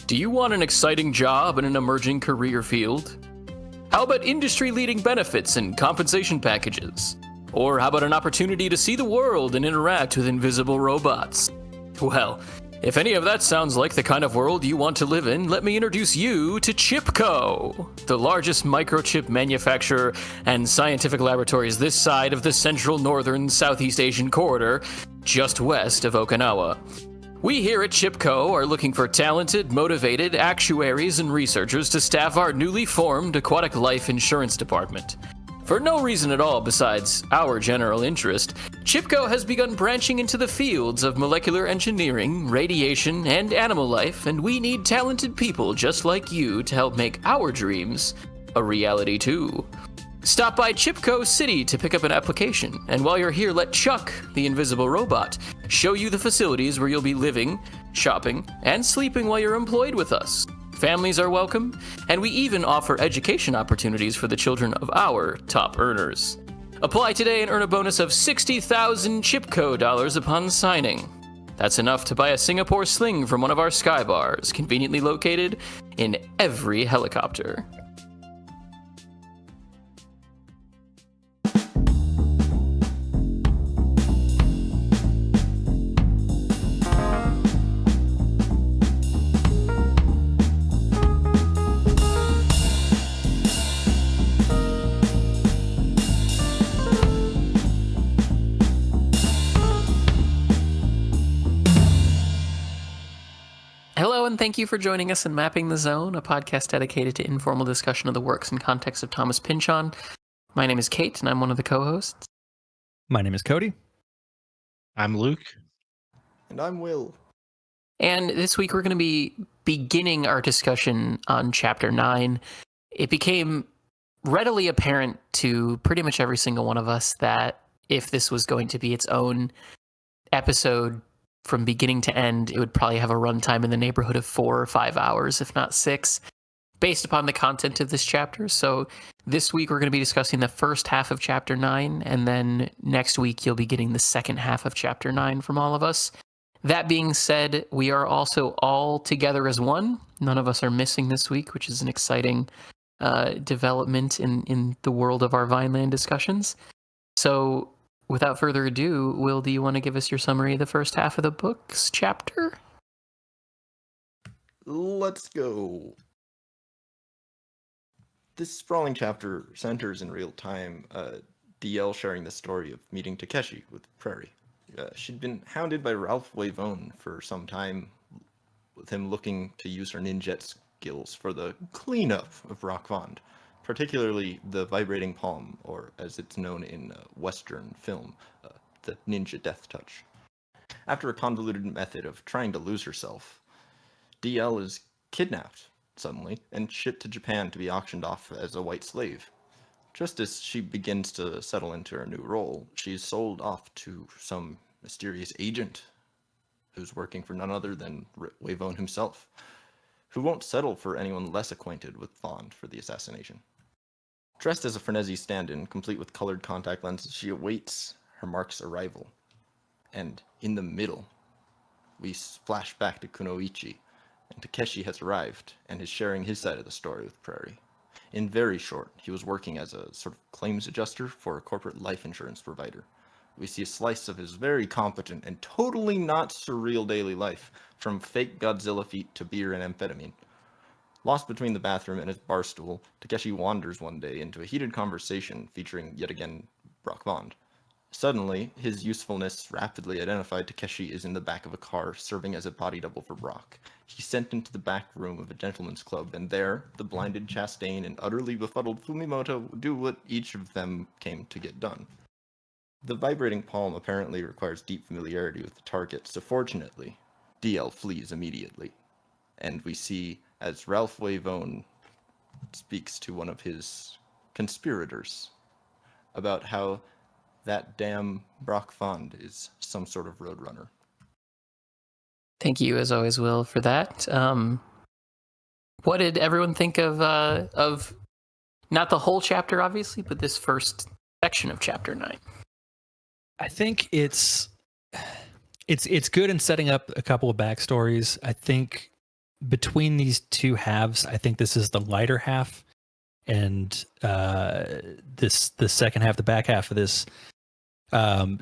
Do you want an exciting job in an emerging career field? How about industry-leading benefits and compensation packages? Or how about an opportunity to see the world and interact with invisible robots? Well, if any of that sounds like the kind of world you want to live in, let me introduce you to Chipco, the largest microchip manufacturer and scientific laboratories this side of the central, northern, Southeast Asian corridor, just west of Okinawa. We here at Chipco are looking for talented, motivated actuaries and researchers to staff our newly formed aquatic life insurance department. For no reason at all besides our general interest, Chipco has begun branching into the fields of molecular engineering, radiation, and animal life, and we need talented people just like you to help make our dreams a reality too. Stop by Chipco City to pick up an application, and while you're here, let Chuck, the invisible robot, show you the facilities where you'll be living, shopping, and sleeping while you're employed with us. Families are welcome, and we even offer education opportunities for the children of our top earners. Apply today and earn a bonus of 60,000 Chipco dollars upon signing. That's enough to buy a Singapore sling from one of our sky bars, conveniently located in every helicopter. And thank you for joining us in Mapping the Zone, a podcast dedicated to informal discussion of the works and context of Thomas Pynchon. My name is Kate, and I'm one of the co-hosts. My name is Cody. I'm Luke. And I'm Will. And this week we're going to be beginning our discussion on Chapter 9. It became readily apparent to pretty much every single one of us that if this was going to be its own episode from beginning to end, it would probably have a runtime in the neighborhood of 4 or 5 hours, if not 6, based upon the content of this chapter. So this week we're going to be discussing the first half of Chapter 9, and then next week you'll be getting the second half of Chapter 9 from all of us. That being said, we are also all together as one. None of us are missing this week, which is an exciting development in the world of our Vineland discussions. So without further ado, Will, do you want to give us your summary of the first half of the book's chapter? Let's go. This sprawling chapter centers in real time DL sharing the story of meeting Takeshi with Prairie. She'd been hounded by Ralph Wavone for some time, with him looking to use her ninja skills for the cleanup of Rockvond, particularly the vibrating palm, or as it's known in Western film, the ninja death touch. After a convoluted method of trying to lose herself, DL is kidnapped suddenly and shipped to Japan to be auctioned off as a white slave. Just as she begins to settle into her new role, she's sold off to some mysterious agent who's working for none other than Wavone himself, who won't settle for anyone less acquainted with Vond for the assassination. Dressed as a Frenesi stand-in, complete with colored contact lenses, she awaits her Mark's arrival. And in the middle, we flash back to Kunoichi, and Takeshi has arrived and is sharing his side of the story with Prairie. In very short, he was working as a sort of claims adjuster for a corporate life insurance provider. We see a slice of his very competent and totally not surreal daily life, from fake Godzilla feet to beer and amphetamine. Lost between the bathroom and his bar stool, Takeshi wanders one day into a heated conversation featuring, yet again, Brock Vond. Suddenly, his usefulness rapidly identified Takeshi is in the back of a car, serving as a body double for Brock. He's sent into the back room of a gentleman's club, and there, the blinded Chastain and utterly befuddled Fumimoto do what each of them came to get done. The vibrating palm apparently requires deep familiarity with the target, so fortunately, DL flees immediately. And we see as Ralph Wavone speaks to one of his conspirators about how that damn Brock Vond is some sort of roadrunner. Thank you, as always, Will, for that. What did everyone think of not the whole chapter, obviously, but this first section of Chapter 9? I think it's good in setting up a couple of backstories. I think between these two halves, I think this is the lighter half, and the second half, the back half of this,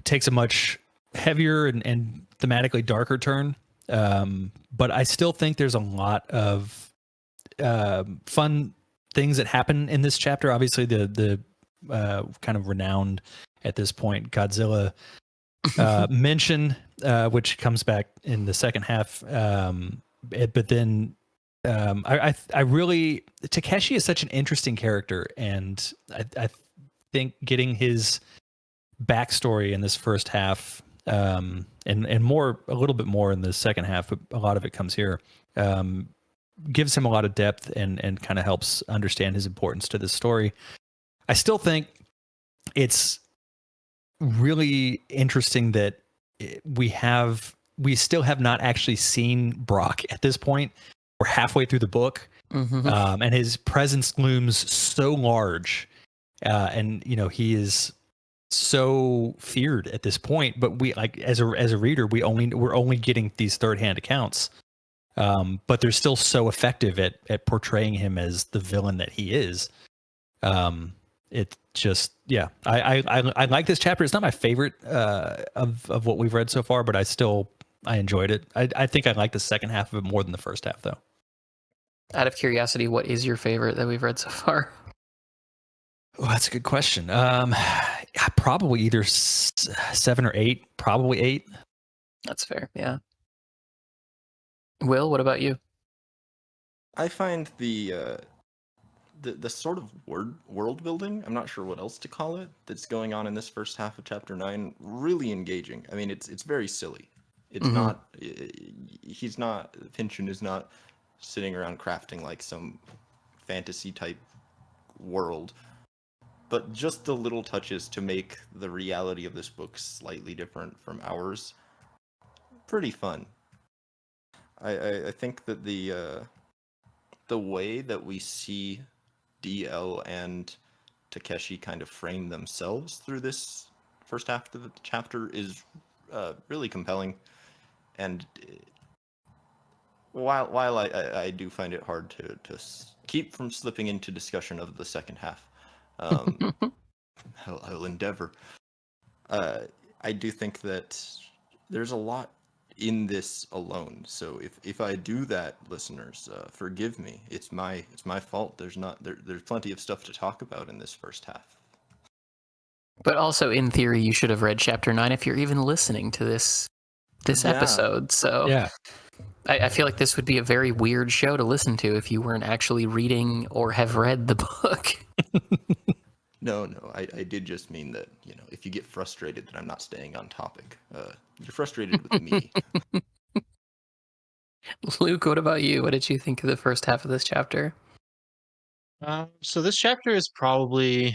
takes a much heavier and thematically darker turn. But I still think there's a lot of fun things that happen in this chapter. Obviously, the kind of renowned at this point Godzilla mention, which comes back in the second half. But then I really, Takeshi is such an interesting character, and I think getting his backstory in this first half, and more, a little bit more in the second half, but a lot of it comes here, gives him a lot of depth and kind of helps understand his importance to this story. I still think it's really interesting that we still have not actually seen Brock at this point. We're halfway through the book, and his presence looms so large, and he is so feared at this point. But we, like, as a reader, we're only getting these third-hand accounts, but they're still so effective at portraying him as the villain that he is. It just, yeah, I like this chapter. It's not my favorite of what we've read so far, but I enjoyed it. I think I like the second half of it more than the first half, though. Out of curiosity, what is your favorite that we've read so far? Oh, that's a good question. Probably either 7 or 8. Probably 8. That's fair. Yeah. Will, what about you? I find the sort of world building, I'm not sure what else to call it, that's going on in this first half of chapter 9 really engaging. I mean, it's very silly. It's not. Pynchon is not sitting around crafting like some fantasy type world, but just the little touches to make the reality of this book slightly different from ours. Pretty fun. I think that the way that we see DL and Takeshi kind of frame themselves through this first half of the chapter is really compelling. And while I do find it hard to keep from slipping into discussion of the second half, I'll endeavor. I do think that there's a lot in this alone. So if I do that, listeners, forgive me. It's my fault. There's plenty of stuff to talk about in this first half. But also, in theory, you should have read chapter 9 if you're even listening to this episode. So Yeah. I feel like this would be a very weird show to listen to if you weren't actually reading or have read the book. No, I did just mean that, if you get frustrated that I'm not staying on topic, you're frustrated with me. Luke, what about you? What did you think of the first half of this chapter? So this chapter is probably,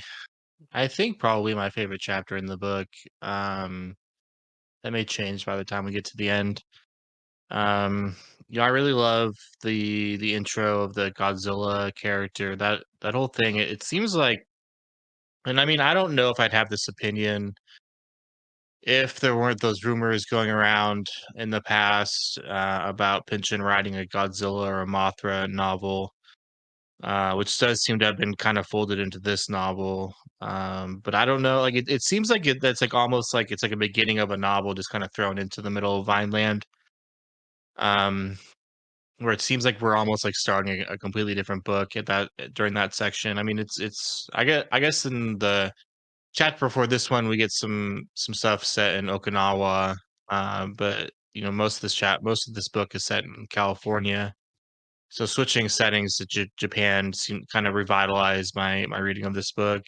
I think, probably my favorite chapter in the book. That may change by the time we get to the end. I really love the intro of the Godzilla character. That whole thing. It seems like, and I mean, I don't know if I'd have this opinion if there weren't those rumors going around in the past about Pynchon writing a Godzilla or a Mothra novel, which does seem to have been kind of folded into this novel. But I don't know, like it seems like that's like almost like it's like a beginning of a novel just kind of thrown into the middle of Vineland. Um, where it seems like we're almost like starting a completely different book at that during that section. I mean, it's I guess in the chapter before this one we get some stuff set in Okinawa, but most of this book is set in California. So switching settings to Japan seemed kind of revitalized my reading of this book.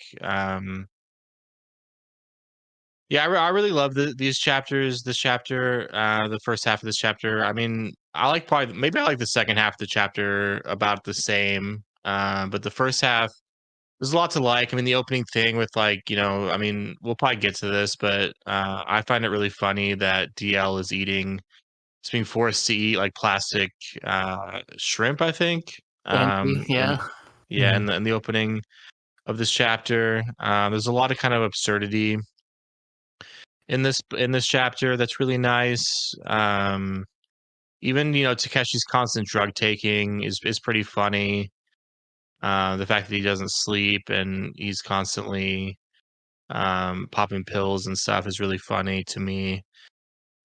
Yeah, I really love these chapters. This chapter, the first half of this chapter. I mean, maybe I like the second half of the chapter about the same. But the first half, there's a lot to like. I mean, the opening thing with I mean, we'll probably get to this, but I find it really funny that DL is being forced to eat like plastic shrimp, I think. Andy, And yeah. yeah, in the opening of this chapter, there's a lot of kind of absurdity in this chapter that's really nice. even Takeshi's constant drug taking is pretty funny. The fact that he doesn't sleep and he's constantly popping pills and stuff is really funny to me.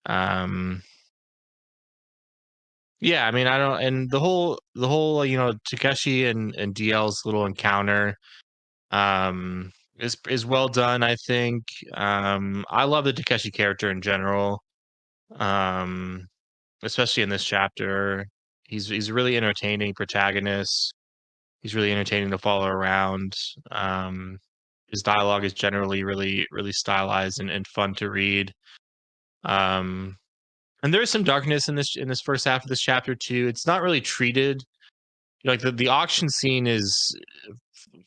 Um, yeah, I mean, I don't, and the whole Takeshi and DL's little encounter is well done, I think. I love the Takeshi character in general. Um, especially in this chapter. He's a really entertaining protagonist. He's really entertaining to follow around. Um, his dialogue is generally really really stylized and fun to read. Um, and there is some darkness in this first half of this chapter too. It's not really treated like the auction scene is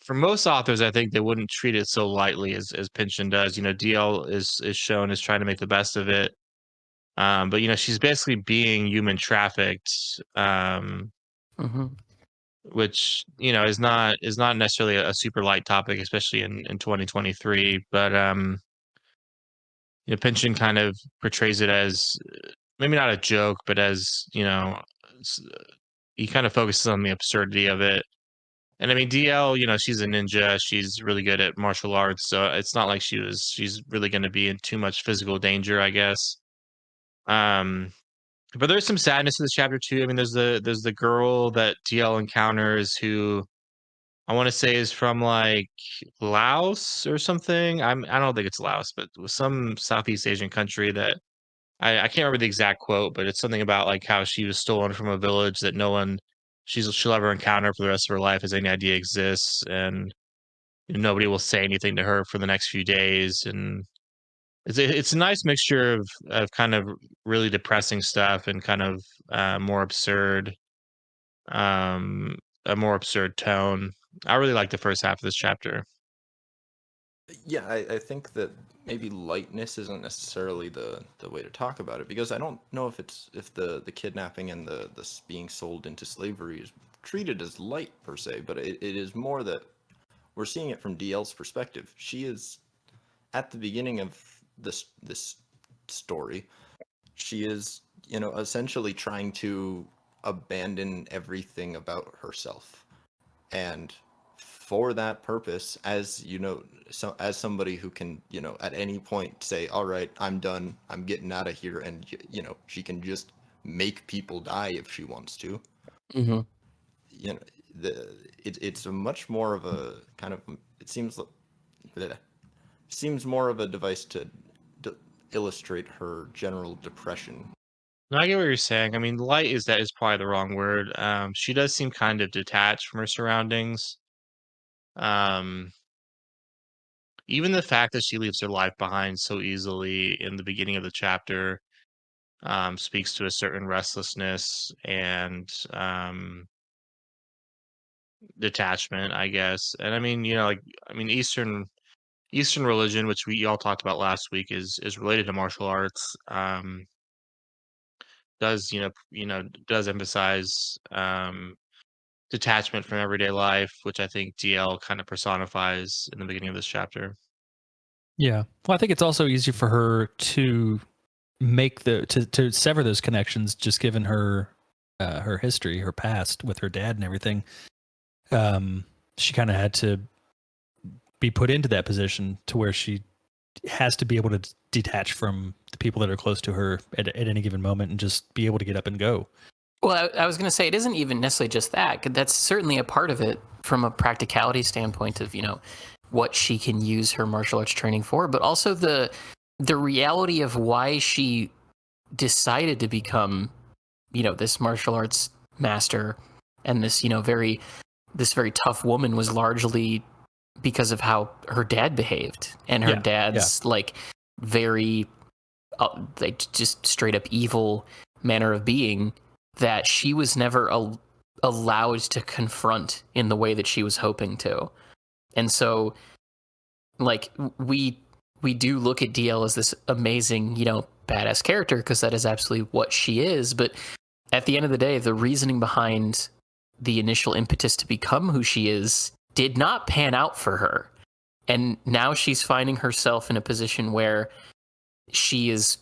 for most authors. I think they wouldn't treat it so lightly as Pynchon does. DL is shown as trying to make the best of it. But she's basically being human trafficked, Hmm. which is not necessarily a super light topic, especially in 2023. But Pynchon kind of portrays it as maybe not a joke, but as s- he kind of focuses on the absurdity of it. And I mean, DL, she's a ninja. She's really good at martial arts, so it's not like she's really going to be in too much physical danger, I guess. Um, But there's some sadness in this chapter too. I mean, there's the girl that DL encounters who I want to say is from like Laos or something. I don't think it's Laos, but it was some Southeast Asian country that I can't remember the exact quote, but it's something about like how she was stolen from a village that no one she'll ever encounter for the rest of her life has any idea exists, and nobody will say anything to her for the next few days. And it's a nice mixture of kind of really depressing stuff and kind of more absurd, um, a more absurd tone. I really like the first half of this chapter. Yeah, I think that maybe lightness isn't necessarily the way to talk about it, because I don't know if the kidnapping and the being sold into slavery is treated as light per se, but it is more that we're seeing it from DL's perspective. She is at the beginning of this story. She is, essentially trying to abandon everything about herself. And for that purpose, as so as somebody who can, at any point say, all right, I'm done, I'm getting out of here, and she can just make people die if she wants to. Hmm. you know it's a much more of a kind of, it seems more of a device to illustrate her general depression. No, I get what you're saying. I mean, light is probably the wrong word. She does seem kind of detached from her surroundings. Um, Even the fact that she leaves her life behind so easily in the beginning of the chapter speaks to a certain restlessness and detachment, I guess. And I mean, Eastern religion, which we all talked about last week, is related to martial arts. Does does emphasize detachment from everyday life, which I think DL kind of personifies in the beginning of this chapter. Yeah. Well, I think it's also easy for her to make to sever those connections, just given her history, her past with her dad and everything. She kind of had to be put into that position to where she has to be able to detach from the people that are close to her at any given moment and just be able to get up and go. Well, I was going to say it isn't even necessarily just that. 'Cause that's certainly a part of it from a practicality standpoint of what she can use her martial arts training for, but also the reality of why she decided to become this martial arts master, and this very tough woman was largely because of how her dad behaved, and her Yeah, dad's like very like just straight up evil manner of being that she was never allowed to confront in the way that she was hoping to. And so like we do look at DL as this amazing, badass character, because that is absolutely what she is, but at the end of the day, the reasoning behind the initial impetus to become who she is did not pan out for her. And now she's finding herself in a position where she is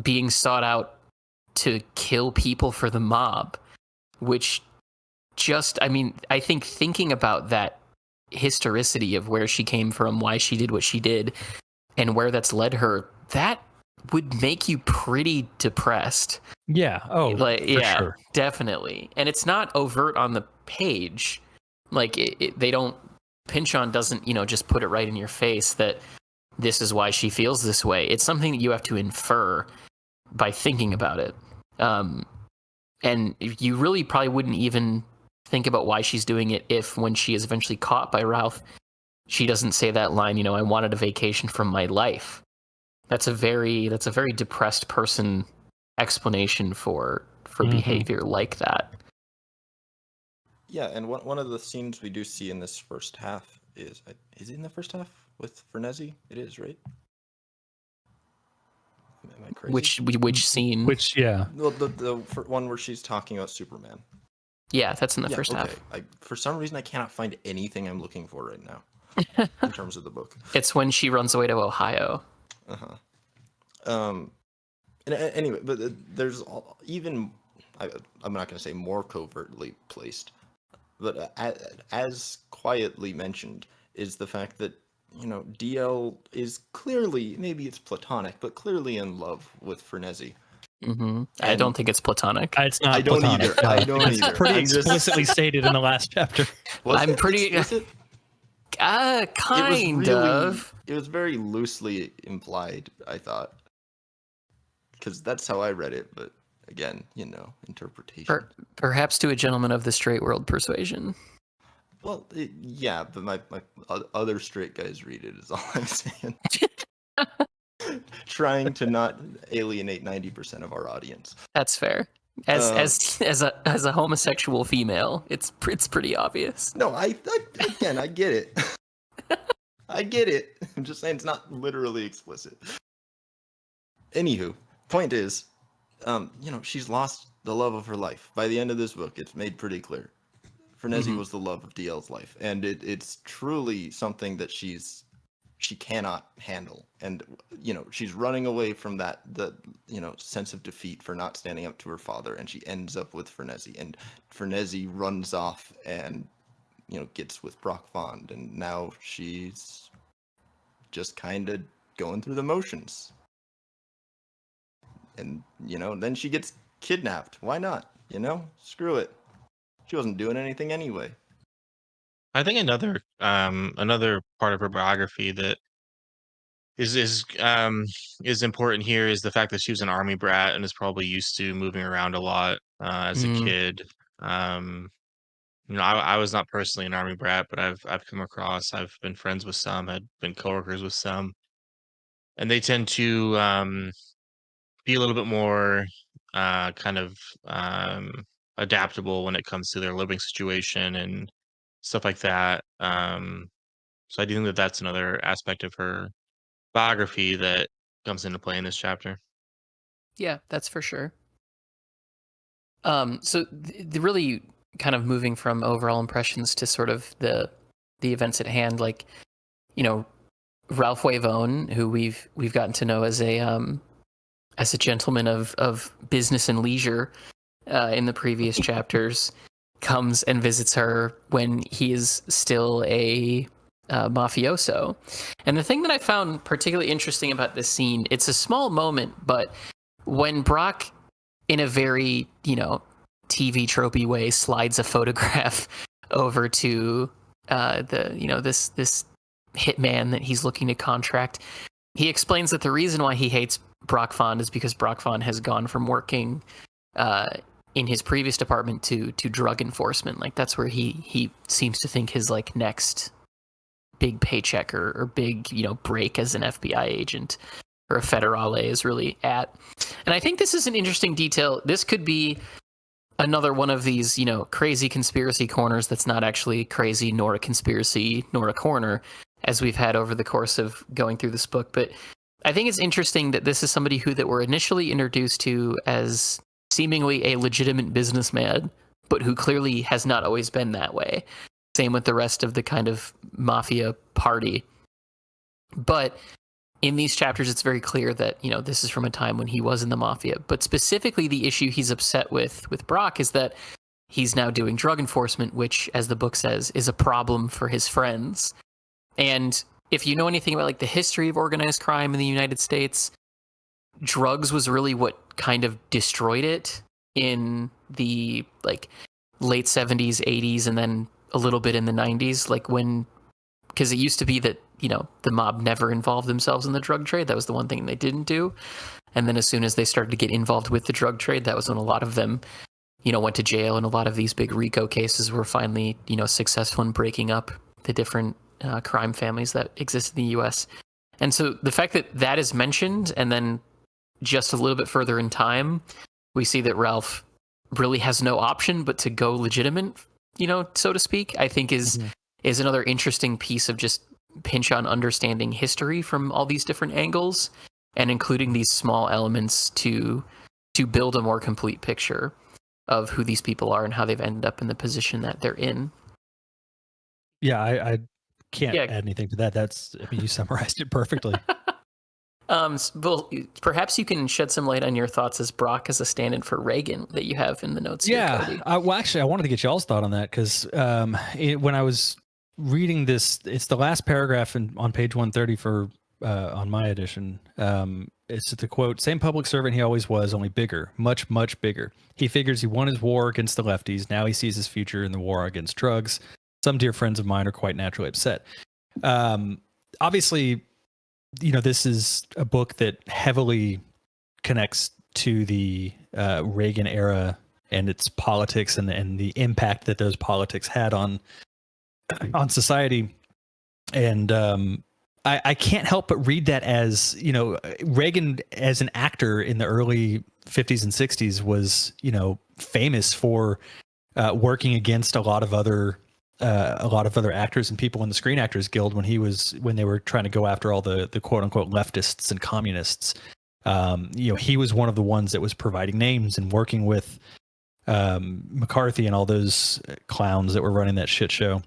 being sought out to kill people for the mob, which just, I mean, I think thinking about that historicity of where she came from, why she did what she did, and where that's led her, that would make you pretty depressed. Yeah. Oh, Like, for yeah, sure. definitely. And it's not overt on the page. Like, they don't, Pynchon doesn't, just put it right in your face that this is why she feels this way. It's something that you have to infer by thinking about it. And you really probably wouldn't even think about why she's doing it if, when she is eventually caught by Ralph, she doesn't say that line, I wanted a vacation from my life. That's a very depressed person explanation for behavior like that. Yeah, and one of the scenes we do see in this first half is it in the first half with Frenesi? It is, right? Am I crazy? Which scene? Which, yeah. Well, the one where she's talking about Superman. Yeah, that's in the first half. For some reason, I cannot find anything I'm looking for right now in terms of the book. It's when she runs away to Ohio. Anyway, but there's even I'm not going to say more covertly placed, but as quietly mentioned is the fact that DL is clearly, maybe it's platonic, but clearly in love with Frenesi. Mm-hmm. I don't think it's platonic. It's not. I don't platonic. either. I don't either. Pretty explicitly stated in the last chapter. I'm pretty. Explicit? Kind of. It was very loosely implied, I thought, because that's how I read it. But again, interpretation. Perhaps to a gentleman of the straight world persuasion. Well, yeah, but my other straight guys read it is all I'm saying. Trying to not alienate 90% of our audience. That's fair. As a homosexual female, it's pretty obvious. No, I get it. I get it. I'm just saying it's not literally explicit. Anywho, point is, she's lost the love of her life. By the end of this book, it's made pretty clear. Frenesi was the love of DL's life, and it's truly something that she cannot handle. And she's running away from the sense of defeat for not standing up to her father, and she ends up with Frenesi, and Frenesi runs off and gets with Brock Fond, and now she's just kind of going through the motions. And then she gets kidnapped. Why not? Screw it. She wasn't doing anything anyway. I think another part of her biography that is important here is the fact that she was an army brat and is probably used to moving around a lot as a kid. I was not personally an army brat, but I've come across, I've been friends with some, had been coworkers with some, and they tend to be a little bit more kind of adaptable when it comes to their living situation and stuff like that. So I do think that that's another aspect of her biography that comes into play in this chapter. Yeah, that's for sure. So the really kind of moving from overall impressions to sort of the events at hand, like, Ralph Wavone, who we've gotten to know as a gentleman of business and leisure in the previous chapters, comes and visits her when he is still a mafioso. And the thing that I found particularly interesting about this scene, it's a small moment, but when Brock, in a very, TV tropey way, slides a photograph over to this hitman that he's looking to contract, he explains that the reason why he hates Brock Fond is because Brock Fond has gone from working in his previous department to drug enforcement. Like, that's where he seems to think his next big paycheck or big break as an FBI agent or a federale is really at. And I think this is an interesting detail. This could be another one of these crazy conspiracy corners that's not actually crazy, nor a conspiracy, nor a corner, as we've had over the course of going through this book. But I think it's interesting that this is somebody that we're initially introduced to as seemingly a legitimate businessman, but who clearly has not always been that way. Same with the rest of the kind of mafia party. But in these chapters, it's very clear that, you know, this is from a time when he was in the mafia. But specifically, the issue he's upset with Brock is that he's now doing drug enforcement, which, as the book says, is a problem for his friends. And if you know anything about like the history of organized crime in the United States, drugs was really what kind of destroyed it in the like late 70s, 80s, and then a little bit in the 90s. Like when, because it used to be that, you know, the mob never involved themselves in the drug trade. That was the one thing they didn't do. And then as soon as they started to get involved with the drug trade, that was when a lot of them, you know, went to jail, and a lot of these big RICO cases were finally, you know, successful in breaking up the different crime families that exist in the U.S. And so the fact that that is mentioned, and then just a little bit further in time, we see that Ralph really has no option but to go legitimate, you know, so to speak, I think is another interesting piece of just pinch on understanding history from all these different angles, and including these small elements to build a more complete picture of who these people are and how they've ended up in the position that they're in. Yeah, I can't add anything to that. That's, I mean, you summarized it perfectly. Well, perhaps you can shed some light on your thoughts as Brock as a stand-in for Reagan that you have in the notes here, Cody. Well, actually, I wanted to get y'all's thought on that because when I was reading this, it's the last paragraph on page 130 for on my edition. It's the quote: "Same public servant he always was, only bigger, much, much bigger. He figures he won his war against the lefties. Now he sees his future in the war against drugs. Some dear friends of mine are quite naturally upset." Obviously, you know, this is a book that heavily connects to the Reagan era and its politics and the impact that those politics had on society. And I can't help but read that as, you know, Reagan as an actor in the early 50s and 60s was, you know, famous for working against a lot of other actors and people in the Screen Actors Guild when they were trying to go after all the quote unquote leftists and communists. You know, he was one of the ones that was providing names and working with McCarthy and all those clowns that were running that shit show.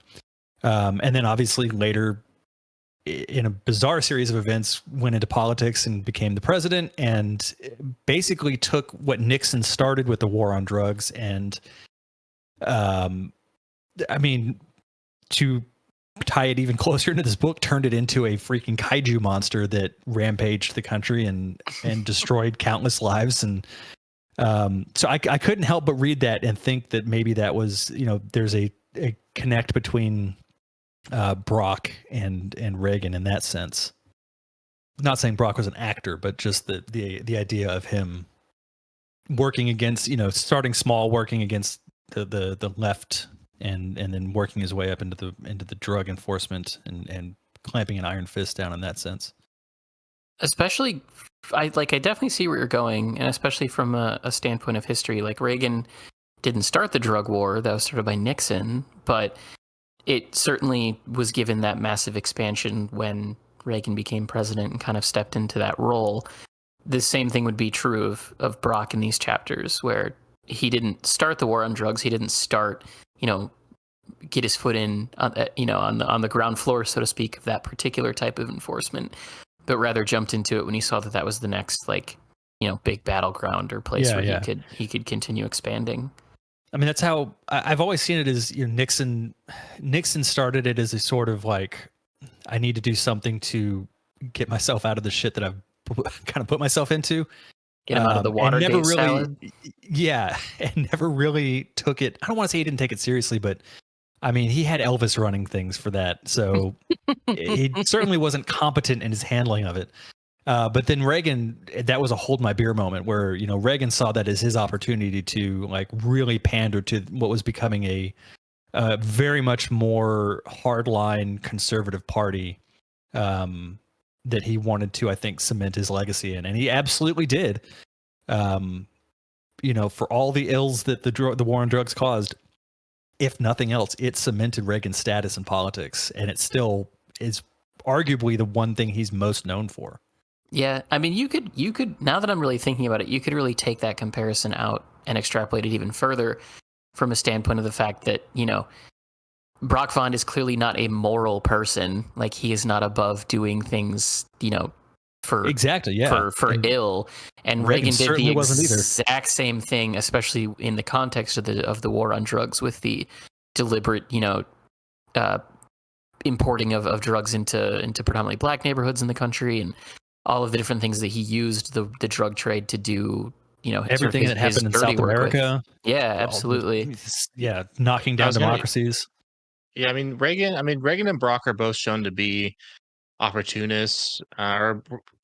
And then obviously later, in a bizarre series of events, went into politics and became the president, and basically took what Nixon started with the war on drugs and, I mean, to tie it even closer into this book, turned it into a freaking kaiju monster that rampaged the country and destroyed countless lives. And so I couldn't help but read that and think that maybe that was, you know, there's a connect between Brock and Reagan in that sense. Not saying Brock was an actor, but just the idea of him working against, you know, starting small, working against the left, and then working his way up into the drug enforcement and clamping an iron fist down in that sense. Especially, I definitely see where you're going, and especially from a standpoint of history. Like, Reagan didn't start the drug war; that was started by Nixon, but it certainly was given that massive expansion when Reagan became president and kind of stepped into that role. The same thing would be true of Brock in these chapters, where he didn't start the war on drugs. He didn't start, you know, get his foot in, you know, on the ground floor, so to speak, of that particular type of enforcement, but rather jumped into it when he saw that was the next, like, you know, big battleground or place where he could continue expanding. I mean, that's how I've always seen it. As, you know, Nixon started it as a sort of like, I need to do something to get myself out of the shit that I've kind of put myself into. Get him out of the Watergate salad. Yeah, and never really took it. I don't want to say he didn't take it seriously, but I mean, he had Elvis running things for that, so he certainly wasn't competent in his handling of it. But then Reagan, that was a hold my beer moment where, you know, Reagan saw that as his opportunity to like really pander to what was becoming a very much more hardline conservative party that he wanted to, I think, cement his legacy in, and he absolutely did. You know, for all the ills that the war on drugs caused, if nothing else, it cemented Reagan's status in politics, and it still is arguably the one thing he's most known for. Yeah, I mean, you could now that I'm really thinking about it, you could really take that comparison out and extrapolate it even further from a standpoint of the fact that, you know, Brock Vaughn is clearly not a moral person. Like, he is not above doing things, you know, for Exactly, yeah. for And ill, and Reagan Reagan did the certainly wasn't either. exact same thing, especially in the context of the war on drugs, with the deliberate, uh, importing of drugs into predominantly black neighborhoods in the country, and all of the different things that he used the drug trade to do, Everything that happened in dirty South work with. America. Yeah, all the- absolutely. Yeah, knocking I down was gonna, democracies. yeah, I mean Reagan and Brock are both shown to be opportunists.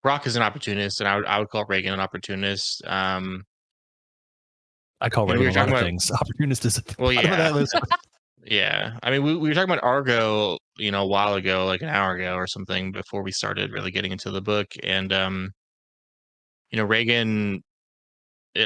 Brock is an opportunist, and I would call Reagan an opportunist. I call We Reagan were a lot talking of about, things. Opportunist is at the well, bottom of yeah, that list. yeah. I mean, we were talking about Argo, a while ago, like an hour ago or something, before we started really getting into the book, and Reagan.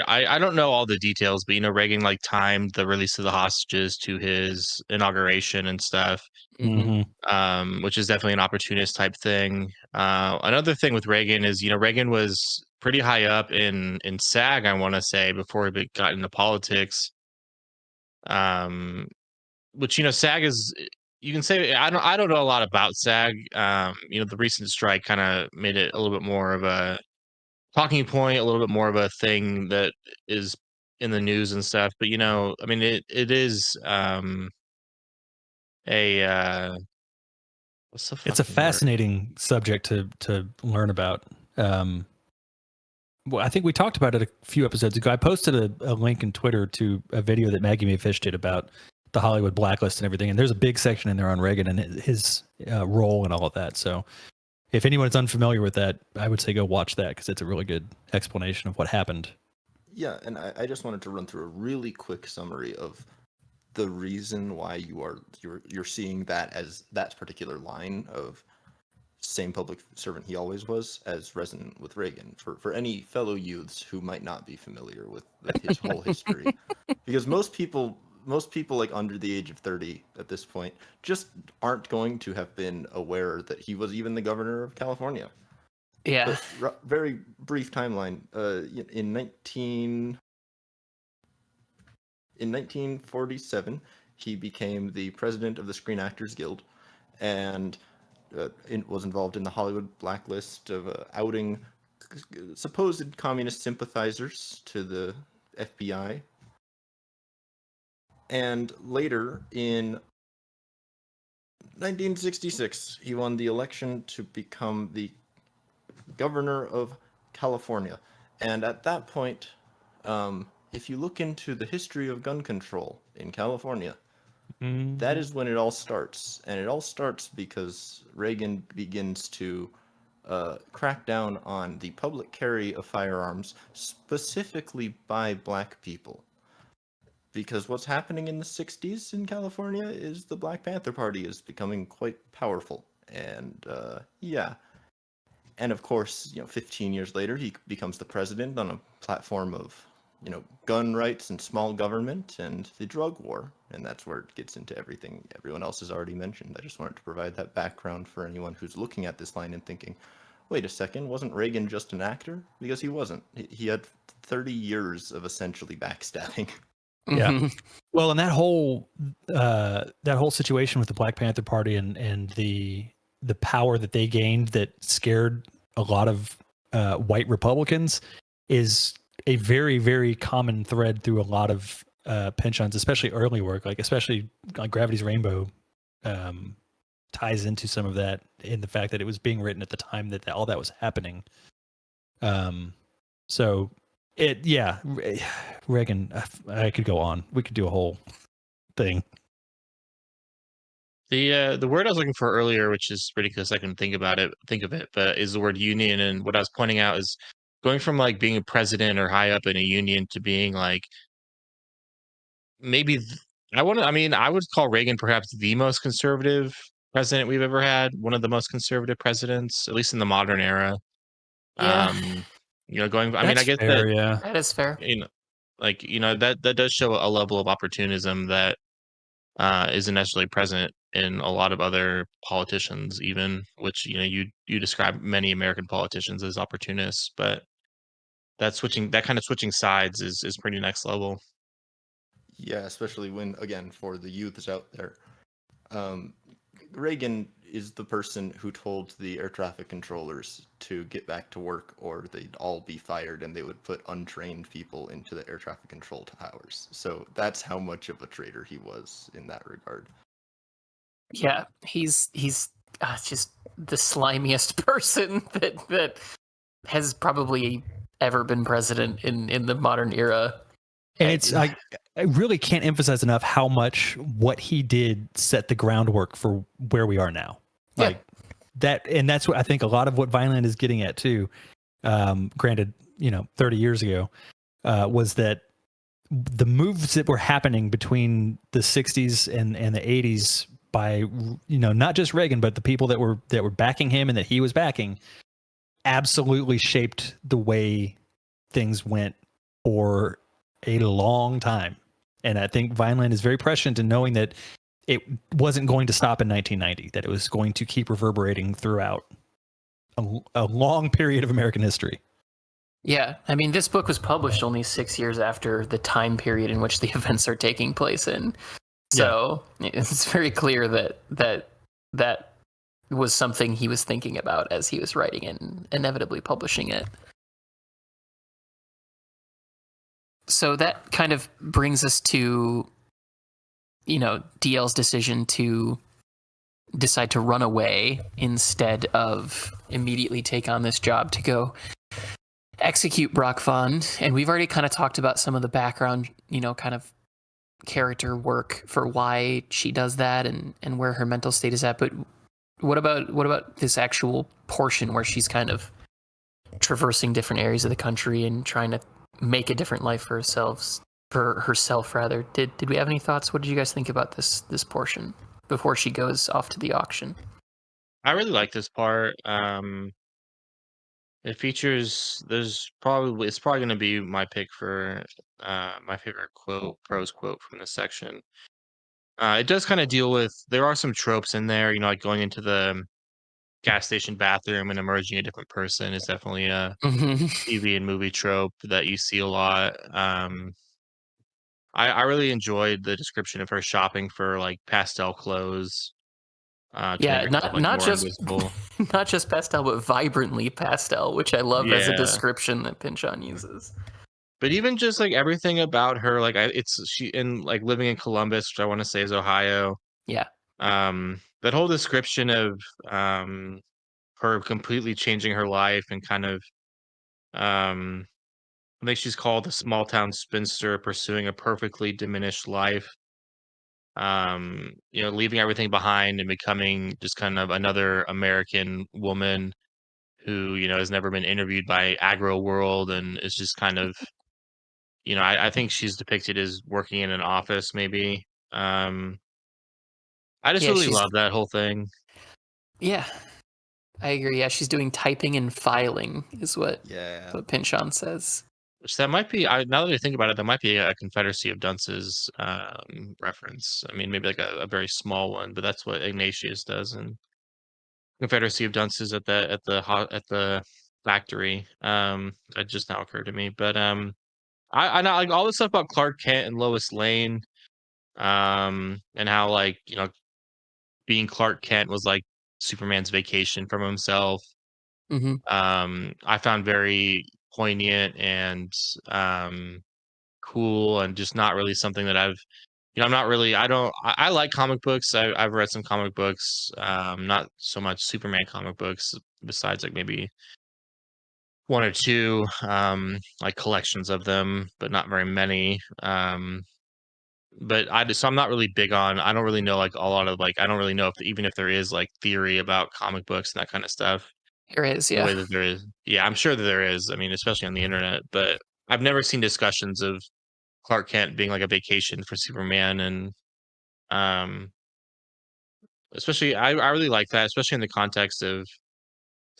I don't know all the details, but Reagan like timed the release of the hostages to his inauguration and stuff, Mhm. which is definitely an opportunist type thing. Another thing with Reagan is, Reagan was pretty high up in SAG, I want to say, before he got into politics. Which SAG is, you can say, I don't know a lot about SAG. The recent strike kind of made it a little bit more of a talking point, a little bit more of a thing that is in the news and stuff. But I mean, it is a what's the It's a fucking word? fascinating subject to learn about. Um, well, I think we talked about it a few episodes ago. I posted a link in Twitter to a video that Maggie Mayfish did about the Hollywood blacklist and everything. And there's a big section in there on Reagan and his role and all of that. So if anyone's unfamiliar with that, I would say go watch that because it's a really good explanation of what happened. Yeah, and I just wanted to run through a really quick summary of the reason why you're seeing that as that particular line of same public servant he always was as resonant with Reagan for any fellow youths who might not be familiar with his whole history, because most people like under the age of 30 at this point just aren't going to have been aware that he was even the governor of California. Yeah. But very brief timeline. In 1947, he became the president of the Screen Actors Guild, and was involved in the Hollywood blacklist of outing supposed communist sympathizers to the FBI. And later, in 1966, he won the election to become the governor of California. And at that point, if you look into the history of gun control in California, that is when it all starts. And it all starts because Reagan begins to crack down on the public carry of firearms, specifically by black people. Because what's happening in the 60s in California is the Black Panther Party is becoming quite powerful. And yeah. And of course, 15 years later, he becomes the president on a platform of, gun rights and small government and the drug war. And that's where it gets into everything everyone else has already mentioned. I just wanted to provide that background for anyone who's looking at this line and thinking, wait a second, wasn't Reagan just an actor? Because he wasn't. He had 30 years of essentially backstabbing. Yeah. Mhm. Well, and that whole situation with the Black Panther Party and the power that they gained that scared a lot of white Republicans is a very, very common thread through a lot of pensions, especially early work, especially like Gravity's Rainbow ties into some of that in the fact that it was being written at the time that all that was happening. So Reagan, I could go on. We could do a whole thing. The word I was looking for earlier, which is ridiculous, I can think of it, but is the word union. And what I was pointing out is going from like being a president or high up in a union to being like maybe I would call Reagan perhaps the most conservative president we've ever had, one of the most conservative presidents, at least in the modern era. Yeah, Um, going, I mean, I That's guess that, fair. Yeah. that is fair. that does show a level of opportunism that isn't necessarily present in a lot of other politicians, even, which you describe many American politicians as opportunists, but that kind of switching sides is pretty next level. Yeah, especially when, again, for the youths out there, Reagan is the person who told the air traffic controllers to get back to work or they'd all be fired and they would put untrained people into the air traffic control towers. So that's how much of a traitor he was in that regard. Yeah, he's just the slimiest person that has probably ever been president in the modern era. And it's like, I really can't emphasize enough how much what he did set the groundwork for where we are now. Like that, and that's what I think a lot of what Vineland is getting at too. Granted, 30 years ago, was that the moves that were happening between the 60s and the 80s by not just Reagan, but the people that were backing him and that he was backing, absolutely shaped the way things went for a long time. And I think Vineland is very prescient in knowing that it wasn't going to stop in 1990, that it was going to keep reverberating throughout a long period of American history. Yeah, I mean, this book was published only 6 years after the time period in which the events are taking place in. So it's very clear that was something he was thinking about as he was writing it and inevitably publishing it. So that kind of brings us to, DL's decision to decide to run away instead of immediately take on this job to go execute Brock Fond. And we've already kind of talked about some of the background, kind of character work for why she does that and where her mental state is at. But what about this actual portion where she's kind of traversing different areas of the country and trying to make a different life for herself rather? Did we have any thoughts? What did you guys think about this portion before she goes off to the auction? I really like this part. It features. It's probably going to be my pick for my favorite prose quote from this section. It does kind of deal with. There are some tropes in there, like going into the gas station bathroom and emerging a different person is definitely a TV and movie trope that you see a lot. I really enjoyed the description of her shopping for like pastel clothes. To make herself like not more just invisible. not just pastel, but vibrantly pastel, which I love as a Yeah, description that Pynchon uses. but even just like everything about her, like she in like living in Columbus, which I want to say is Ohio. Yeah, That whole description of her completely changing her life and kind of um I think she's called a small town spinster pursuing a perfectly diminished life. Leaving everything behind and becoming just kind of another American woman who, has never been interviewed by Agro World and is just kind of, I think she's depicted as working in an office maybe. I just yeah, really love that whole thing. yeah, I agree. Yeah, she's doing typing and filing is what Pynchon says. Which that might be, now that I think about it, that might be a Confederacy of Dunces reference. I mean, maybe like a very small one, but that's what Ignatius does in Confederacy of Dunces at the factory. That just now occurred to me. But I know like all the stuff about Clark Kent and Lois Lane, and how like being Clark Kent was like Superman's vacation from himself. Mm-hmm. I found very poignant and cool, and just not really something that I'm not really. I like comic books. I've read some comic books, not so much Superman comic books, besides like maybe one or two, like collections of them, but not very many. But I'm not really big on. I don't really know like a lot of like. I don't really know even if there is like theory about comic books and that kind of stuff. Here is, The yeah. way that there is, yeah, I'm sure that there is. I mean, especially on the internet, but I've never seen discussions of Clark Kent being like a vacation for Superman, and um, especially I really like that, especially in the context of.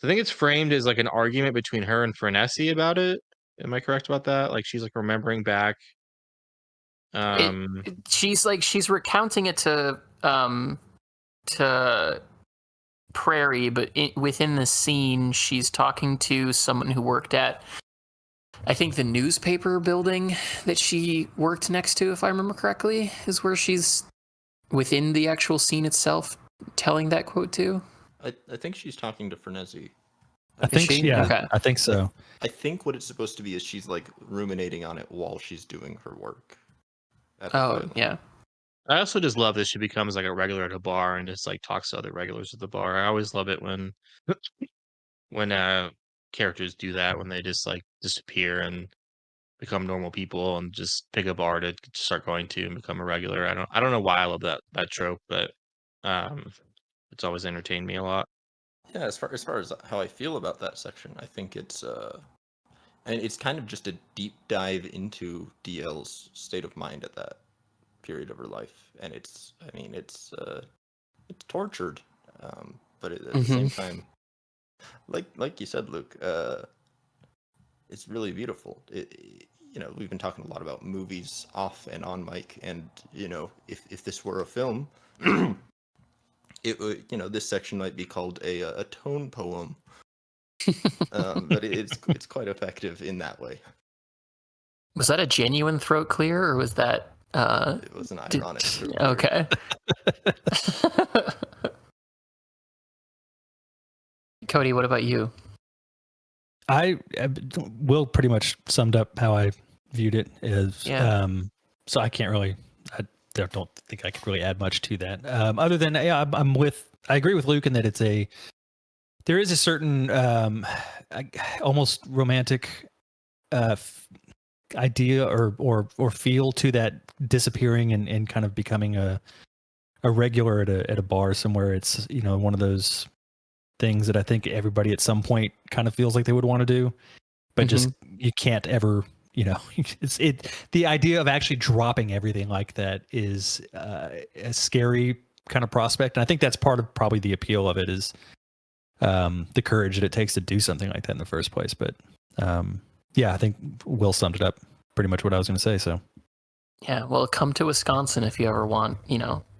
I think it's framed as like an argument between her and Frenesi about it. Am I correct about that? Like she's like remembering back. Um, She's recounting it to Prairie, but within the scene, she's talking to someone who worked at, I think, the newspaper building that she worked next to, if I remember correctly, is where she's within the actual scene itself telling that quote to? I think she's talking to Frenesi. I think she? yeah, Okay. I think so. I think what it's supposed to be is she's like ruminating on it while she's doing her work. At the Oh, island. yeah. I also just love that she becomes like a regular at a bar and just like talks to other regulars at the bar. I always love it when characters do that, when they just like disappear and become normal people and just pick a bar to start going to and become a regular. I don't know why I love that trope, but um it's always entertained me a lot. Yeah, as far as how I feel about that section, I think and it's kind of just a deep dive into DL's state of mind at that period of her life, and it's tortured, but at the same time, like you said, Luke, it's really beautiful. We've been talking a lot about movies off and on mic, and if this were a film, it would, this section might be called a tone poem, but it's quite effective in that way. Was that a genuine throat clear, or was that It was an ironic throat clear. Okay. Cody, what about you? Will pretty much summed up how I viewed it as so I can't really I don't think I could really add much to that. Other than I agree with Luke in that there is a certain almost romantic idea or feel to that disappearing and kind of becoming a regular at a bar somewhere. It's one of those things that I think everybody at some point kind of feels like they would want to do, but just you can't ever. The idea of actually dropping everything like that is a scary kind of prospect, and I think that's part of probably the appeal of it is the courage that it takes to do something like that in the first place. But I think Will summed it up pretty much what I was going to say. So yeah, well, come to Wisconsin if you ever want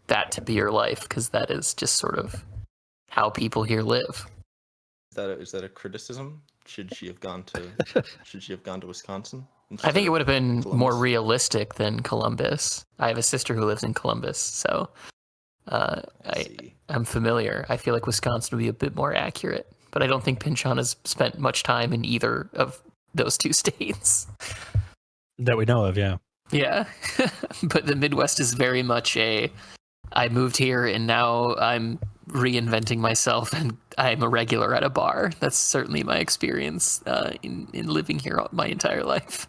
that to be your life, because that is just sort of how people here live. Is that a criticism? Should she have gone to Wisconsin? I think it would have been Columbus? more realistic than Columbus. I have a sister who lives in Columbus, so I'm familiar. I feel like Wisconsin would be a bit more accurate, but I don't think Pinchon has spent much time in either of those two states. That we know of, yeah. Yeah, but the Midwest is very much I moved here and now I'm reinventing myself and I'm a regular at a bar. That's certainly my experience in living here my entire life.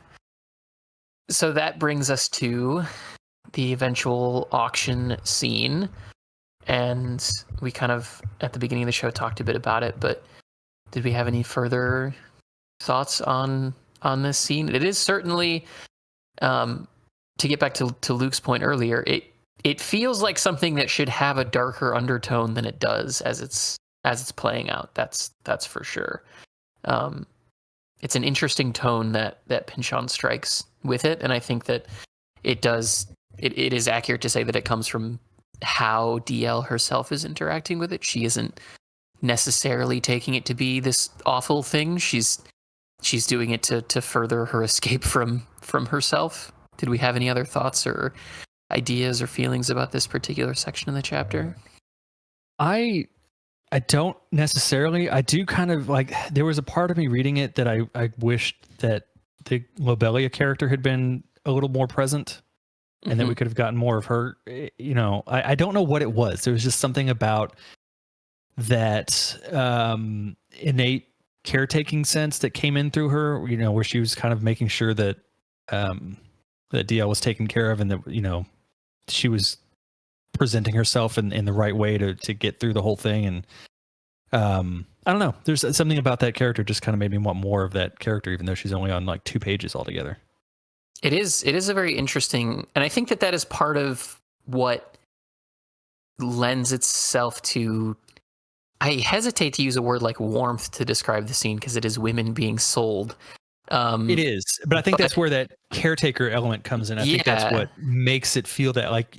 So that brings us to the eventual auction scene. And we kind of, at the beginning of the show, talked a bit about it, but did we have any further thoughts on this scene? It is certainly, to get back to Luke's point earlier, it feels like something that should have a darker undertone than it does as it's playing out. That's for sure. It's an interesting tone that Pinchon strikes with it, and I think that it does. It is accurate to say that it comes from how DL herself is interacting with it. She isn't necessarily taking it to be this awful thing. She's doing it to further her escape from herself. Did we have any other thoughts or ideas or feelings about this particular section of the chapter? I don't necessarily. I do kind of like, there was a part of me reading it that I wished that the Lobelia character had been a little more present and that we could have gotten more of her. I don't know what it was. There was just something about that innate caretaking sense that came in through her, where she was kind of making sure that that DL was taken care of and that, she was presenting herself in the right way to get through the whole thing. And I don't know, there's something about that character just kind of made me want more of that character, even though she's only on like 2 pages altogether. It is a very interesting, and I think that is part of what lends itself to, I hesitate to use a word like warmth to describe the scene because it is women being sold. It is, but I think that's where that caretaker element comes in. I think that's what makes it feel that like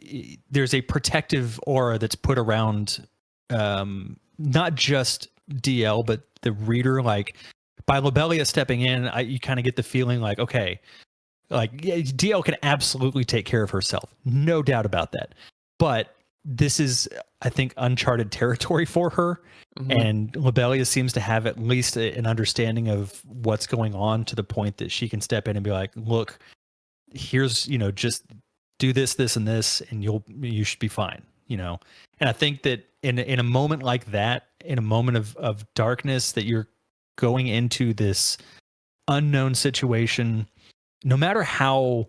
there's a protective aura that's put around not just DL but the reader. Like by Lobelia stepping in, you kind of get the feeling like, okay, like DL can absolutely take care of herself, no doubt about that. But this is, I think, uncharted territory for her. Mhm. And Lobelia seems to have at least an understanding of what's going on, to the point that she can step in and be like, look, here's, just do this, this, and this, and you should be fine, And I think that in a moment like that, in a moment of darkness, that you're going into this unknown situation, no matter how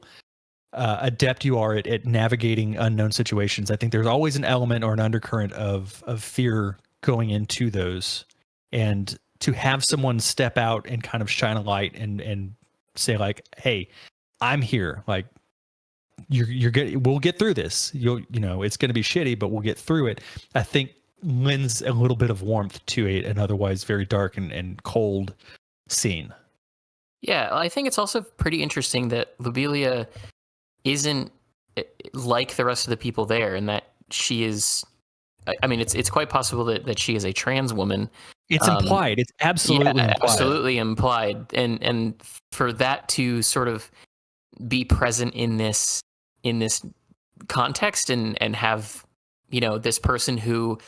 adept you are at navigating unknown situations, I think there's always an element or an undercurrent of fear going into those. And to have someone step out and kind of shine a light and say like, hey, I'm here. Like, you're good. We'll get through this. It's going to be shitty, but we'll get through it. I think lends a little bit of warmth to an otherwise very dark and cold scene. Yeah, I think it's also pretty interesting that Lobelia isn't like the rest of the people there, and that she is. I mean, it's quite possible that she is a trans woman. It's implied. It's absolutely implied. Absolutely implied, and for that to sort of be present in this context and have this person who.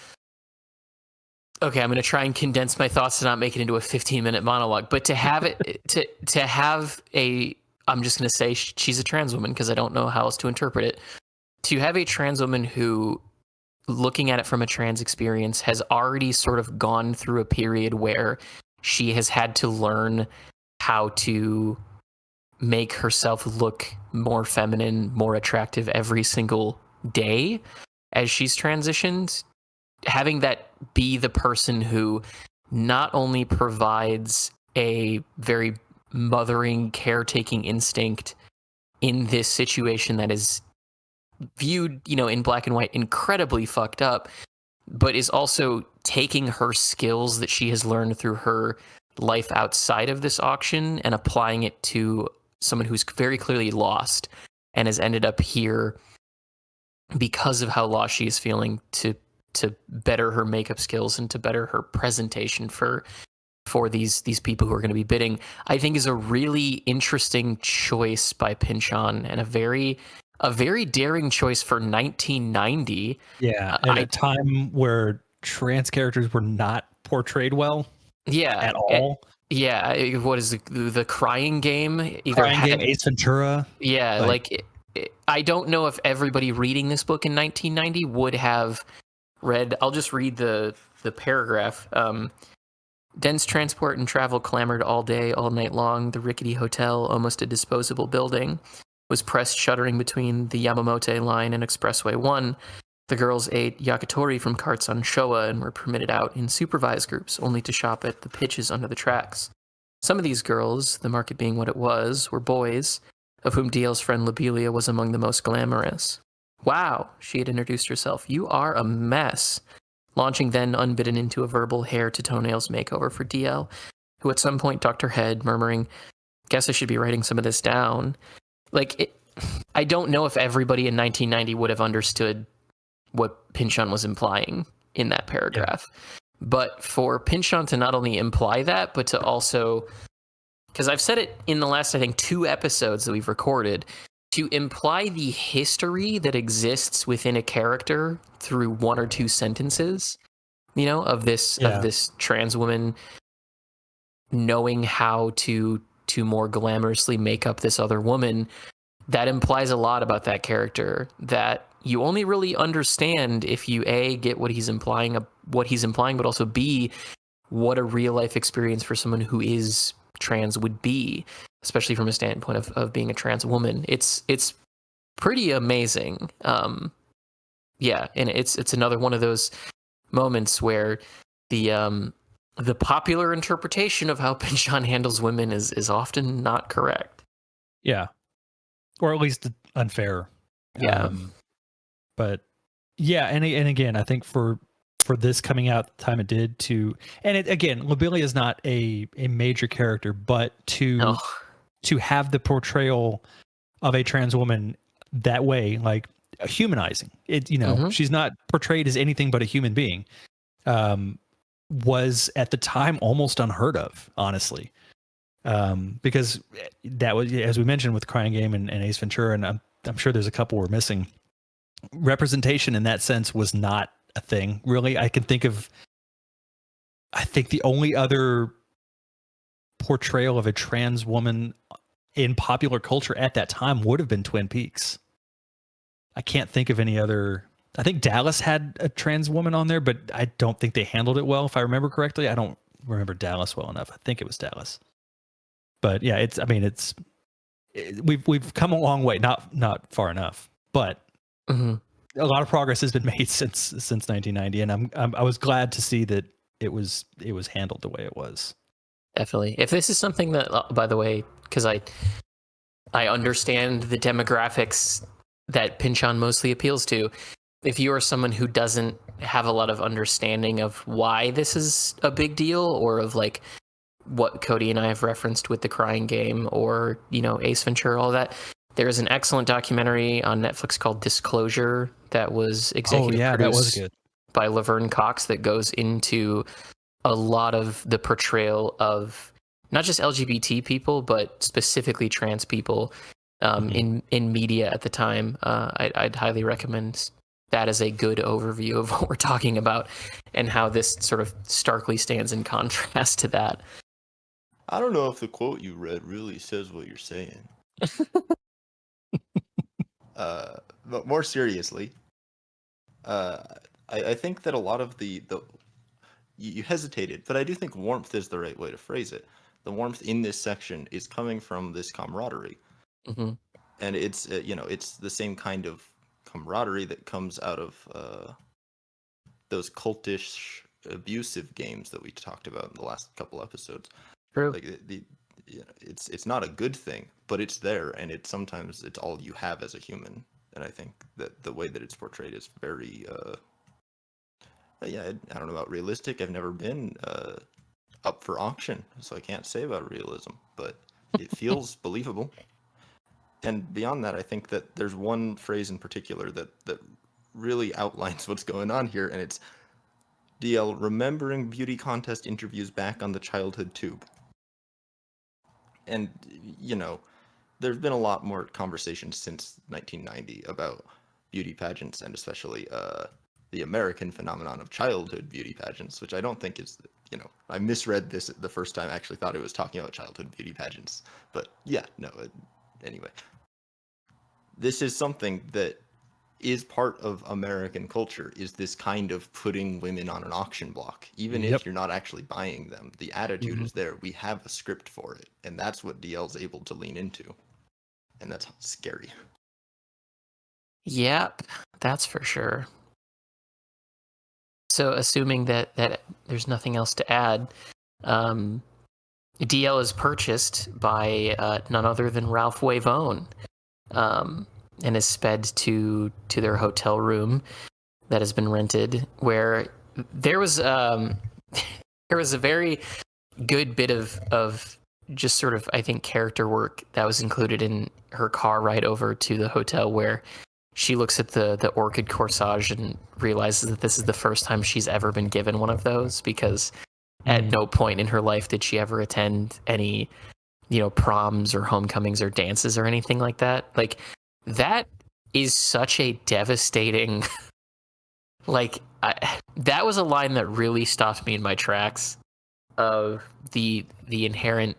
Okay, I'm going to try and condense my thoughts to not make it into a 15-minute monologue, but to have it to have a. I'm just going to say she's a trans woman because I don't know how else to interpret it. To have a trans woman who, looking at it from a trans experience, has already sort of gone through a period where she has had to learn how to make herself look more feminine, more attractive every single day as she's transitioned. Having that be the person who not only provides a very mothering, caretaking instinct in this situation that is viewed, in black and white, incredibly fucked up, but is also taking her skills that she has learned through her life outside of this auction and applying it to someone who's very clearly lost and has ended up here because of how lost she is feeling, to better her makeup skills and to better her presentation for these people who are going to be bidding, I think is a really interesting choice by Pynchon, and a very daring choice for 1990. Yeah, at a time where trans characters were not portrayed well. Yeah, at all. Yeah, what is the Crying Game? Crying Game, Ace Ventura. Yeah, I don't know if everybody reading this book in 1990 would have read. I'll just read the paragraph. Dense transport and travel clamored all day, all night long. The rickety hotel, almost a disposable building, was pressed shuttering between the Yamamote line and Expressway 1. The girls ate yakitori from carts on Showa and were permitted out in supervised groups, only to shop at the pitches under the tracks. Some of these girls, the market being what it was, were boys, of whom DL's friend Lobelia was among the most glamorous. Wow, she had introduced herself. You are a mess. Launching then unbidden into a verbal hair to toenails makeover for DL, who at some point ducked her head, murmuring, guess I should be writing some of this down. I don't know if everybody in 1990 would have understood what Pynchon was implying in that paragraph. Yeah. But for Pynchon to not only imply that, but to also, because I've said it in the last, I think, 2 episodes that we've recorded, to imply the history that exists within a character through 1 or 2 sentences, of this trans woman knowing how to more glamorously make up this other woman, that implies a lot about that character that you only really understand if you A, get what he's implying, but also B, what a real life experience for someone who is trans would be, especially from a standpoint of being a trans woman. It's pretty amazing. And it's another one of those moments where the popular interpretation of how Pynchon handles women is often not correct. Yeah. Or at least unfair. Yeah. But yeah, and again, I think for this coming out the time it did, Lobelia is not a major character, but to have the portrayal of a trans woman that way, like humanizing it, she's not portrayed as anything but a human being, was at the time almost unheard of, honestly. Because that was, as we mentioned, with Crying Game and Ace Ventura, and I'm sure there's a couple we're missing. representation in that sense was not a thing. Really, I think the only other portrayal of a trans woman in popular culture at that time would have been Twin Peaks. I can't think of any other. I think Dallas had a trans woman on there, but I don't think they handled it well. If I remember correctly, I don't remember Dallas well enough. I think it was Dallas. But yeah, we've come a long way, not far enough, but Mhm. a lot of progress has been made since 1990, and I was glad to see that it was handled the way it was. Definitely. If this is something that, by the way, because I understand the demographics that Pinchon mostly appeals to. If you are someone who doesn't have a lot of understanding of why this is a big deal, or of like what Cody and I have referenced with The Crying Game, or Ace Ventura, all that, there is an excellent documentary on Netflix called Disclosure that was executive that produced was good. by Laverne Cox, that goes into a lot of the portrayal of not just LGBT people, but specifically trans people in media at the time. I'd highly recommend that as a good overview of what we're talking about, and how this sort of starkly stands in contrast to that. I don't know if the quote you read really says what you're saying. But more seriously, I think that a lot of the you hesitated, but I do think warmth is the right way to phrase it. The warmth in this section is coming from this camaraderie, Mm-hmm. and it's it's the same kind of camaraderie that comes out of those cultish, abusive games that we talked about in the last couple episodes. True. Like it's not a good thing, but it's there, and sometimes it's all you have as a human. And I think that the way that it's portrayed is very I don't know about realistic. I've never been up for auction, so I can't say about realism, but it feels believable. And beyond that, I think that there's one phrase in particular that really outlines what's going on here, and it's DL remembering beauty contest interviews back on the childhood tube. And there's been a lot more conversation since 1990 about beauty pageants, and especially the American phenomenon of childhood beauty pageants, which I don't think is, I misread this the first time. I actually thought it was talking about childhood beauty pageants. But yeah, no, anyway. This is something that is part of American culture, is this kind of putting women on an auction block. Even if you're not actually buying them, the attitude is there. We have a script for it, and that's what DL's able to lean into. And that's scary. Yep, that's for sure. So assuming that there's nothing else to add, DL is purchased by none other than Ralph Wavone, and is sped to their hotel room that has been rented, where there was a very good bit of just sort of, I think, character work that was included in her car ride over to the hotel, where she looks at the orchid corsage and realizes that this is the first time she's ever been given one of those, because at no point in her life did she ever attend any, proms or homecomings or dances or anything like that. Like, that is such a devastating, that was a line that really stopped me in my tracks, of the inherent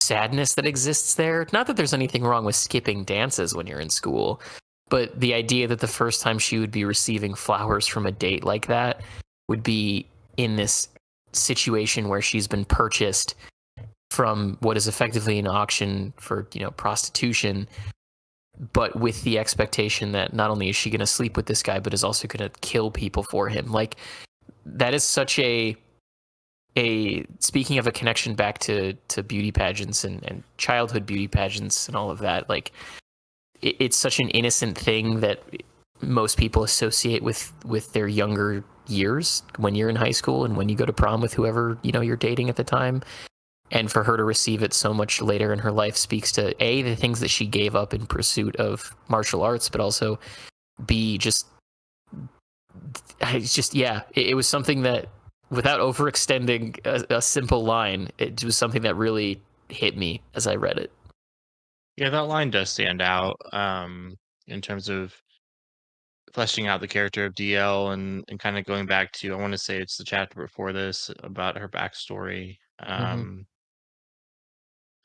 sadness that exists there. Not that there's anything wrong with skipping dances when you're in school, but the idea that the first time she would be receiving flowers from a date like that would be in this situation where she's been purchased from what is effectively an auction for, prostitution, but with the expectation that not only is she going to sleep with this guy, but is also going to kill people for him. Like, that is such a speaking of a connection back to beauty pageants and childhood beauty pageants and all of that, like, it's such an innocent thing that most people associate with their younger years, when you're in high school and when you go to prom with whoever you're dating at the time. And for her to receive it so much later in her life speaks to A, the things that she gave up in pursuit of martial arts, but also B, it was something that, without overextending a simple line, it was something that really hit me as I read it. Yeah, that line does stand out in terms of fleshing out the character of DL and kind of going back to, I want to say it's the chapter before this about her backstory,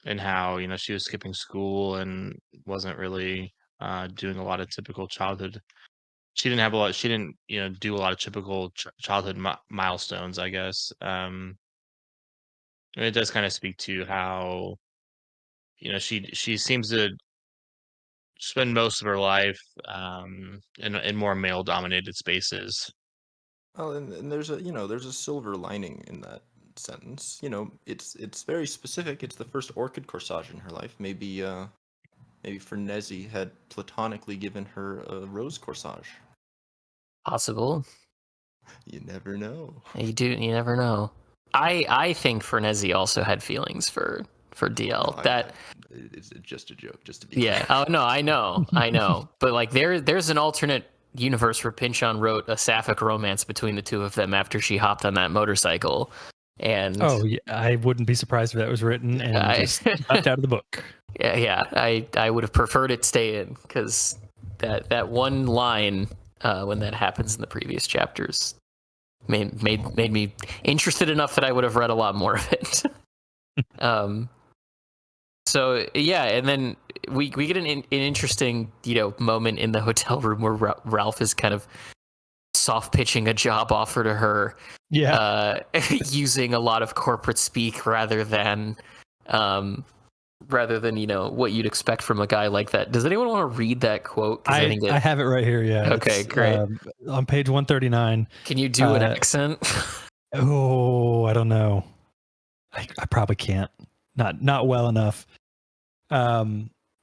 and how, you know, she was skipping school and wasn't really doing a lot of typical childhood. She didn't have a lot. She didn't, you know, do a lot of typical childhood milestones, I guess. And it does kind of speak to how, you know, she seems to spend most of her life in more male dominated spaces. Oh, and there's a silver lining in that sentence. You know, it's very specific. It's the first orchid corsage in her life. Maybe Frenesi had platonically given her a rose corsage. Possible. You never know. You never know. I think Frenesi also had feelings for DL. No, it's just a joke, just to be Yeah. clear. Oh no, I know. But like there's an alternate universe where Pynchon wrote a sapphic romance between the two of them after she hopped on that motorcycle. And Yeah, I wouldn't be surprised if that was written and just left out of the book. Yeah, I would have preferred it stay in, because that one line when that happens in the previous chapters made me interested enough that I would have read a lot more of it. So yeah, and then we get an interesting, you know, moment in the hotel room where Ralph is kind of soft pitching a job offer to her, using a lot of corporate speak rather than you know, what you'd expect from a guy like that. Does anyone want to read that quote? I have it right here. Yeah. Okay, great. On page 139. Can you do an accent? I don't know. I probably can't. Not well enough.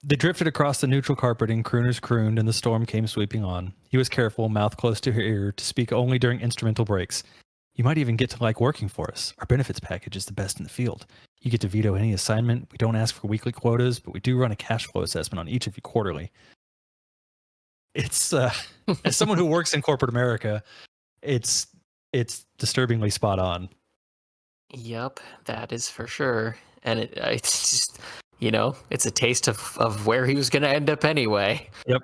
They drifted across the neutral carpeting, crooners crooned, and the storm came sweeping on. He was careful, mouth close to her ear, to speak only during instrumental breaks. You might even get to like working for us. Our benefits package is the best in the field. You get to veto any assignment. We don't ask for weekly quotas, but we do run a cash flow assessment on each of you quarterly. It's as someone who works in corporate America, it's disturbingly spot on. Yep, that is for sure. And it's just, you know, it's a taste of where he was going to end up anyway. Yep.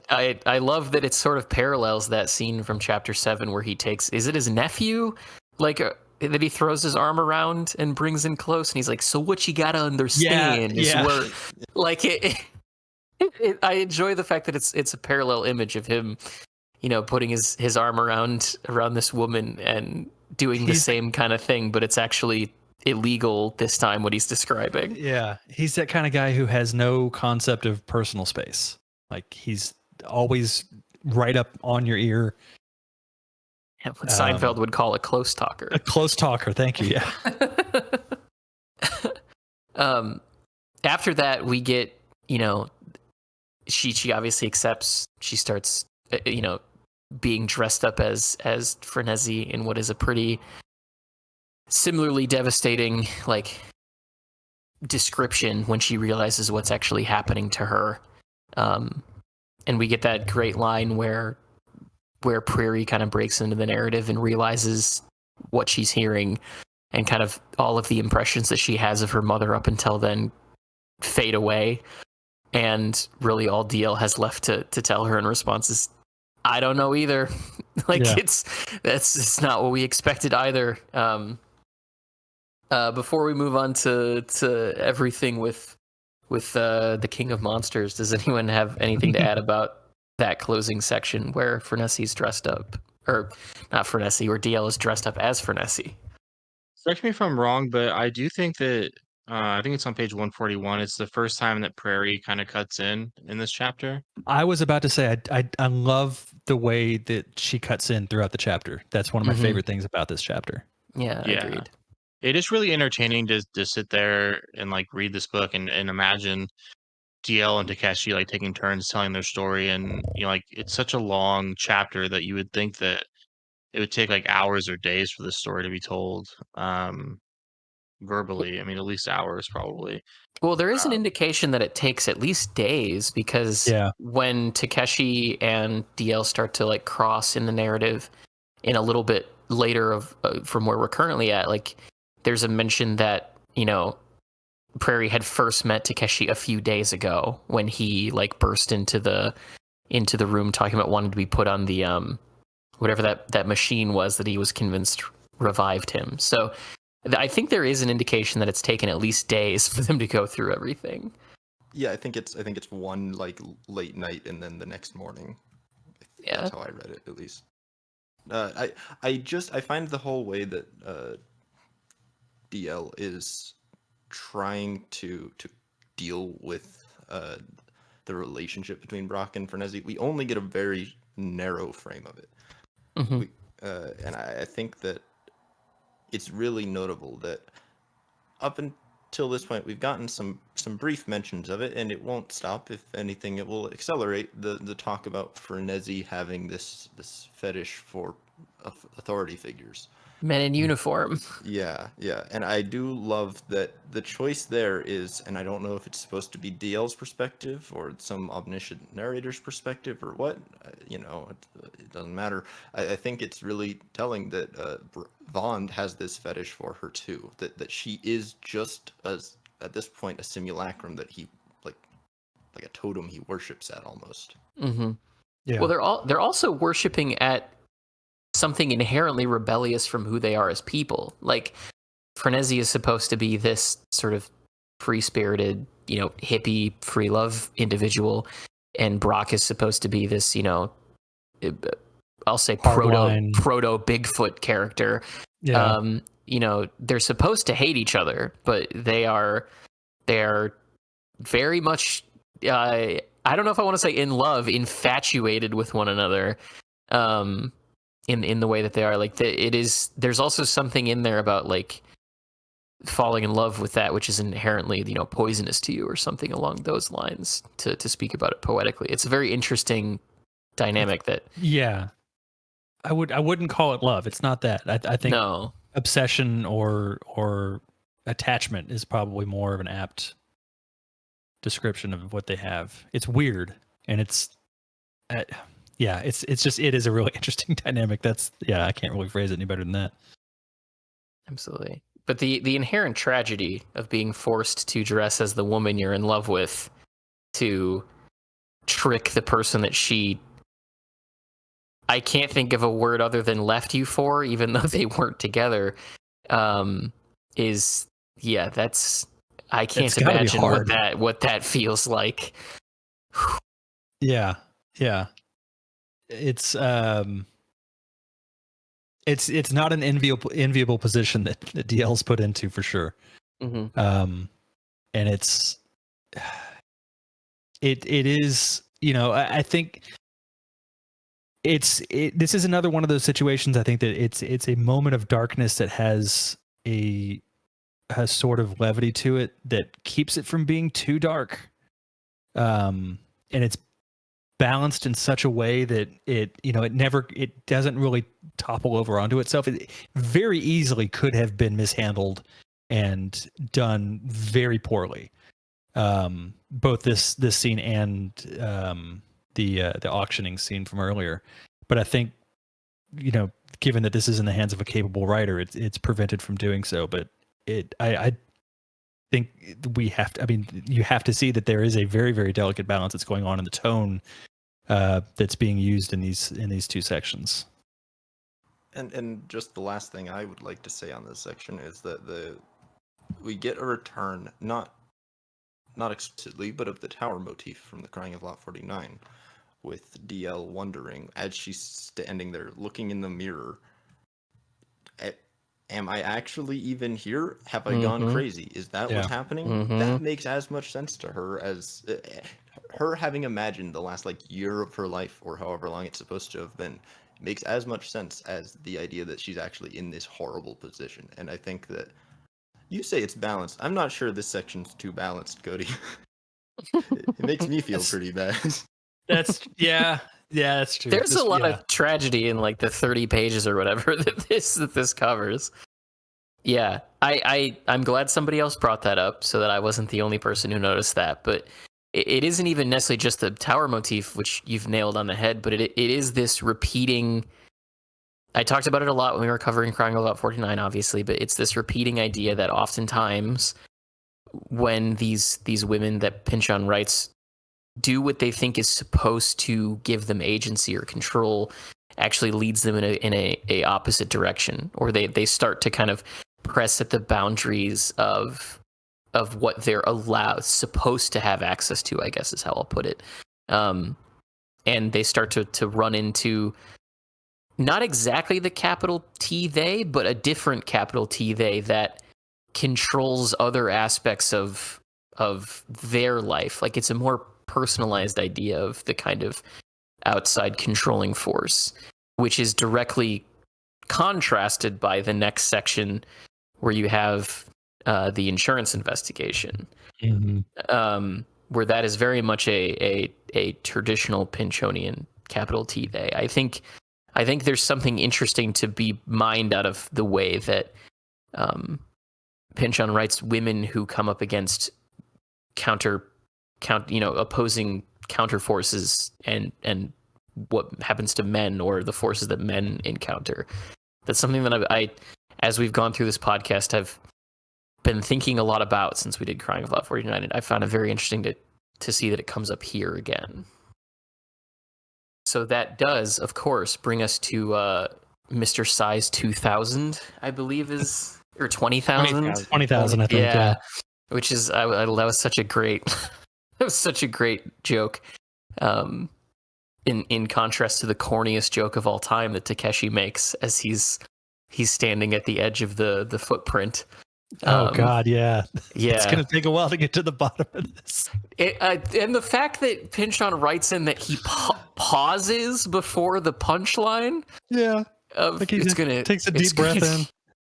I love that it sort of parallels that scene from chapter 7 where he takes, is it his nephew? Like, that he throws his arm around and brings in close, and he's like, so what you gotta understand is where, like, I enjoy the fact that it's a parallel image of him, you know, putting his arm around this woman and doing the same kind of thing, but it's actually illegal this time, what he's describing. Yeah, he's that kind of guy who has no concept of personal space. Like, he's always right up on your ear. What Seinfeld would call a close talker. A close talker, thank you. Yeah. After that, we get, you know, she obviously accepts. She starts, you know, being dressed up as Frenesi in what is a pretty similarly devastating, like, description when she realizes what's actually happening to her. And we get that great line where Prairie kind of breaks into the narrative and realizes what she's hearing, and kind of all of the impressions that she has of her mother up until then fade away. And really all DL has left to tell her in response is, I don't know either. It's not what we expected either. Before we move on to everything with the King of Monsters, does anyone have anything to add about that closing section where Frenesi's dressed up, or not Frenesi, where DL is dressed up as Frenesi? Correct me if I'm wrong, but I do think that I think it's on page 141. It's the first time that Prairie kind of cuts in this chapter. I was about to say I love the way that she cuts in throughout the chapter. That's one of my favorite things about this chapter. Yeah, agreed. It is really entertaining to sit there and like read this book and imagine DL and Takeshi like taking turns telling their story, and you know, like, it's such a long chapter that you would think that it would take like hours or days for the story to be told verbally. I mean, at least hours probably. Well, there is an indication that it takes at least days, because when Takeshi and DL start to like cross in the narrative in a little bit later of from where we're currently at, like, there's a mention that, you know, Prairie had first met Takeshi a few days ago when he like burst into the into the room talking about wanting to be put on the whatever that machine was that he was convinced revived him. So I think there is an indication that it's taken at least days for them to go through everything. Yeah, I think it's one like late night and then the next morning. Yeah, that's how I read it at least. I find the whole way that DL is trying to deal with the relationship between Brock and Frenesi. We only get a very narrow frame of it. Mm-hmm. And I think that it's really notable that up until this point we've gotten some brief mentions of it, and it won't stop. If anything, it will accelerate the talk about Frenesi having this fetish for authority figures. Men in uniform. Yeah, and I do love that the choice there is, and I don't know if it's supposed to be DL's perspective or some omniscient narrator's perspective or what, it doesn't matter. I think it's really telling that Vaughn has this fetish for her too, that she is just as, at this point, a simulacrum that he, like a totem he worships at almost. Mm-hmm. Yeah. Well, they're also worshiping at something inherently rebellious from who they are as people. Like, Frenesi is supposed to be this sort of free-spirited, hippie, free love individual, and Brock is supposed to be this, I'll say proto Bigfoot character. Yeah. They're supposed to hate each other, but they're very much, I don't know if I want to say in love, infatuated with one another. In the way that they are, like, there's also something in there about like falling in love with that which is inherently poisonous to you or something along those lines, to speak about it poetically. It's a very interesting dynamic that I wouldn't call it love. It's not that. I think no. Obsession or attachment is probably more of an apt description of what they have. It's weird, and it's it is a really interesting dynamic. I can't really phrase it any better than that. Absolutely. But the inherent tragedy of being forced to dress as the woman you're in love with to trick the person that I can't think of a word other than left you for, even though they weren't together, that's, I can't imagine what that feels like. Yeah. It's not an enviable position that DL's put into, for sure. Mm-hmm. And it is, I think this is another one of those situations. I think that it's a moment of darkness that has a sort of levity to it that keeps it from being too dark. And it's balanced in such a way that it doesn't really topple over onto itself. It very easily could have been mishandled and done very poorly. Both this scene and the auctioning scene from earlier. But I think, given that this is in the hands of a capable writer, it's prevented from doing so. But I think you have to see that there is a very, very delicate balance that's going on in the tone that's being used in these two sections. And just the last thing I would like to say on this section is that we get a return, not explicitly, but of the tower motif from The Crying of Lot 49, with DL wondering as she's standing there looking in the mirror, am I actually even here? Have I gone crazy? Is that what's happening? Mm-hmm. That makes as much sense to her as her having imagined the last year of her life, or however long it's supposed to have been, makes as much sense as the idea that she's actually in this horrible position. And I think that you say it's balanced. I'm not sure this section's too balanced, Cody. It makes me feel pretty bad. That's that's true. There's a lot of tragedy in the 30 pages or whatever that this covers. Yeah, I'm glad somebody else brought that up so that I wasn't the only person who noticed that. But it isn't even necessarily just the tower motif, which you've nailed on the head, but it is this repeating. I talked about it a lot when we were covering Crying About 49, obviously, but it's this repeating idea that oftentimes when these women that pinch on rights do what they think is supposed to give them agency or control actually leads them in a opposite direction, or they start to kind of press at the boundaries of what they're supposed to have access to, I guess is how I'll put it. And they start to run into not exactly the capital T they, but a different capital T they that controls other aspects of their life. Like it's a more personalized idea of the kind of outside controlling force, which is directly contrasted by the next section where you have the insurance investigation, where that is very much a traditional Pynchonian capital T they. I think there's something interesting to be mined out of the way that Pynchon writes women who come up against opposing counter forces and what happens to men or the forces that men encounter. That's something that I as we've gone through this podcast, I've been thinking a lot about since we did Crying of Lot 49, and I found it very interesting to see that it comes up here again. So that does, of course, bring us to Mr. Size 2000, I believe is, or 20,000? 20,000, I think. Yeah. Which is, that was such a great, that was such a great joke. In contrast to the corniest joke of all time that Takeshi makes as he's standing at the edge of the footprint. Oh God, yeah. Yeah. It's gonna take a while to get to the bottom of this. And the fact that Pynchon writes in that he pauses before the punchline. Yeah. Like It's gonna takes a deep breath in.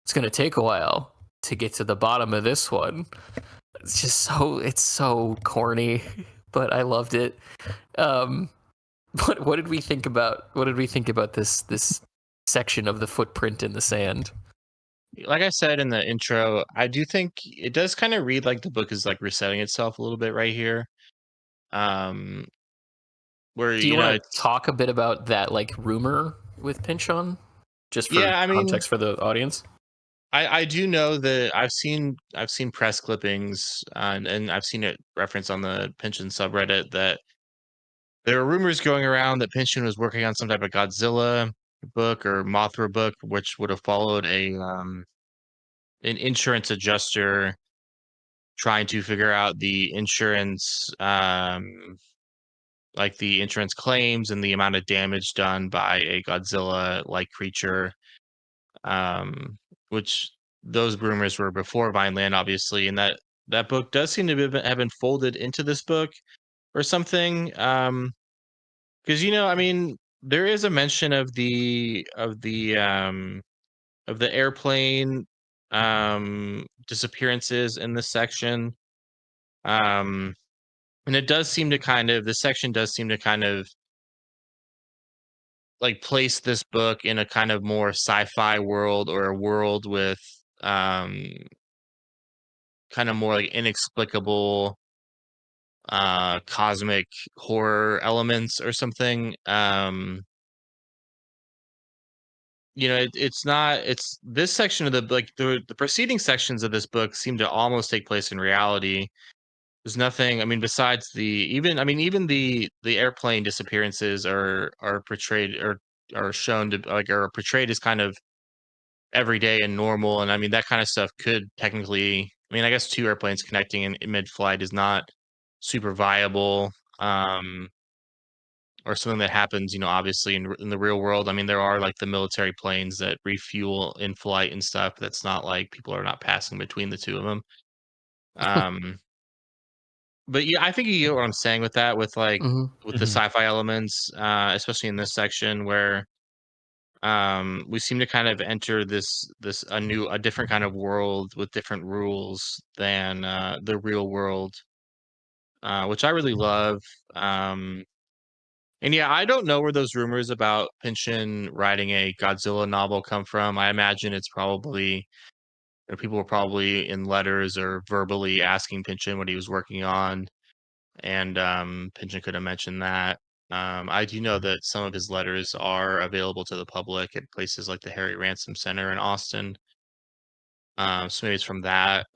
It's gonna take a while to get to the bottom of this one. It's just so corny, but I loved it. What did we think about this section of the footprint in the sand? Like I said in the intro, I do think it does kind of read like the book is like resetting itself a little bit right here. Where do you know want to talk a bit about that like rumor with Pynchon, just for context for the audience? I do know that I've seen press clippings and I've seen it referenced on the Pynchon subreddit that there are rumors going around that Pynchon was working on some type of Godzilla book or Mothra book, which would have followed an insurance adjuster trying to figure out the insurance, like the insurance claims and the amount of damage done by a Godzilla-like creature, which those rumors were before Vineland, obviously, and that book does seem to have been folded into this book or something. Because I mean, there is a mention of the airplane disappearances in this section. And it does seem to this section does seem to kind of like place this book in a kind of more sci-fi world or a world with kind of more like inexplicable cosmic horror elements or something. It's not it's this section of the like the preceding sections of this book seem to almost take place in reality. There's nothing, I mean, besides even the airplane disappearances are portrayed or are shown to like are portrayed as kind of everyday and normal. And I mean that kind of stuff could technically, I mean, I guess two airplanes connecting in mid-flight is not super viable. Or something that happens, obviously in the real world. I mean, there are like the military planes that refuel in flight and stuff. That's not like people are not passing between the two of them. But yeah, I think you get what I'm saying with that, with like with the sci-fi elements, especially in this section where we seem to kind of enter a different kind of world with different rules than the real world, which I really love. And yeah, I don't know where those rumors about Pynchon writing a Godzilla novel come from. I imagine it's probably people were probably in letters or verbally asking Pynchon what he was working on, and Pynchon could have mentioned that. I do know that some of his letters are available to the public at places like the Harry Ransom Center in Austin. So maybe it's from that.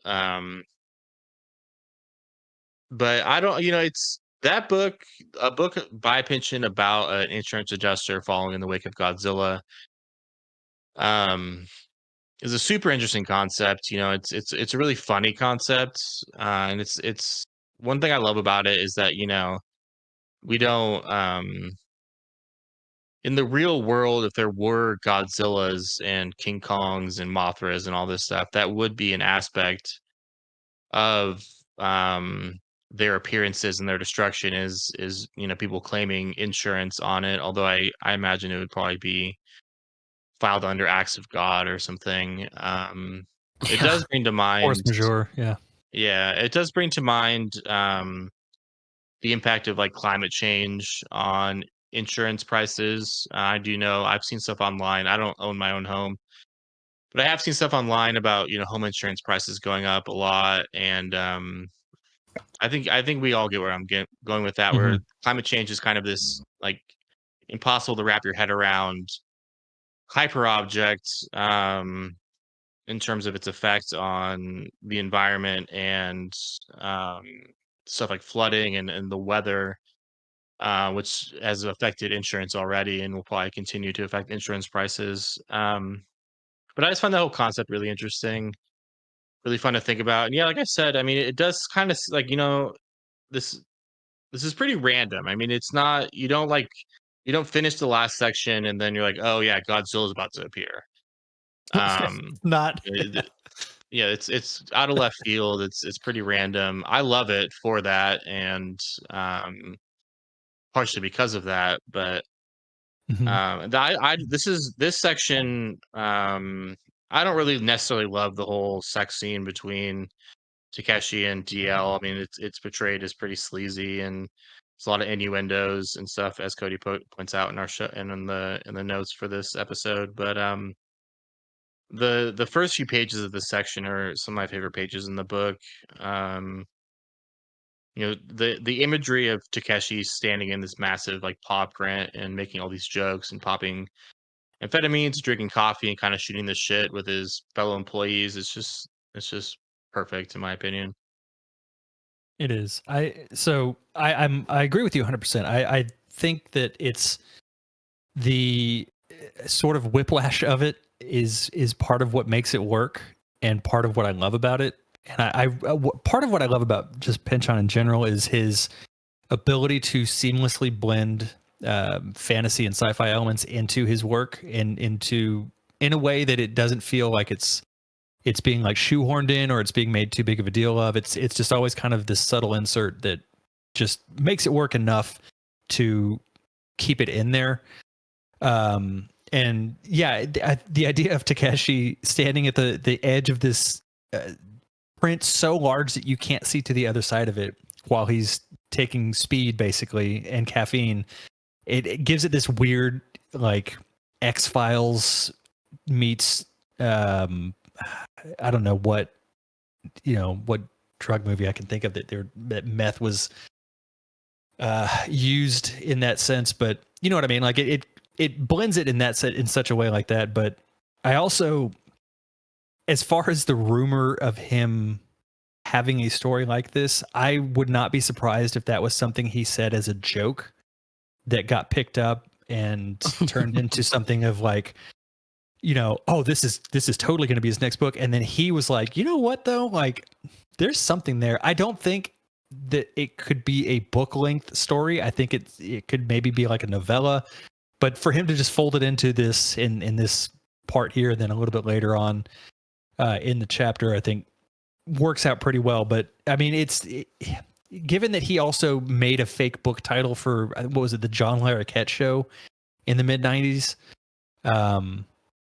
But I don't, That book, a book by Pynchon about an insurance adjuster following in the wake of Godzilla, um, is a super interesting concept. You know, it's a really funny concept, and it's one thing I love about it is that, you know, we don't in the real world, if there were Godzillas and King Kongs and Mothras and all this stuff, that would be an aspect of um their appearances and their destruction is, you know, people claiming insurance on it, although I imagine it would probably be filed under acts of God or something. It Yeah. does bring to Force mind, majeure. Yeah. yeah, it does bring to mind the impact of like climate change on insurance prices. I do know I've seen stuff online. I don't own my own home, but I have seen stuff online about, you know, home insurance prices going up a lot, and I think we all get where going with that. Hmm. Where climate change is kind of this like impossible to wrap your head around hyper object, in terms of its effect on the environment and um, stuff like flooding and the weather, which has affected insurance already and will probably continue to affect insurance prices. But I just find the whole concept really interesting, really fun to think about. And yeah, like I said, I mean, it does kind of like, you know, this this is pretty random. I mean, it's not, you don't finish the last section and then you're like, oh yeah, Godzilla's about to appear. Um, Not. it- yeah, it's out of left field. It's pretty random. I love it for that, and partially because of that. But Mhm. this section. I don't really necessarily love the whole sex scene between Takeshi and DL. I mean, it's portrayed as pretty sleazy, and it's a lot of innuendos and stuff, as Cody points out in our show and in the notes for this episode. But the first few pages of this section are some of my favorite pages in the book. Um, you know, the imagery of Takeshi standing in this massive like paw print and making all these jokes and popping amphetamines, drinking coffee, and kind of shooting the shit with his fellow employees. It's just perfect in my opinion. It is. I agree with you 100%. I think that it's the sort of whiplash of it is part of what makes it work and part of what I love about it. And part of what I love about just Pynchon in general is his ability to seamlessly blend fantasy and sci-fi elements into his work and into in a way that it doesn't feel like it's being like shoehorned in or it's being made too big of a deal of. It's just always kind of this subtle insert that just makes it work enough to keep it in there. And yeah, the idea of Takeshi standing at the edge of this print so large that you can't see to the other side of it while he's taking speed basically and caffeine, it gives it this weird like X-Files meets I don't know what what drug movie I can think of that meth was used in that sense, but you know what I mean. Like it blends it in that set in such a way like that. But I also, as far as the rumor of him having a story like this, I would not be surprised if that was something he said as a joke that got picked up and turned into something of like, oh, this is totally going to be his next book. And then he was like, you know what though? Like there's something there. I don't think that it could be a book length story. I think it could maybe be like a novella, but for him to just fold it into this in this part here, and then a little bit later on in the chapter, I think works out pretty well. But I mean, given that he also made a fake book title for what was it, the John Larroquette show in the mid '90s.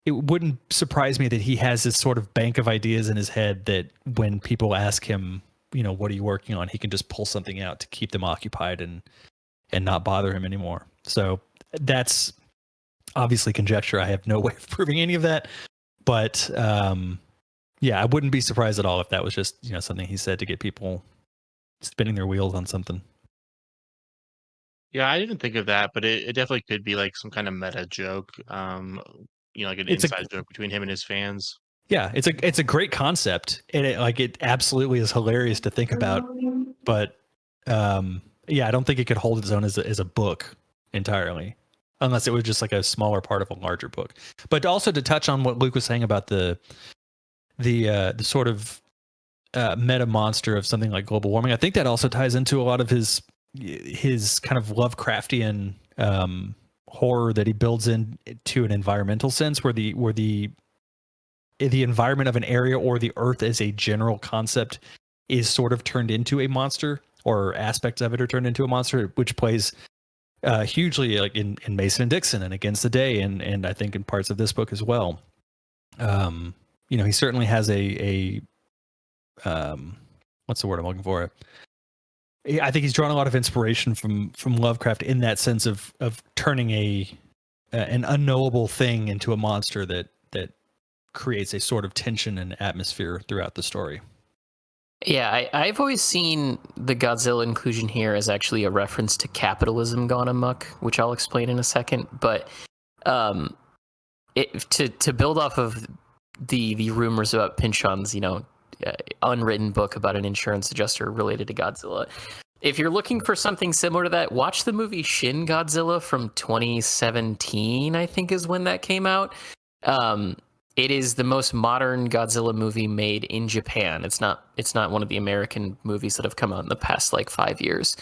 It wouldn't surprise me that he has this sort of bank of ideas in his head that when people ask him, what are you working on, he can just pull something out to keep them occupied and not bother him anymore. So that's obviously conjecture. I have no way of proving any of that, but yeah, I wouldn't be surprised at all if that was just something he said to get people spinning their wheels on something. Yeah, I didn't think of that, but it definitely could be like some kind of meta joke. Like an It's a inside joke between him and his fans. Yeah, it's a great concept, and it absolutely is hilarious to think about. But yeah, I don't think it could hold its own as a book entirely, unless it was just like a smaller part of a larger book. But also to touch on what Luke was saying about the sort of meta monster of something like global warming, I think that also ties into a lot of his kind of Lovecraftian horror that he builds in to an environmental sense, where the environment of an area or the earth as a general concept is sort of turned into a monster, or aspects of it are turned into a monster, which plays hugely like in Mason and Dixon and Against the Day, and I think in parts of this book as well. He certainly has a what's the word I'm looking for? I think he's drawn a lot of inspiration from Lovecraft in that sense of turning an unknowable thing into a monster that creates a sort of tension and atmosphere throughout the story. Yeah, I've always seen the Godzilla inclusion here as actually a reference to capitalism gone amok, which I'll explain in a second. But to build off of the rumors about Pynchon's, unwritten book about an insurance adjuster related to Godzilla, if you're looking for something similar to that, watch the movie Shin Godzilla from 2017, I think is when that came out. It is the most modern Godzilla movie made in Japan. It's not one of the American movies that have come out in the past like 5 years.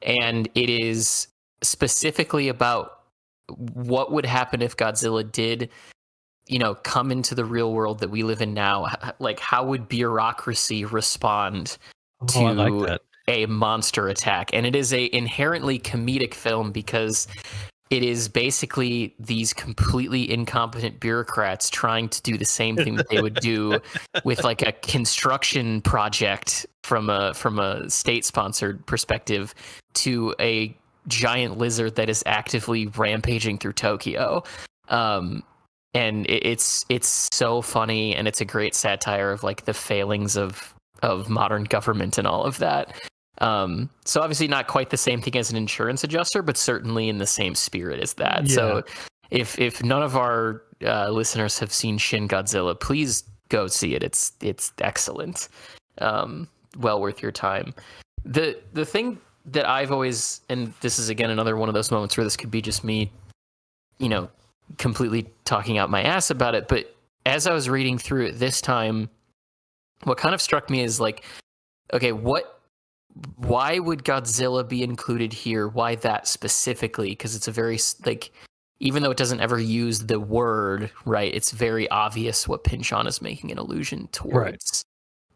And it is specifically about what would happen if Godzilla did, come into the real world that we live in now. Like, how would bureaucracy respond to I like that. A monster attack? And it is a inherently comedic film because it is basically these completely incompetent bureaucrats trying to do the same thing that they would do with like a construction project from a state-sponsored perspective to a giant lizard that is actively rampaging through Tokyo. And it's so funny, and it's a great satire of like the failings of modern government and all of that. So obviously not quite the same thing as an insurance adjuster, but certainly in the same spirit as that. Yeah. So if none of our listeners have seen Shin Godzilla, please go see it. It's excellent. Well worth your time. The thing that I've always, and this is again another one of those moments where this could be just me, completely talking out my ass about it, but as I was reading through it this time, what kind of struck me is like, okay, why would Godzilla be included here? Why that specifically? Because it's a very, like, even though it doesn't ever use the word, right, it's very obvious what Pynchon is making an allusion towards.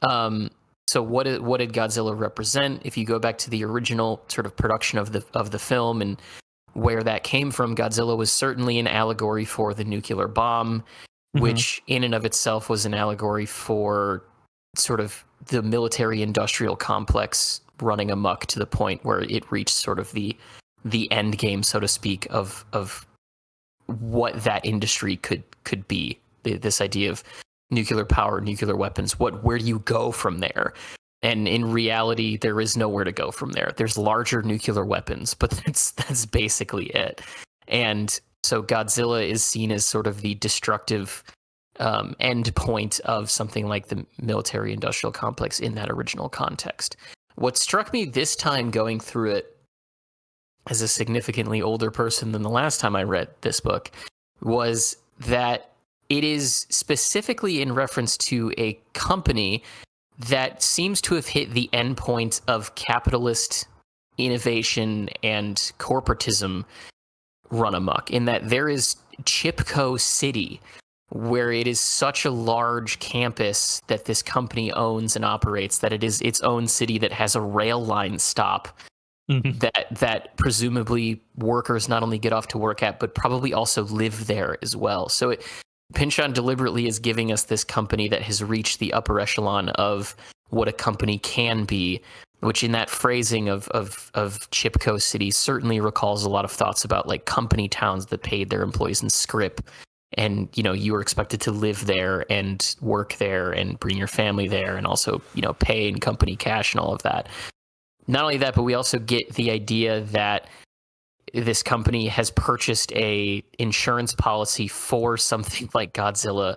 Right. So what did Godzilla represent? If you go back to the original sort of production of the film and where that came from, Godzilla was certainly an allegory for the nuclear bomb, which in and of itself was an allegory for sort of the military-industrial complex running amok to the point where it reached sort of the end game, so to speak, of what that industry could be. This idea of nuclear power, nuclear weapons. Where do you go from there? And in reality, there is nowhere to go from there. There's larger nuclear weapons, but that's basically it. And so Godzilla is seen as sort of the destructive end point of something like the military-industrial complex in that original context. What struck me this time going through it as a significantly older person than the last time I read this book was that it is specifically in reference to a company that seems to have hit the end point of capitalist innovation and corporatism run amok, in that there is Chipko City, where it is such a large campus that this company owns and operates that it is its own city that has a rail line stop that presumably workers not only get off to work at, but probably also live there as well. So Pynchon deliberately is giving us this company that has reached the upper echelon of what a company can be, which in that phrasing of Chipko City certainly recalls a lot of thoughts about like company towns that paid their employees in scrip. And, you were expected to live there and work there and bring your family there and also, pay in company cash and all of that. Not only that, but we also get the idea that this company has purchased a insurance policy for something like Godzilla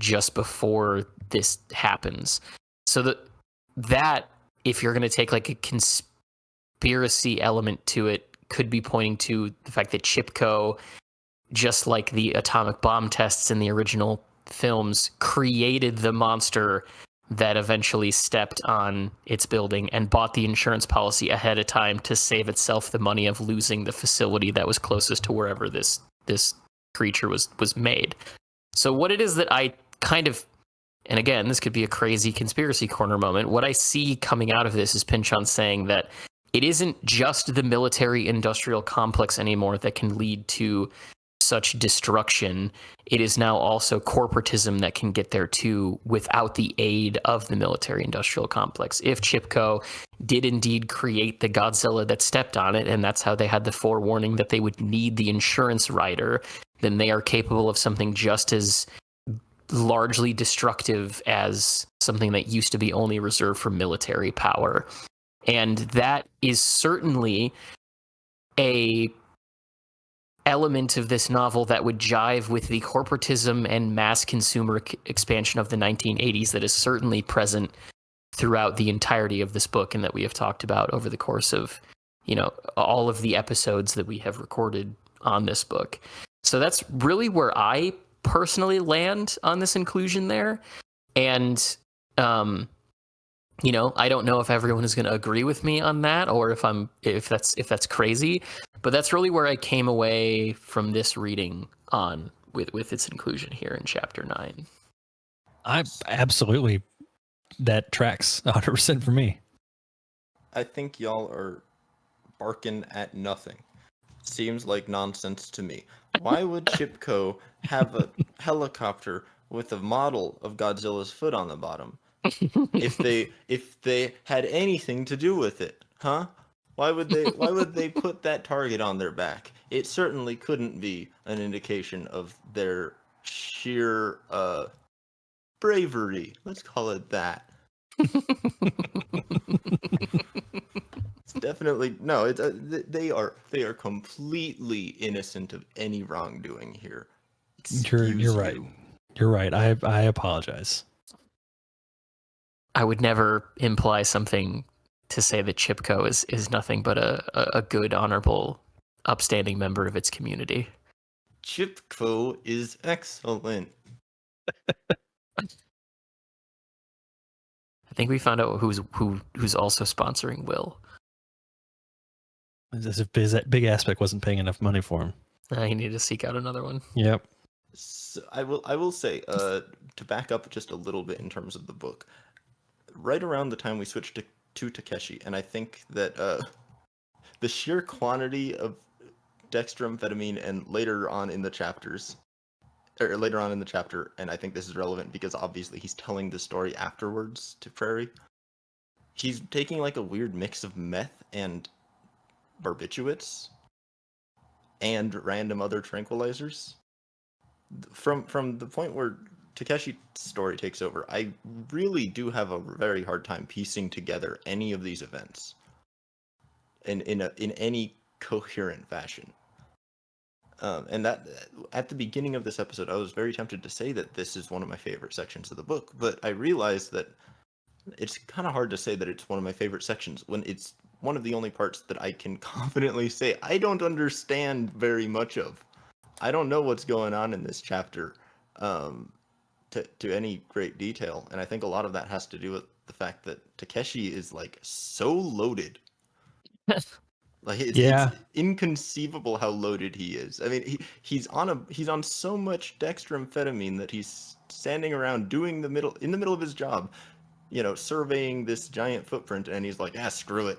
just before this happens. So that if you're going to take like conspiracy element to it could be pointing to the fact that Chipko, just like the atomic bomb tests in the original films, created the monster that eventually stepped on its building and bought the insurance policy ahead of time to save itself the money of losing the facility that was closest to wherever this creature was made. So what it is that I kind of, and again, this could be a crazy conspiracy corner moment, what I see coming out of this is Pynchon saying that it isn't just the military industrial complex anymore that can lead to such destruction. It is now also corporatism that can get there too without the aid of the military industrial complex. If Chipko did indeed create the Godzilla that stepped on it, and that's how they had the forewarning that they would need the insurance rider, then they are capable of something just as largely destructive as something that used to be only reserved for military power. And that is certainly a element of this novel that would jive with the corporatism and mass consumer expansion of the 1980s that is certainly present throughout the entirety of this book and that we have talked about over the course of, all of the episodes that we have recorded on this book. So that's really where I personally land on this inclusion there. And, I don't know if everyone is going to agree with me on that or if that's crazy, but that's really where I came away from this reading on with its inclusion here in chapter 9. I absolutely, that tracks 100% for me. I think y'all are barking at nothing. Seems like nonsense to me. Why would Chipko have a helicopter with a model of Godzilla's foot on the bottom? If they had anything to do with it, huh? Why would they put that target on their back? It certainly couldn't be an indication of their sheer bravery. Let's call it that. It's definitely no. It's they are completely innocent of any wrongdoing here. You're right. You're right. I apologize. I would never imply something to say that Chipko is nothing but a good, honorable, upstanding member of its community. Chipko is excellent. I think we found out who's also sponsoring Will. As if that Big Aspect wasn't paying enough money for him. You need to seek out another one. Yep. So I will say to back up just a little bit in terms of the book. Right around the time we switched to Takeshi, and I think that the sheer quantity of dextroamphetamine and later on in the chapter, and I think this is relevant because obviously he's telling the story afterwards to Prairie. He's taking like a weird mix of meth and barbiturates and random other tranquilizers. From the point where Takeshi's story takes over, I really do have a very hard time piecing together any of these events in any coherent fashion. And that at the beginning of this episode, I was very tempted to say that this is one of my favorite sections of the book, but I realized that it's kind of hard to say that it's one of my favorite sections when it's one of the only parts that I can confidently say I don't understand very much of. I don't know what's going on in this chapter to any great detail, and I think a lot of that has to do with the fact that Takeshi is like so loaded. Like it's inconceivable how loaded he is. I mean, he's on so much dextroamphetamine that he's standing around in the middle of his job, surveying this giant footprint, and he's like, screw it.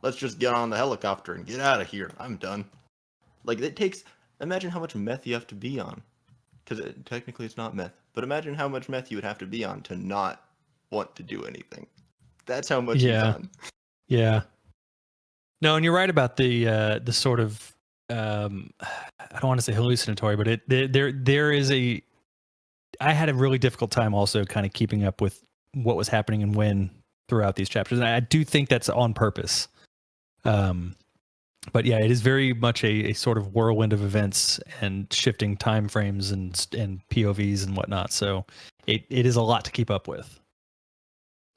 Let's just get on the helicopter and get out of here. I'm done. Like imagine how much meth you have to be on. Because technically it's not meth. But imagine how much meth you would have to be on to not want to do anything. That's how much he's on. Yeah. No, and you're right about the sort of I don't want to say hallucinatory, but there is I had a really difficult time also kind of keeping up with what was happening and when throughout these chapters. And I do think that's on purpose. But yeah, it is very much a sort of whirlwind of events and shifting time frames and POVs and whatnot. So it is a lot to keep up with.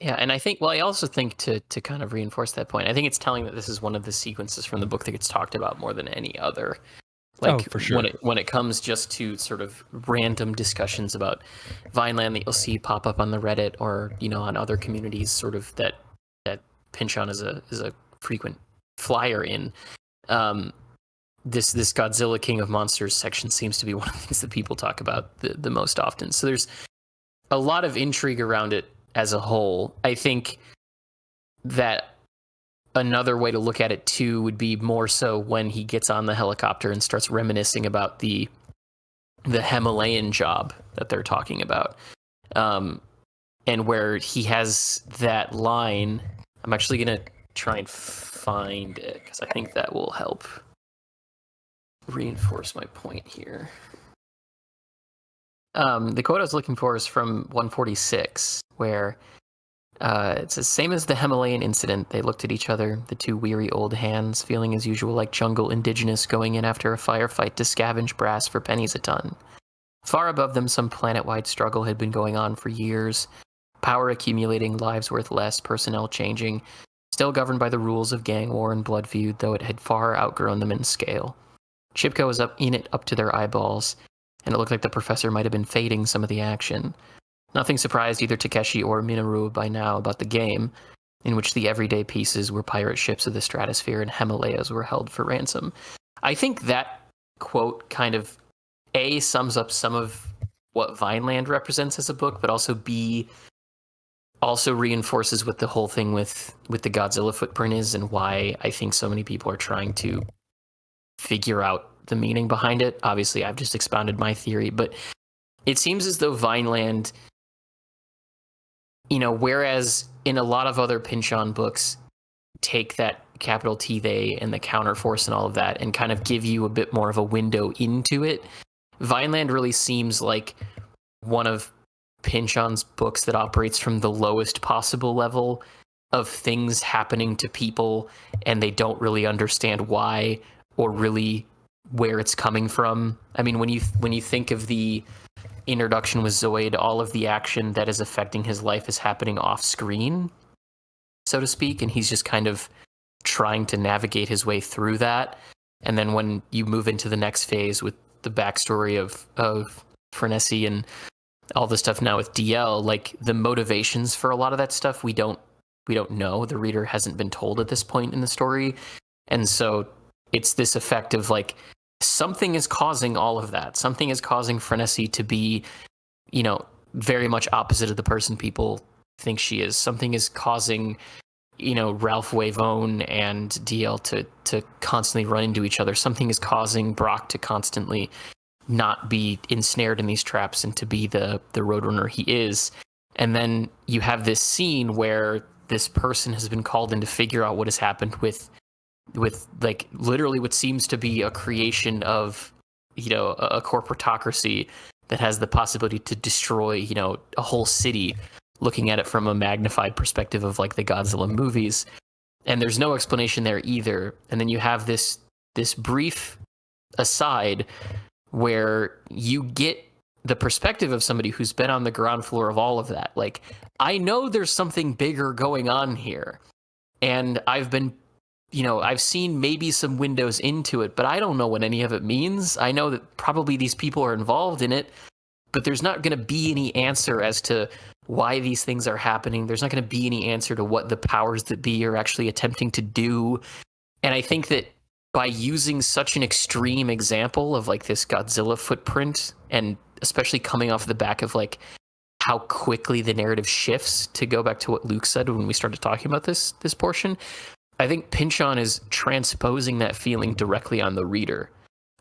Yeah, and I think, well, I also think to kind of reinforce that point, I think it's telling that this is one of the sequences from the book that gets talked about more than any other. Like for sure. when it comes just to sort of random discussions about Vineland that you'll see pop up on the Reddit or on other communities, sort of that Pinchon is a frequent flyer in. This Godzilla King of Monsters section seems to be one of the things that people talk about the most often. So there's a lot of intrigue around it as a whole. I think that another way to look at it too would be more so when he gets on the helicopter and starts reminiscing about the Himalayan job that they're talking about, and where he has that line. I'm actually gonna try and find it because I think that will help reinforce my point here. The quote I was looking for is from 146, where it says, "Same as the Himalayan incident, they looked at each other, the two weary old hands, feeling as usual like jungle indigenous going in after a firefight to scavenge brass for pennies a ton. Far above them, some planet-wide struggle had been going on for years, power accumulating, lives worth less, personnel changing, still governed by the rules of gang war and blood feud, though it had far outgrown them in scale. Chipko was up to their eyeballs, and it looked like the professor might have been fading some of the action. Nothing surprised either Takeshi or Minoru by now about the game, in which the everyday pieces were pirate ships of the stratosphere and Himalayas were held for ransom." I think that quote kind of, A, sums up some of what Vineland represents as a book, but also B, also reinforces what the whole thing with the Godzilla footprint is and why I think so many people are trying to figure out the meaning behind it. Obviously, I've just expounded my theory, but it seems as though Vineland, whereas in a lot of other Pinchon books take that capital T they and the counterforce and all of that and kind of give you a bit more of a window into it, Vineland really seems like one of Pinchon's books that operates from the lowest possible level of things happening to people and they don't really understand why or really where it's coming from. I mean, when you think of the introduction with Zoyd, all of the action that is affecting his life is happening off screen, so to speak, and he's just kind of trying to navigate his way through that. And then when you move into the next phase with the backstory of Frenesi and all the stuff now with DL, like the motivations for a lot of that stuff we don't know. The reader hasn't been told at this point in the story. And so it's this effect of like something is causing all of that. Something is causing Frenesi to be, very much opposite of the person people think she is. Something is causing, Ralph Wavone and DL to constantly run into each other. Something is causing Brock to constantly not be ensnared in these traps and to be the roadrunner he is. And then you have this scene where this person has been called in to figure out what has happened with like literally what seems to be a creation of, a corporatocracy that has the possibility to destroy, a whole city, looking at it from a magnified perspective of like the Godzilla movies. And there's no explanation there either. And then you have this brief aside where you get the perspective of somebody who's been on the ground floor of all of that. Like, I know there's something bigger going on here, and I've been, I've seen maybe some windows into it, but I don't know what any of it means. I know that probably these people are involved in it, but there's not going to be any answer as to why these things are happening. There's not going to be any answer to what the powers that be are actually attempting to do. And I think that by using such an extreme example of like this Godzilla footprint, and especially coming off the back of like how quickly the narrative shifts, to go back to what Luke said when we started talking about this portion, I think Pinchon is transposing that feeling directly on the reader.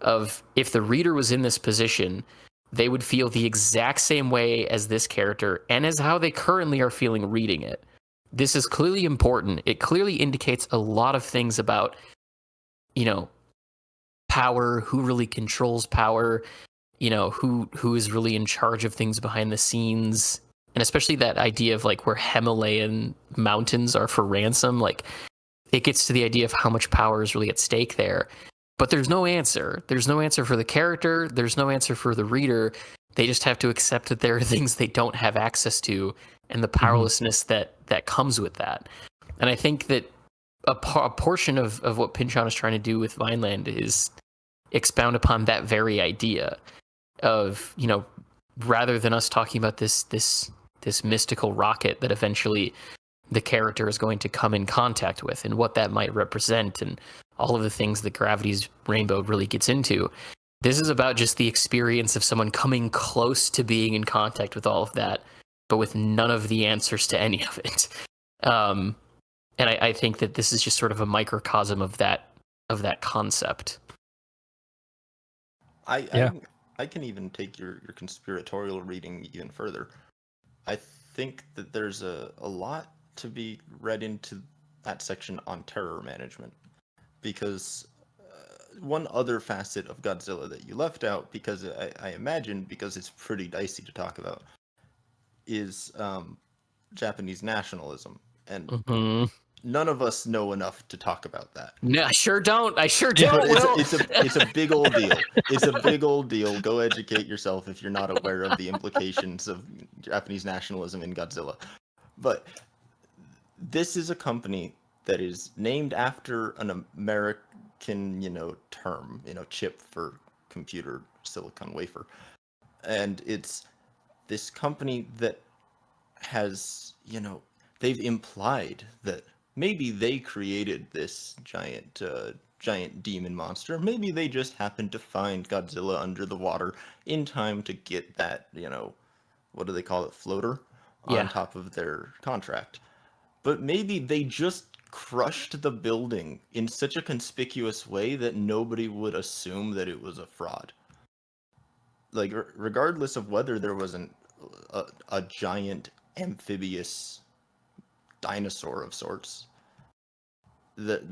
Of if the reader was in this position, they would feel the exact same way as this character and as how they currently are feeling reading it. This is clearly important. It clearly indicates a lot of things about, power, who really controls power, who is really in charge of things behind the scenes. And especially that idea of like where Himalayan mountains are for ransom, like it gets to the idea of how much power is really at stake there. But there's no answer. There's no answer for the character. There's no answer for the reader. They just have to accept that there are things they don't have access to, and the powerlessness that comes with that. And I think that a portion of what Pynchon is trying to do with Vineland is expound upon that very idea of, you know, rather than us talking about this mystical rocket that eventually the character is going to come in contact with and what that might represent and all of the things that Gravity's Rainbow really gets into. This is about just the experience of someone coming close to being in contact with all of that, but with none of the answers to any of it. And I think that this is just sort of a microcosm of that concept. I can even take your conspiratorial reading even further. I think that there's a lot to be read into that section on terror management, because one other facet of Godzilla that you left out, because I imagine because it's pretty dicey to talk about, is Japanese nationalism, and none of us know enough to talk about that. No, I sure don't. But it's a big old deal. It's a big old deal. Go educate yourself if you're not aware of the implications of Japanese nationalism in Godzilla. But this is a company that is named after an American, term, chip for computer silicon wafer. And it's this company that has, they've implied that maybe they created this giant demon monster. Maybe they just happened to find Godzilla under the water in time to get that, what do they call it, floater on top of their contract. But maybe they just crushed the building in such a conspicuous way that nobody would assume that it was a fraud. Like, regardless of whether there was a giant amphibious dinosaur of sorts, that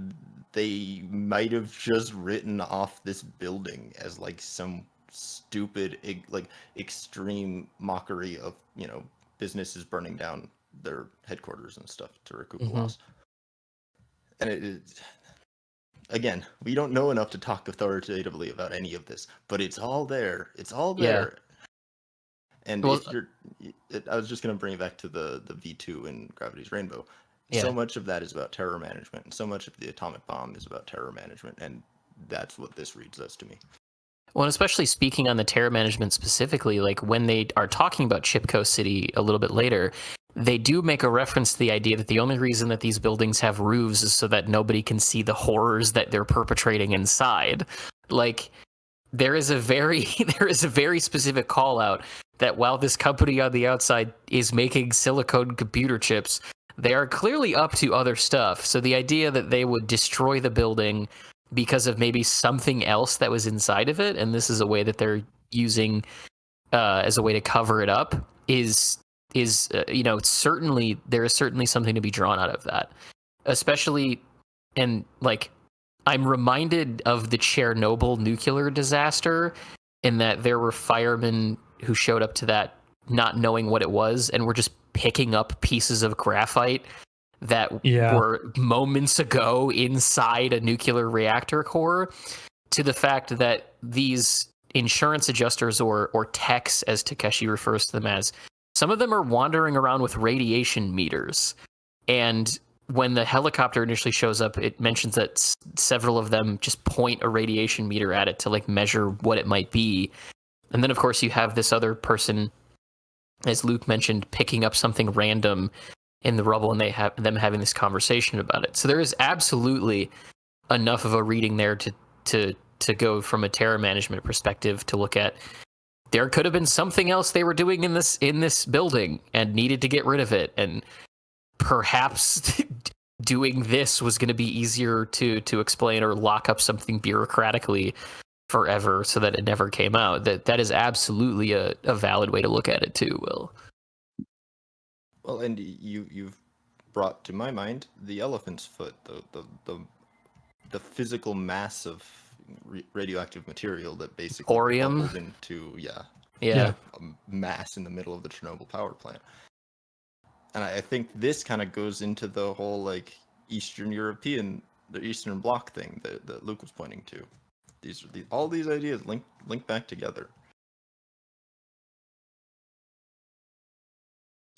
they might have just written off this building as like some stupid, like, extreme mockery of, businesses burning down their headquarters and stuff to recoup the loss. And it is, again, we don't know enough to talk authoritatively about any of this, but it's all there. It's all there. And I was just going to bring it back to the V2 in Gravity's Rainbow. So much of that is about terror management, and so much of the atomic bomb is about terror management, and that's what this reads as to me. Well, and especially speaking on the terror management specifically, like when they are talking about Chipko City a little bit later, they do make a reference to the idea that the only reason that these buildings have roofs is so that nobody can see the horrors that they're perpetrating inside. Like, there is a very specific call out that while this company on the outside is making silicone computer chips, they are clearly up to other stuff. So the idea that they would destroy the building because of maybe something else that was inside of it, and this is a way that they're using as a way to cover it up, is certainly, there is certainly something to be drawn out of that. Especially, and like, I'm reminded of the Chernobyl nuclear disaster, in that there were firemen who showed up to that not knowing what it was and were just picking up pieces of graphite that were moments ago inside a nuclear reactor core, to the fact that these insurance adjusters or techs, as Takeshi refers to them as, some of them are wandering around with radiation meters. And when the helicopter initially shows up, it mentions that several of them just point a radiation meter at it to like measure what it might be. And then, of course, you have this other person, as Luke mentioned, picking up something random in the rubble, and they have them having this conversation about it. So there is absolutely enough of a reading there to go from a terror management perspective to look at. There could have been something else they were doing in this building and needed to get rid of it, and perhaps doing this was going to be easier to explain, or lock up something bureaucratically forever so that it never came out. That is absolutely a valid way to look at it too, Will. Well, and you've brought to my mind the elephant's foot, the physical mass of radioactive material that basically bubbled into a mass in the middle of the Chernobyl power plant. And I think this kind of goes into the whole like the Eastern Bloc thing that Luke was pointing to. all these ideas link back together.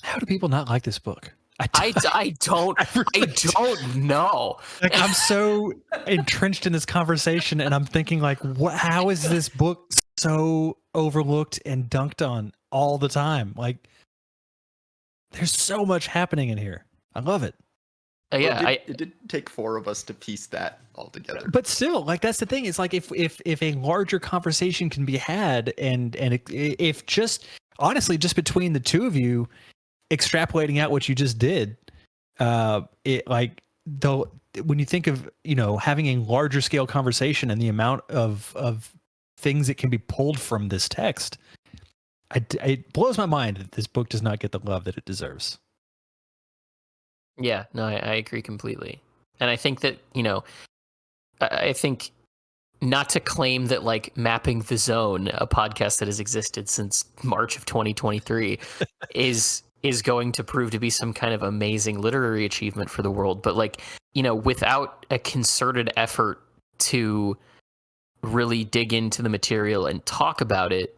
How do people not like this book? I don't know. Like, I'm so entrenched in this conversation, and I'm thinking, like, how is this book so overlooked and dunked on all the time? Like, there's so much happening in here. I love it. It did take 4 of us to piece that all together. But still, like, that's the thing. It's like if a larger conversation can be had, and if just honestly just between the two of you extrapolating out what you just did, it like though when you think of having a larger scale conversation and the amount of things that can be pulled from this text, it blows my mind that this book does not get the love that it deserves. Yeah, no, I agree completely. And I think that, I think not to claim that like Mapping the Zone, a podcast that has existed since March of 2023, is going to prove to be some kind of amazing literary achievement for the world. But like, without a concerted effort to really dig into the material and talk about it,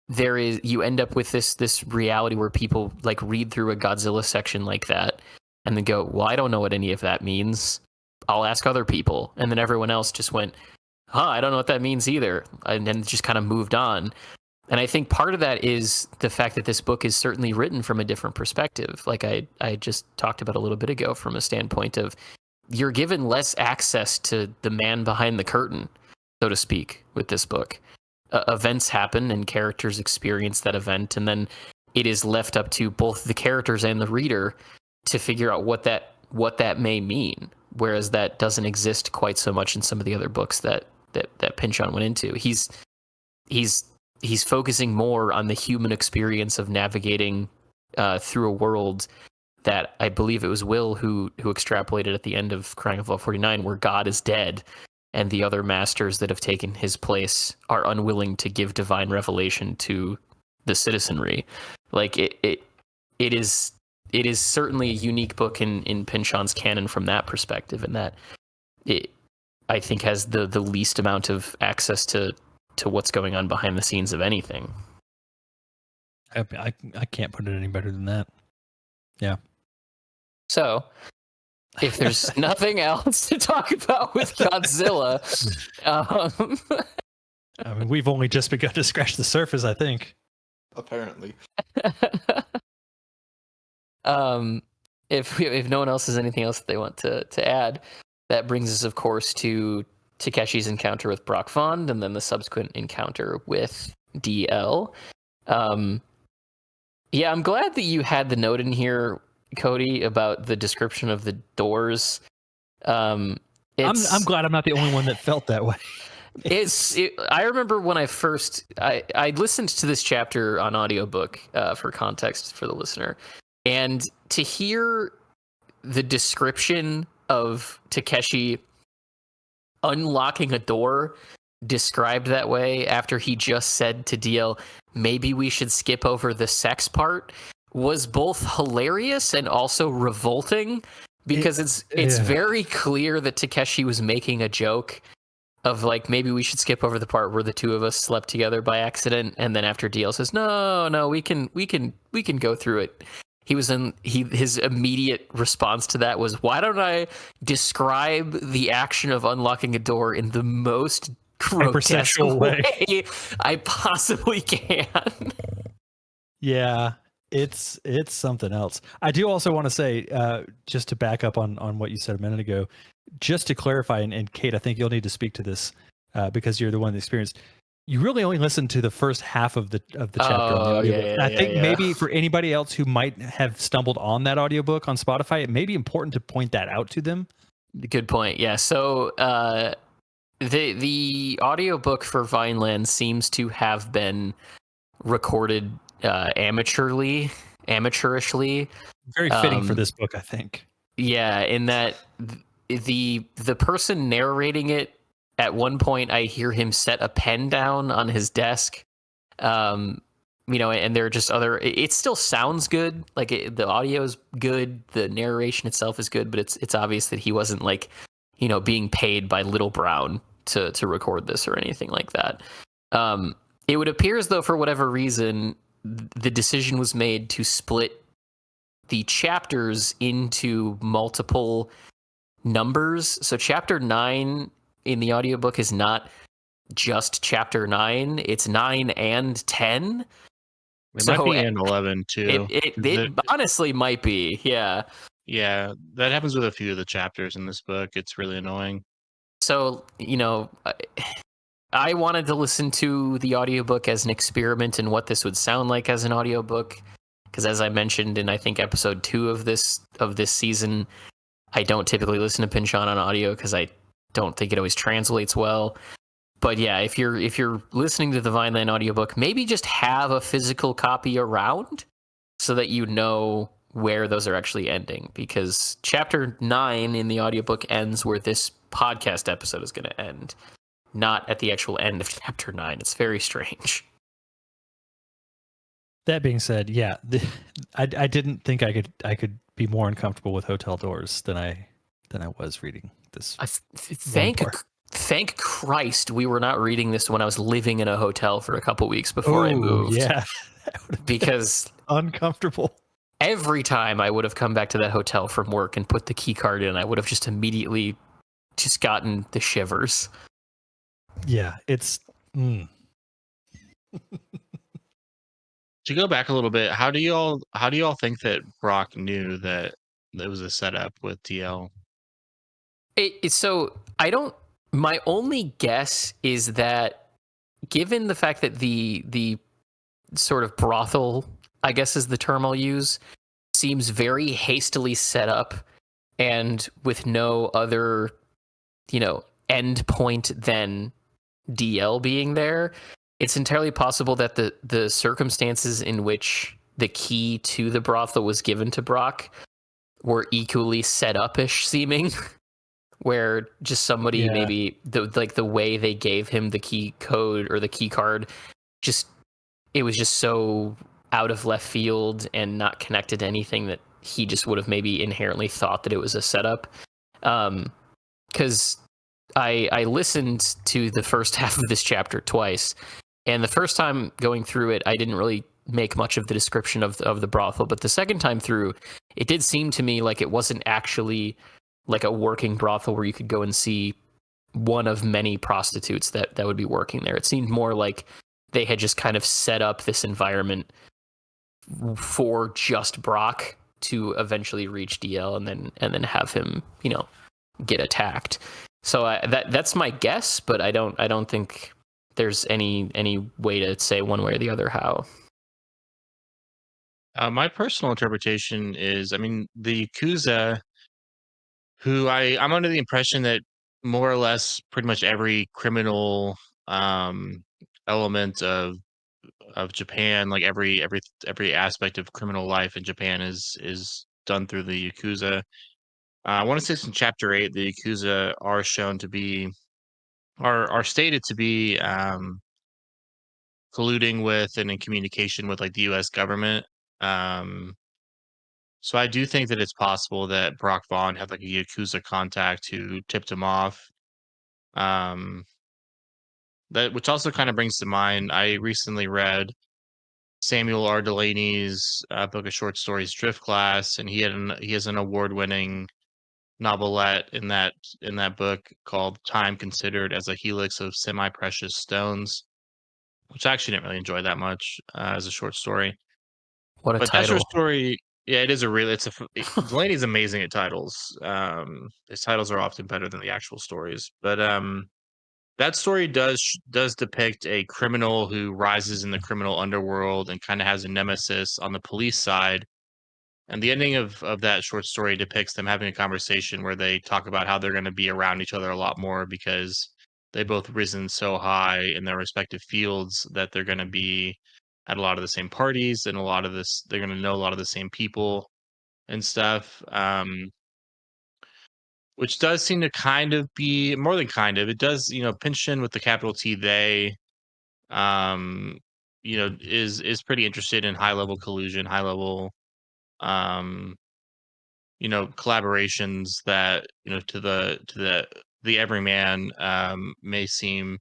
you end up with this reality where people like read through a Godzilla section like that and then go, well, I don't know what any of that means. I'll ask other people. And then everyone else just went, I don't know what that means either. And then just kind of moved on. And I think part of that is the fact that this book is certainly written from a different perspective. Like I just talked about a little bit ago, from a standpoint of you're given less access to the man behind the curtain, so to speak, with this book. Events happen and characters experience that event, and then it is left up to both the characters and the reader to figure out what that may mean. Whereas that doesn't exist quite so much in some of the other books that Pynchon went into. He's focusing more on the human experience of navigating through a world that I believe it was Will who extrapolated at the end of Crying of Law 49, where God is dead and the other masters that have taken his place are unwilling to give divine revelation to the citizenry. Like it is certainly a unique book in Pynchon's canon from that perspective, and that it, I think, has the least amount of access to what's going on behind the scenes of anything. I can't put it any better than that. Yeah. So, if there's nothing else to talk about with Godzilla, I mean, we've only just begun to scratch the surface, I think. Apparently. If no one else has anything else that they want to add, that brings us, of course, to Takeshi's encounter with Brock Fond, and then the subsequent encounter with DL. Yeah, I'm glad that you had the note in here, Cody, about the description of the doors. I'm glad I'm not the only one that felt that way. I remember when I listened to this chapter on audiobook for context for the listener, and to hear the description of Takeshi unlocking a door described that way after he just said to DL, maybe we should skip over the sex part, was both hilarious and also revolting, because it's very clear that Takeshi was making a joke of like, maybe we should skip over the part where the two of us slept together by accident, and then after DL says, no, we can go through it. His immediate response to that was, why don't I describe the action of unlocking a door in the most grotesque way I possibly can? Yeah, it's something else. I do also want to say, just to back up on what you said a minute ago, just to clarify, and Kate, I think you'll need to speak to this because you're the one that experienced. You really only listened to the first half of the chapter on the audiobook. I think maybe for anybody else who might have stumbled on that audiobook on Spotify, it may be important to point that out to them. Good point. Yeah. So the audiobook for Vineland seems to have been recorded amateurishly. Very fitting for this book, I think. Yeah, in that the person narrating it, at one point I hear him set a pen down on his desk, and there are just other. It still sounds good, like the audio is good, the narration itself is good, but it's obvious that he wasn't like, being paid by Little Brown to record this or anything like that. It would appear as though, for whatever reason, the decision was made to split the chapters into multiple numbers. So chapter 9 in the audiobook is not just chapter 9, it's 9 and 10. It might be and 11 too. It honestly might be, yeah. Yeah, that happens with a few of the chapters in this book. It's really annoying. So, I wanted to listen to the audiobook as an experiment in what this would sound like as an audiobook, because as I mentioned in I think episode 2 of this season, I don't typically listen to Pinchon on audio because I don't think it always translates well. But yeah, if you're listening to the Vineland audiobook, maybe just have a physical copy around so that you know where those are actually ending, because chapter 9 in the audiobook ends where this podcast episode is going to end, not at the actual end of chapter 9. It's very strange. That being said, yeah, I didn't think I could be more uncomfortable with hotel doors than I was reading this. Thank Christ we were not reading this when I was living in a hotel for a couple weeks before I moved. Yeah, because uncomfortable. Every time I would have come back to that hotel from work and put the key card in, I would have just immediately just gotten the shivers. Yeah, it's. To go back a little bit, how do y'all think that Brock knew that it was a setup with DL? So I don't. My only guess is that, given the fact that the sort of brothel, I guess is the term I'll use, seems very hastily set up and with no other, end point than DL being there, it's entirely possible that the circumstances in which the key to the brothel was given to Brock were equally set up-ish seeming, where just somebody maybe the way they gave him the key code or the key card, it was just so out of left field and not connected to anything that he just would have maybe inherently thought that it was a setup. Because I listened to the first half of this chapter twice, and the first time going through it, I didn't really make much of the description of the brothel, but the second time through, it did seem to me like it wasn't actually like a working brothel where you could go and see one of many prostitutes that would be working there. It seemed more like they had just kind of set up this environment for just Brock to eventually reach DL and then have him, get attacked. So that's my guess, but I don't think there's any way to say one way or the other how. My personal interpretation is, the Yakuza, who I'm under the impression that more or less pretty much every criminal element of Japan, like every aspect of criminal life in Japan is done through the Yakuza. I want to say in chapter 8, the Yakuza are shown to be are stated to be colluding with and in communication with like the U.S. government. So I do think that it's possible that Brock Vaughn had like a Yakuza contact who tipped him off. That which also kind of brings to mind, I recently read Samuel R. Delaney's book of short stories, Drift Glass, and he has an award-winning novelette in that book called Time Considered as a Helix of Semi-Precious Stones, which I actually didn't really enjoy that much as a short story. What a But title. that short story, yeah, it is Delaney's amazing at titles. His titles are often better than the actual stories. But that story does depict a criminal who rises in the criminal underworld and kind of has a nemesis on the police side. And the ending of that short story depicts them having a conversation where they talk about how they're going to be around each other a lot more because they both risen so high in their respective fields that they're going to be at a lot of the same parties and they're going to know a lot of the same people and stuff. Which does seem to kind of be more than kind of. It does, Pynchon with the capital T, they, is pretty interested in high level collusion, high level, um, collaborations that, to the the everyman may seem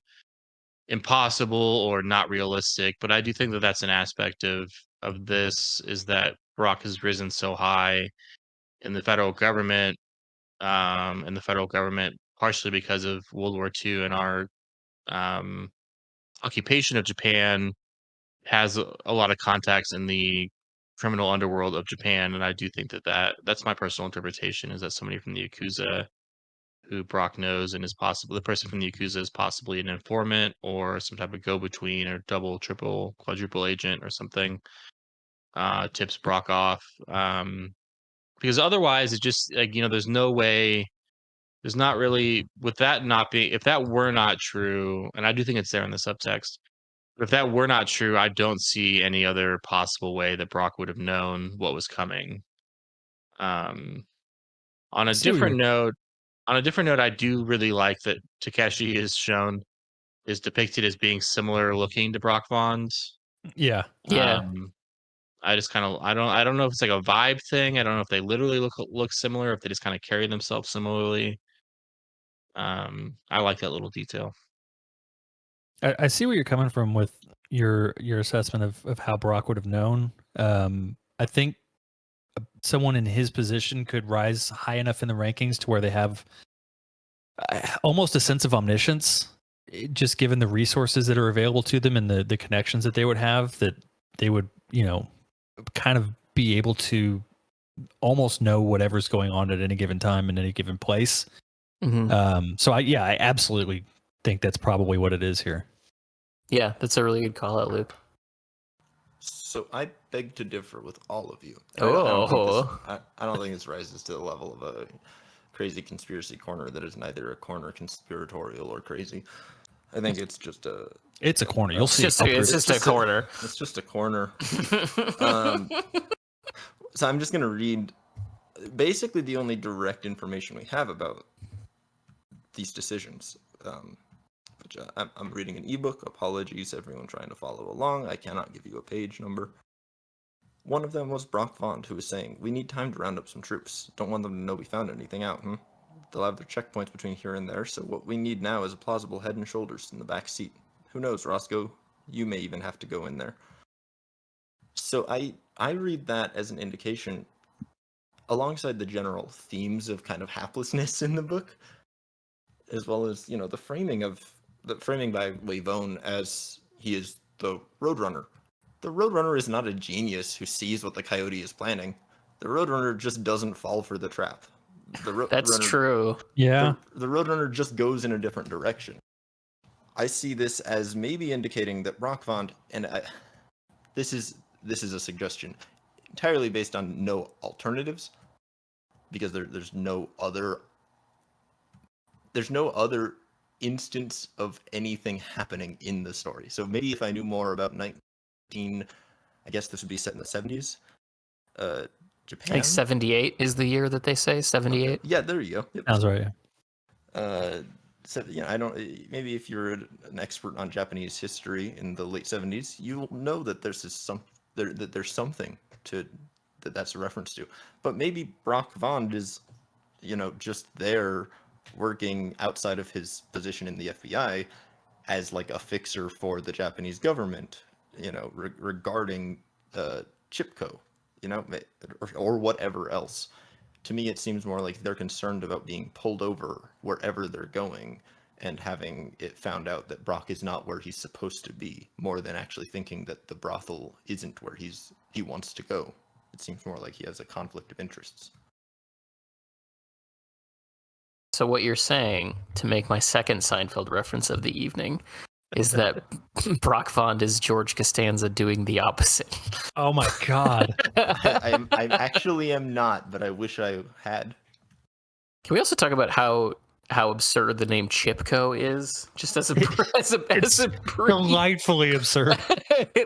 impossible or not realistic, but I do think that that's an aspect of this, is that Brock has risen so high in the federal government, partially because of World War II and our um, occupation of Japan, has a lot of contacts in the criminal underworld of Japan, and I do think that's my personal interpretation, is that somebody from the Yakuza who Brock knows and is possible the person from the Yakuza is possibly an informant or some type of go-between or double, triple, quadruple agent or something, tips Brock off. Because otherwise it just, like, there's no way, there's not really, with that not being, if that were not true, and I do think it's there in the subtext, but if that were not true, I don't see any other possible way that Brock would have known what was coming. Um, on I a see what different you're. note, I do really like that Takeshi is depicted as being similar looking to Brock Von's. Yeah, Yeah. I just kind of, I don't know if it's like a vibe thing. I don't know if they literally look similar, if they just kind of carry themselves similarly. I like that little detail. I see where you're coming from with your assessment of how Brock would have known. I think someone in his position could rise high enough in the rankings to where they have almost a sense of omniscience, just given the resources that are available to them and the connections that they would have, that they would, kind of be able to almost know whatever's going on at any given time in any given place. So I absolutely think that's probably what it is here. Yeah, that's a really good call out, Luke. So I beg to differ with all of you. Oh. I don't think this rises to the level of a crazy conspiracy corner that is neither a corner conspiratorial or crazy. I think it's just a... It's a corner. You'll see. It's just a corner. It's just a corner. So I'm just going to read basically the only direct information we have about these decisions. Which I'm reading an ebook. Apologies, everyone trying to follow along. I cannot give you a page number. One of them was Brock Vond, who was saying, "We need time to round up some troops. Don't want them to know we found anything out, They'll have their checkpoints between here and there, so what we need now is a plausible head and shoulders in the back seat. Who knows, Roscoe? You may even have to go in there." So I read that as an indication, alongside the general themes of kind of haplessness in the book, as well as, the framing by Wavone as he is the Roadrunner. The Roadrunner is not a genius who sees what the Coyote is planning. The Roadrunner just doesn't fall for the trap. That's true. Yeah. The Roadrunner just goes in a different direction. I see this as maybe indicating that Brock Vond, and this is a suggestion entirely based on no alternatives, because there's no other instance of anything happening in the story. So maybe if I knew more about I guess this would be set in the 70s. Japan. I think 78 is the year that they say. 78. Okay. Yeah, there you go. Yep. Sounds right. So I don't. Maybe if you're an expert on Japanese history in the late 70s, you'll know that there's something to that's a reference to. But maybe Brock Vond is, just there working outside of his position in the FBI as like a fixer for the Japanese government, regarding Chipko, or whatever else. To me, it seems more like they're concerned about being pulled over wherever they're going and having it found out that Brock is not where he's supposed to be, more than actually thinking that the brothel isn't where he wants to go. It seems more like he has a conflict of interests. So what you're saying, to make my second Seinfeld reference of the evening, is that Brock Vond is George Costanza doing the opposite. Oh my God. I actually am not, but I wish I had. Can we also talk about how absurd the name Chipko is? Just as a Delightfully absurd.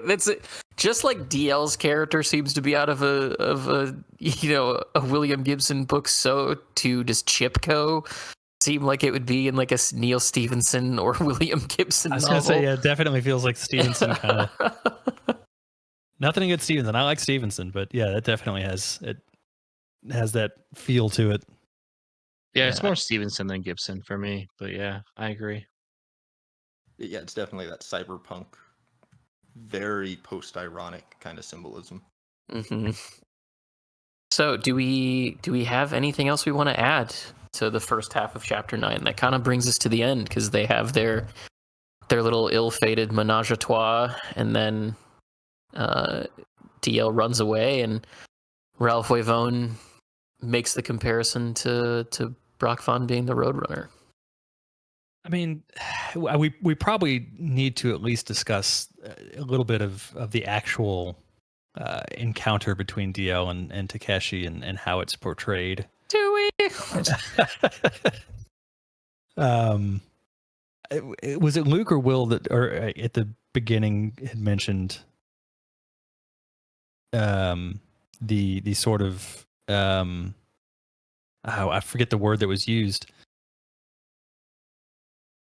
That's it. Just like DL's character seems to be out of a William Gibson book, so too does Chipko seem like it would be in like a Neil Stephenson or William Gibson I was novel. gonna say, yeah, it definitely feels like Stevenson kind of. Nothing against Stevenson. I like Stevenson, but yeah, that definitely has that feel to it. Yeah, it's more Stevenson than Gibson for me, but yeah, I agree. Yeah, it's definitely that cyberpunk, very post-ironic kind of symbolism. Mm-hmm. So, do we have anything else we want to add to the first half of chapter 9? That kind of brings us to the end because they have their little ill-fated menage a trois, and then DL runs away, and Ralph Wavone makes the comparison to Brock Von being the Roadrunner. I mean, we probably need to at least discuss a little bit of the actual encounter between DL and Takeshi and how it's portrayed. Do we? Was it Luke or Will that, or at the beginning, had mentioned the sort of I forget the word that was used.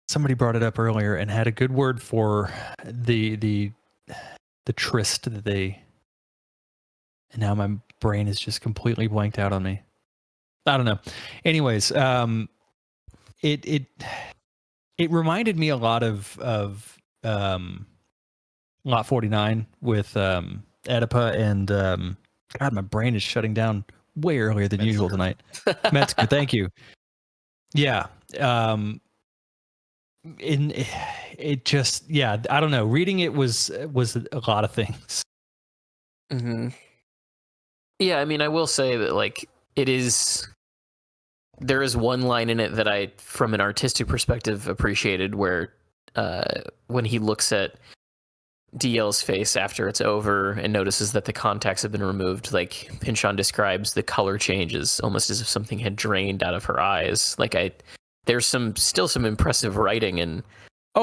Somebody brought it up earlier and had a good word for the tryst that they. And now my brain is just completely blanked out on me. I don't know. Anyways, it reminded me a lot of Lot 49 with Oedipa and God, my brain is shutting down way earlier than usual tonight. Metzger, thank you. Yeah. It just, yeah, I don't know. Reading it was a lot of things. Mm-hmm. Yeah, I mean, I will say that, like, there is one line in it that I, from an artistic perspective, appreciated, where when he looks at DL's face after it's over and notices that the contacts have been removed, like Pynchon describes the color changes almost as if something had drained out of her eyes. Like, there's still some impressive writing and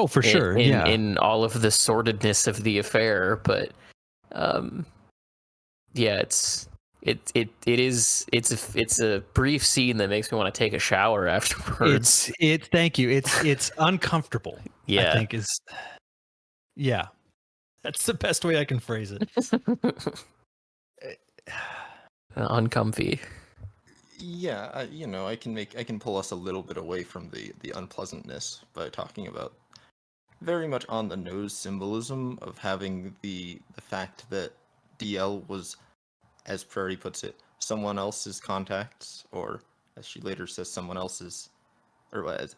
for sure, in all of the sordidness of the affair, but yeah, it's a brief scene that makes me want to take a shower afterwards. Thank you. It's uncomfortable. Yeah. I think that's the best way I can phrase it. Uncomfy. Yeah, I can pull us a little bit away from the unpleasantness by talking about very much on the nose symbolism of having the fact that DL was, as Prairie puts it, someone else's contacts, or as she later says, someone else's, or as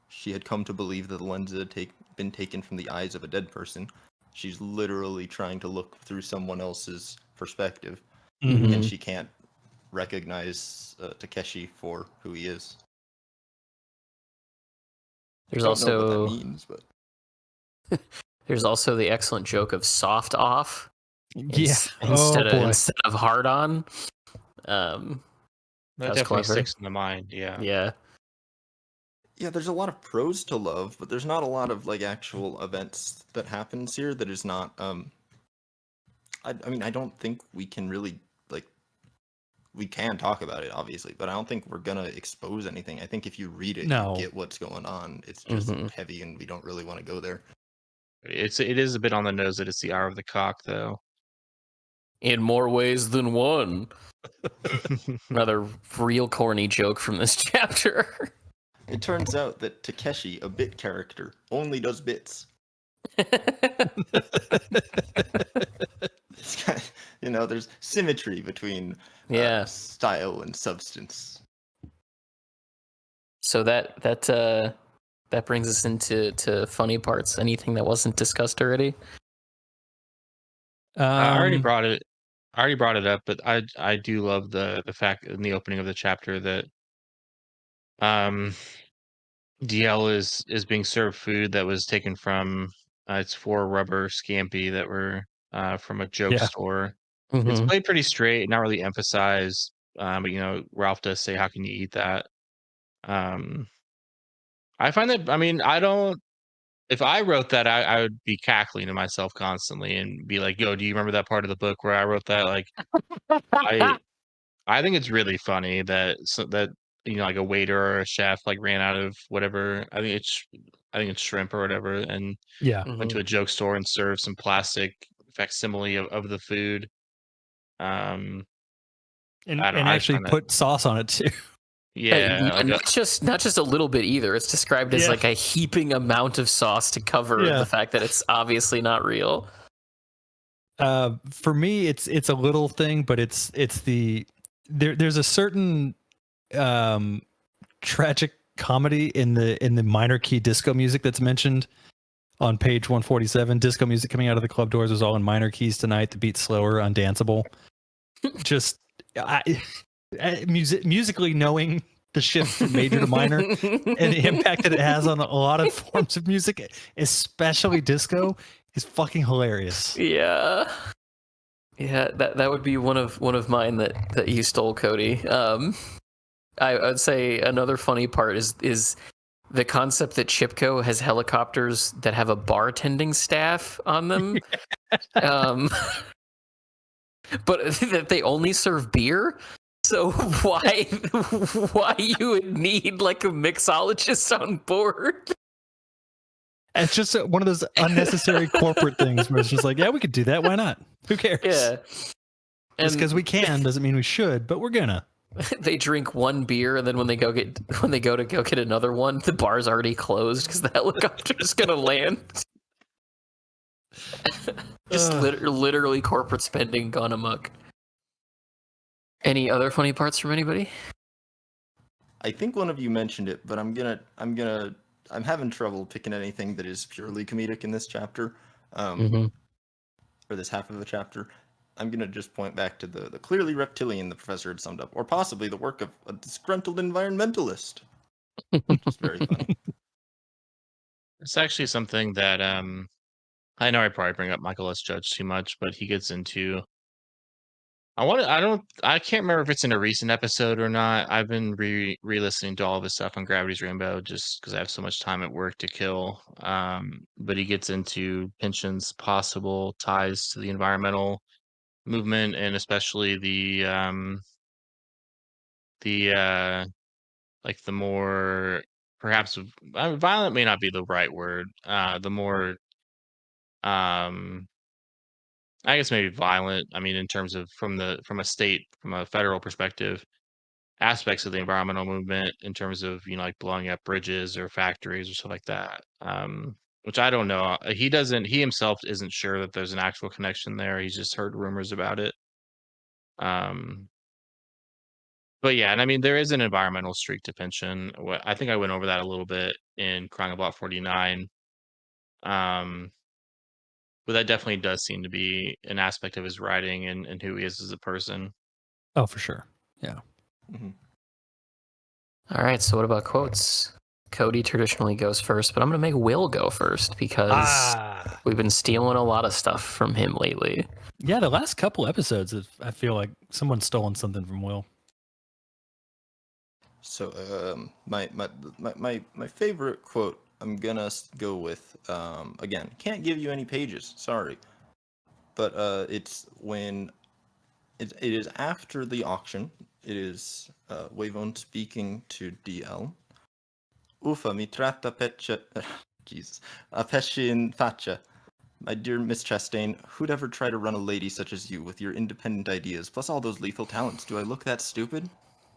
she had come to believe that the lens had been taken from the eyes of a dead person. She's literally trying to look through someone else's perspective, and she can't recognize Takeshi for who he is. There's Don't also know what that means, but there's also the excellent joke of soft off. Instead of hard on. That definitely clever. sticks in the mind. Yeah. Yeah, there's a lot of prose to love, but there's not a lot of like actual events that happens here that is not I mean, I don't think we can really we can talk about it obviously, but I don't think we're gonna expose anything. I think if you read it, you get what's going on. It's just heavy, and we don't really want to go there. It is a bit on the nose that it's the hour of the cock, though. In more ways than one. Another real corny joke from this chapter. It turns out that Takeshi, a bit character, only does bits. There's symmetry between style and substance. So that brings us into funny parts. Anything that wasn't discussed already? I already brought it up, but I do love the fact in the opening of the chapter that DL is being served food that was taken from it's 4 rubber scampi that were from a joke store. It's played pretty straight, not really emphasized. But Ralph does say, "How can you eat that?" I find that, I mean, I don't. If I wrote that, I would be cackling to myself constantly and be like, "Yo, do you remember that part of the book where I wrote that?" Like, I think it's really funny that like a waiter or a chef like ran out of whatever. I think it's shrimp or whatever, and went to a joke store and served some plastic facsimile of the food. And I actually find that, put sauce on it too. Yeah, like not just a little bit either. It's described as Yeah. like a heaping amount of sauce to cover Yeah. the fact that it's obviously not real. For me, it's a little thing, but it's there's a certain tragic comedy in the minor key disco music that's mentioned on page 147. Disco music coming out of the club doors was all in minor keys tonight. The beat slower, undanceable. Just musically knowing the shift from major to minor and the impact that it has on a lot of forms of music, especially disco, is fucking hilarious. Yeah. Yeah, that would be one of mine that you stole, Cody. I'd say another funny part is the concept that Chipko has helicopters that have a bartending staff on them. But that they only serve beer. So why you would need like a mixologist on board? It's just one of those unnecessary corporate things where it's just like, yeah, we could do that. Why not? Who cares? Yeah. Just because we can doesn't mean we should, but we're gonna. They drink one beer, and then when they go to go get another one, the bar's already closed because the helicopter's gonna land. Just literally corporate spending gone amok. Any other funny parts from anybody? I think one of you mentioned it, but I'm having trouble picking anything that is purely comedic in this chapter, or this half of the chapter. I'm gonna just point back to the clearly reptilian the professor had summed up, or possibly the work of a disgruntled environmentalist. Just very funny. it's actually something that I know I probably bring up Michael S. Judge too much, but he gets into. I can't remember if it's in a recent episode or not. I've been re-listening to all of his stuff on Gravity's Rainbow just because I have so much time at work to kill. But he gets into Pynchon's possible ties to the environmental movement and especially the like the more perhaps violent may not be the right word. The more I guess maybe violent. I mean, in terms of from a federal perspective, aspects of the environmental movement in terms of like blowing up bridges or factories or stuff like that. Which I don't know. He himself isn't sure that there's an actual connection there. He's just heard rumors about it. Um, but yeah, and I mean there is an environmental streak to Pynchon. I think I went over that a little bit in Crying About 49. Um, but that definitely does seem to be an aspect of his writing and who he is as a person. Oh, for sure. Yeah. Mm-hmm. All right, so what about quotes? Cody traditionally goes first, but I'm going to make Will go first because we've been stealing a lot of stuff from him lately. Yeah, the last couple episodes, I feel like someone's stolen something from Will. So my favorite quote I'm gonna go with again, can't give you any pages, sorry, but it's when it is after the auction. It is Wavon speaking to DL. Ufa mi tratta pecce Jesus a pesci in faccia. My dear Miss Chastain, who'd ever try to run a lady such as you with your independent ideas plus all those lethal talents? Do I look that stupid?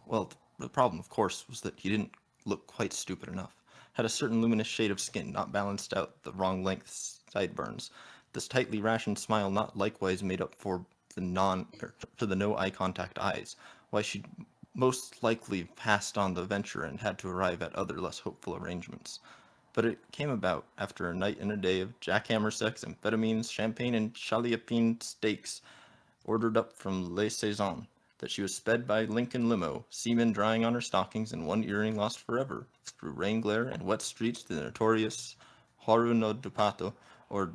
Well, the problem, of course, was that he didn't look quite stupid enough. Had a certain luminous shade of skin, not balanced out the wrong length sideburns. This tightly rationed smile not likewise made up for the no eye contact eyes. Why she'd most likely passed on the venture and had to arrive at other less hopeful arrangements. But it came about after a night and a day of jackhammer sex, amphetamines, champagne, and chaliapine steaks ordered up from Les Saisons, that she was sped by Lincoln limo, semen drying on her stockings and one earring lost forever, through rain glare and wet streets to the notorious Haru no Dupato, or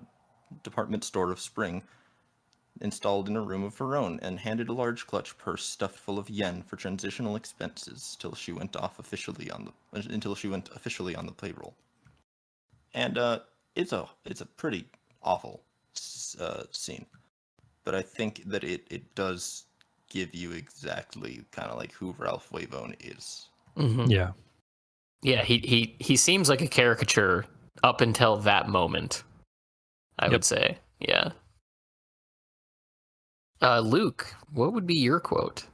department store of Spring, installed in a room of her own, and handed a large clutch purse stuffed full of yen for transitional expenses until she went officially on the payroll. And it's a pretty awful scene, but I think that it does give you exactly kind of like who Ralph Wavone is. Mm-hmm. Yeah. Yeah, he seems like a caricature up until that moment, I would say. Yeah. Luke, what would be your quote?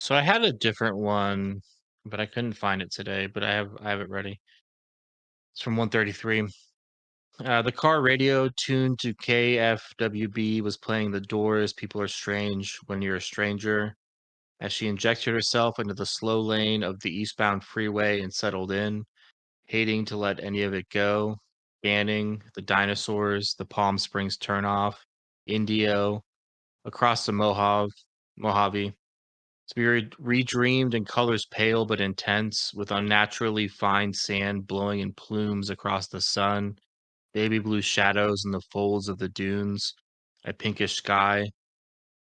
So I had a different one, but I couldn't find it today. But I have it ready. It's from 133. The car radio tuned to KFWB was playing The Doors. People are strange when you're a stranger. As she injected herself into the slow lane of the eastbound freeway and settled in, hating to let any of it go. Scanning the dinosaurs, the Palm Springs turnoff, Indio, across the Mojave. Spirit redreamed in colors pale but intense, with unnaturally fine sand blowing in plumes across the sun, baby blue shadows in the folds of the dunes, a pinkish sky,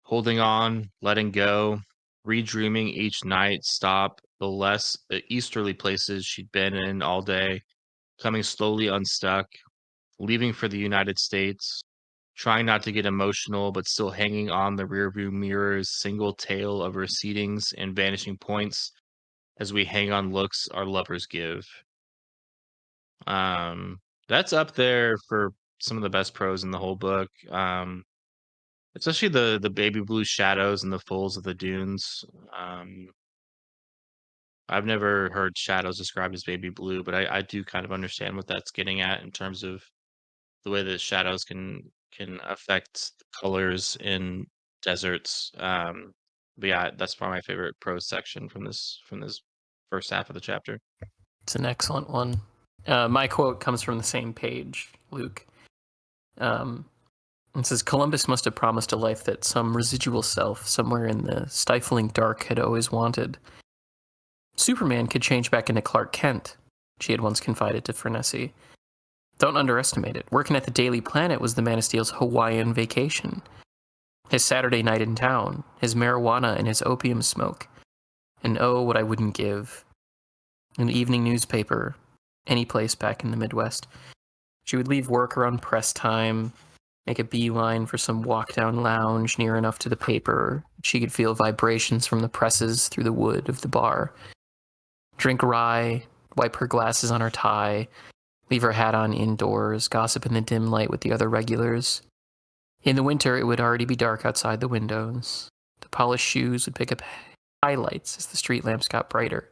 holding on, letting go, redreaming each night stop, the less easterly places she'd been in all day, coming slowly unstuck, leaving for the United States, trying not to get emotional, but still hanging on the rearview mirror's single tale of recedings and vanishing points as we hang on looks our lovers give. Um, that's up there for some of the best prose in the whole book. Especially the baby blue shadows and the folds of the dunes. Um, I've never heard shadows described as baby blue, but I do kind of understand what that's getting at in terms of the way that shadows can affect colors in deserts. But yeah, that's probably my favorite prose section from this first half of the chapter. It's an excellent one. My quote comes from the same page, Luke. It says, Columbus must have promised a life that some residual self somewhere in the stifling dark had always wanted. Superman could change back into Clark Kent, she had once confided to Frenesi. Don't underestimate it. Working at the Daily Planet was the Man of Steel's Hawaiian vacation. His Saturday night in town, his marijuana and his opium smoke. And oh, what I wouldn't give. An evening newspaper, any place back in the Midwest. She would leave work around press time, make a beeline for some walk-down lounge near enough to the paper. She could feel vibrations from the presses through the wood of the bar. Drink rye, wipe her glasses on her tie, leave her hat on indoors, gossip in the dim light with the other regulars. In the winter, it would already be dark outside the windows. The polished shoes would pick up highlights as the street lamps got brighter.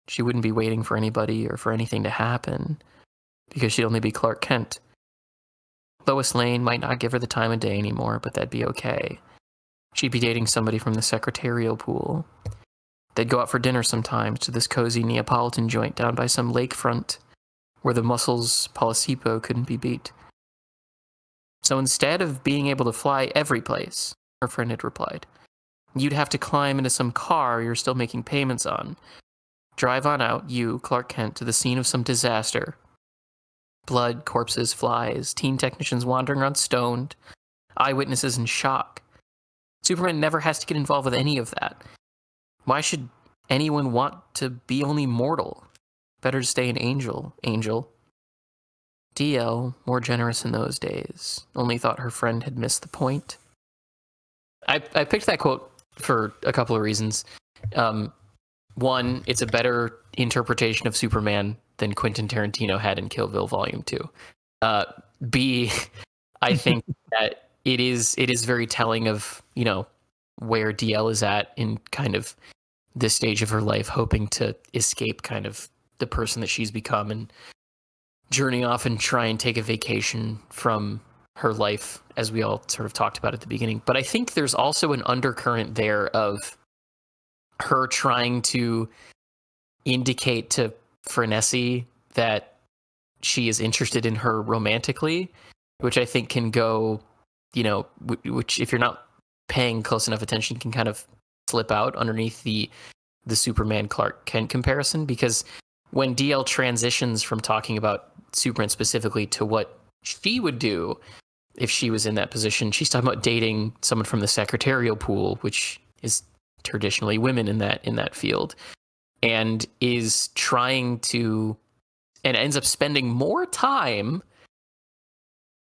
She wouldn't be waiting for anybody or for anything to happen, because she'd only be Clark Kent. Lois Lane might not give her the time of day anymore, but that'd be okay. She'd be dating somebody from the secretarial pool. They'd go out for dinner sometimes to this cozy Neapolitan joint down by some lakefront where the Muscles Polisipo couldn't be beat. So instead of being able to fly every place, her friend had replied, you'd have to climb into some car you're still making payments on. Drive on out, you, Clark Kent, to the scene of some disaster. Blood, corpses, flies, teen technicians wandering around stoned, eyewitnesses in shock. Superman never has to get involved with any of that. Why should anyone want to be only mortal? Better to stay an angel. DL, more generous in those days, only thought her friend had missed the point. I picked that quote for a couple of reasons. One, it's a better interpretation of Superman than Quentin Tarantino had in Kill Bill Volume 2. B, I think that it is very telling of, you know, where DL is at in kind of this stage of her life, hoping to escape kind of the person that she's become and journey off and try and take a vacation from her life, as we all sort of talked about at the beginning. But I think there's also an undercurrent there of her trying to indicate to Frenesi that she is interested in her romantically, which I think can go, you know, which if you're not paying close enough attention can kind of slip out underneath the Superman Clark Kent comparison, because when DL transitions from talking about Superman specifically to what she would do if she was in that position, she's talking about dating someone from the secretarial pool, which is traditionally women in that field, and is trying to, and ends up spending more time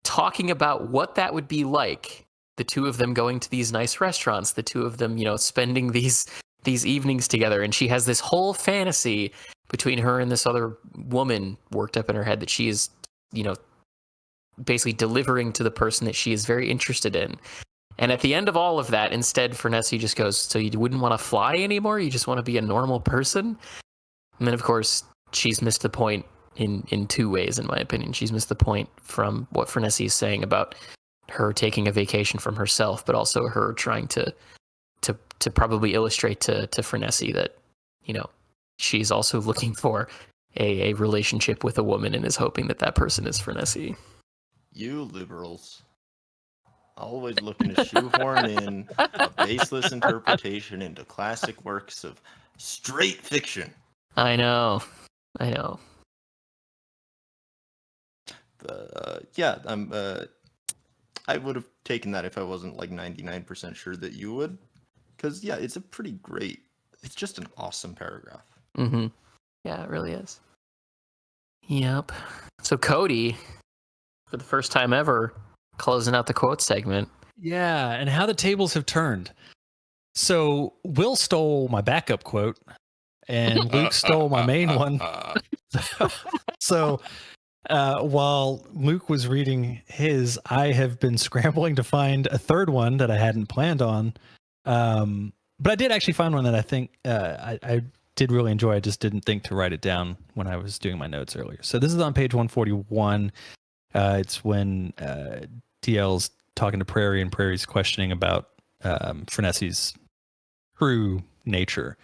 talking about what that would be like, the two of them going to these nice restaurants, the two of them, you know, spending these evenings together. And she has this whole fantasy between her and this other woman worked up in her head that she is, you know, basically delivering to the person that she is very interested in. And at the end of all of that, instead, Frenesi just goes, so you wouldn't want to fly anymore? You just want to be a normal person? And then, of course, she's missed the point in two ways, in my opinion. She's missed the point from what Frenesi is saying about her taking a vacation from herself, but also her trying to probably illustrate to Frenesi that, you know, she's also looking for a relationship with a woman and is hoping that that person is Frenesi. You liberals. Always looking to shoehorn in a baseless interpretation into classic works of straight fiction. I know. Yeah, I would have taken that if I wasn't like 99% sure that you would. Because, yeah, it's a pretty great, it's just an awesome paragraph. Mm-hmm. Yeah, it really is. Yep. So Cody, for the first time ever, closing out the quote segment. Yeah, and how the tables have turned. So Will stole my backup quote, and Luke stole my main one. So while Luke was reading his, I have been scrambling to find a third one that I hadn't planned on. But I did actually find one that I think I did really enjoy. I just didn't think to write it down when I was doing my notes earlier. So this is on page 141. It's when DL's talking to Prairie, and Prairie's questioning about Frenesi's true nature.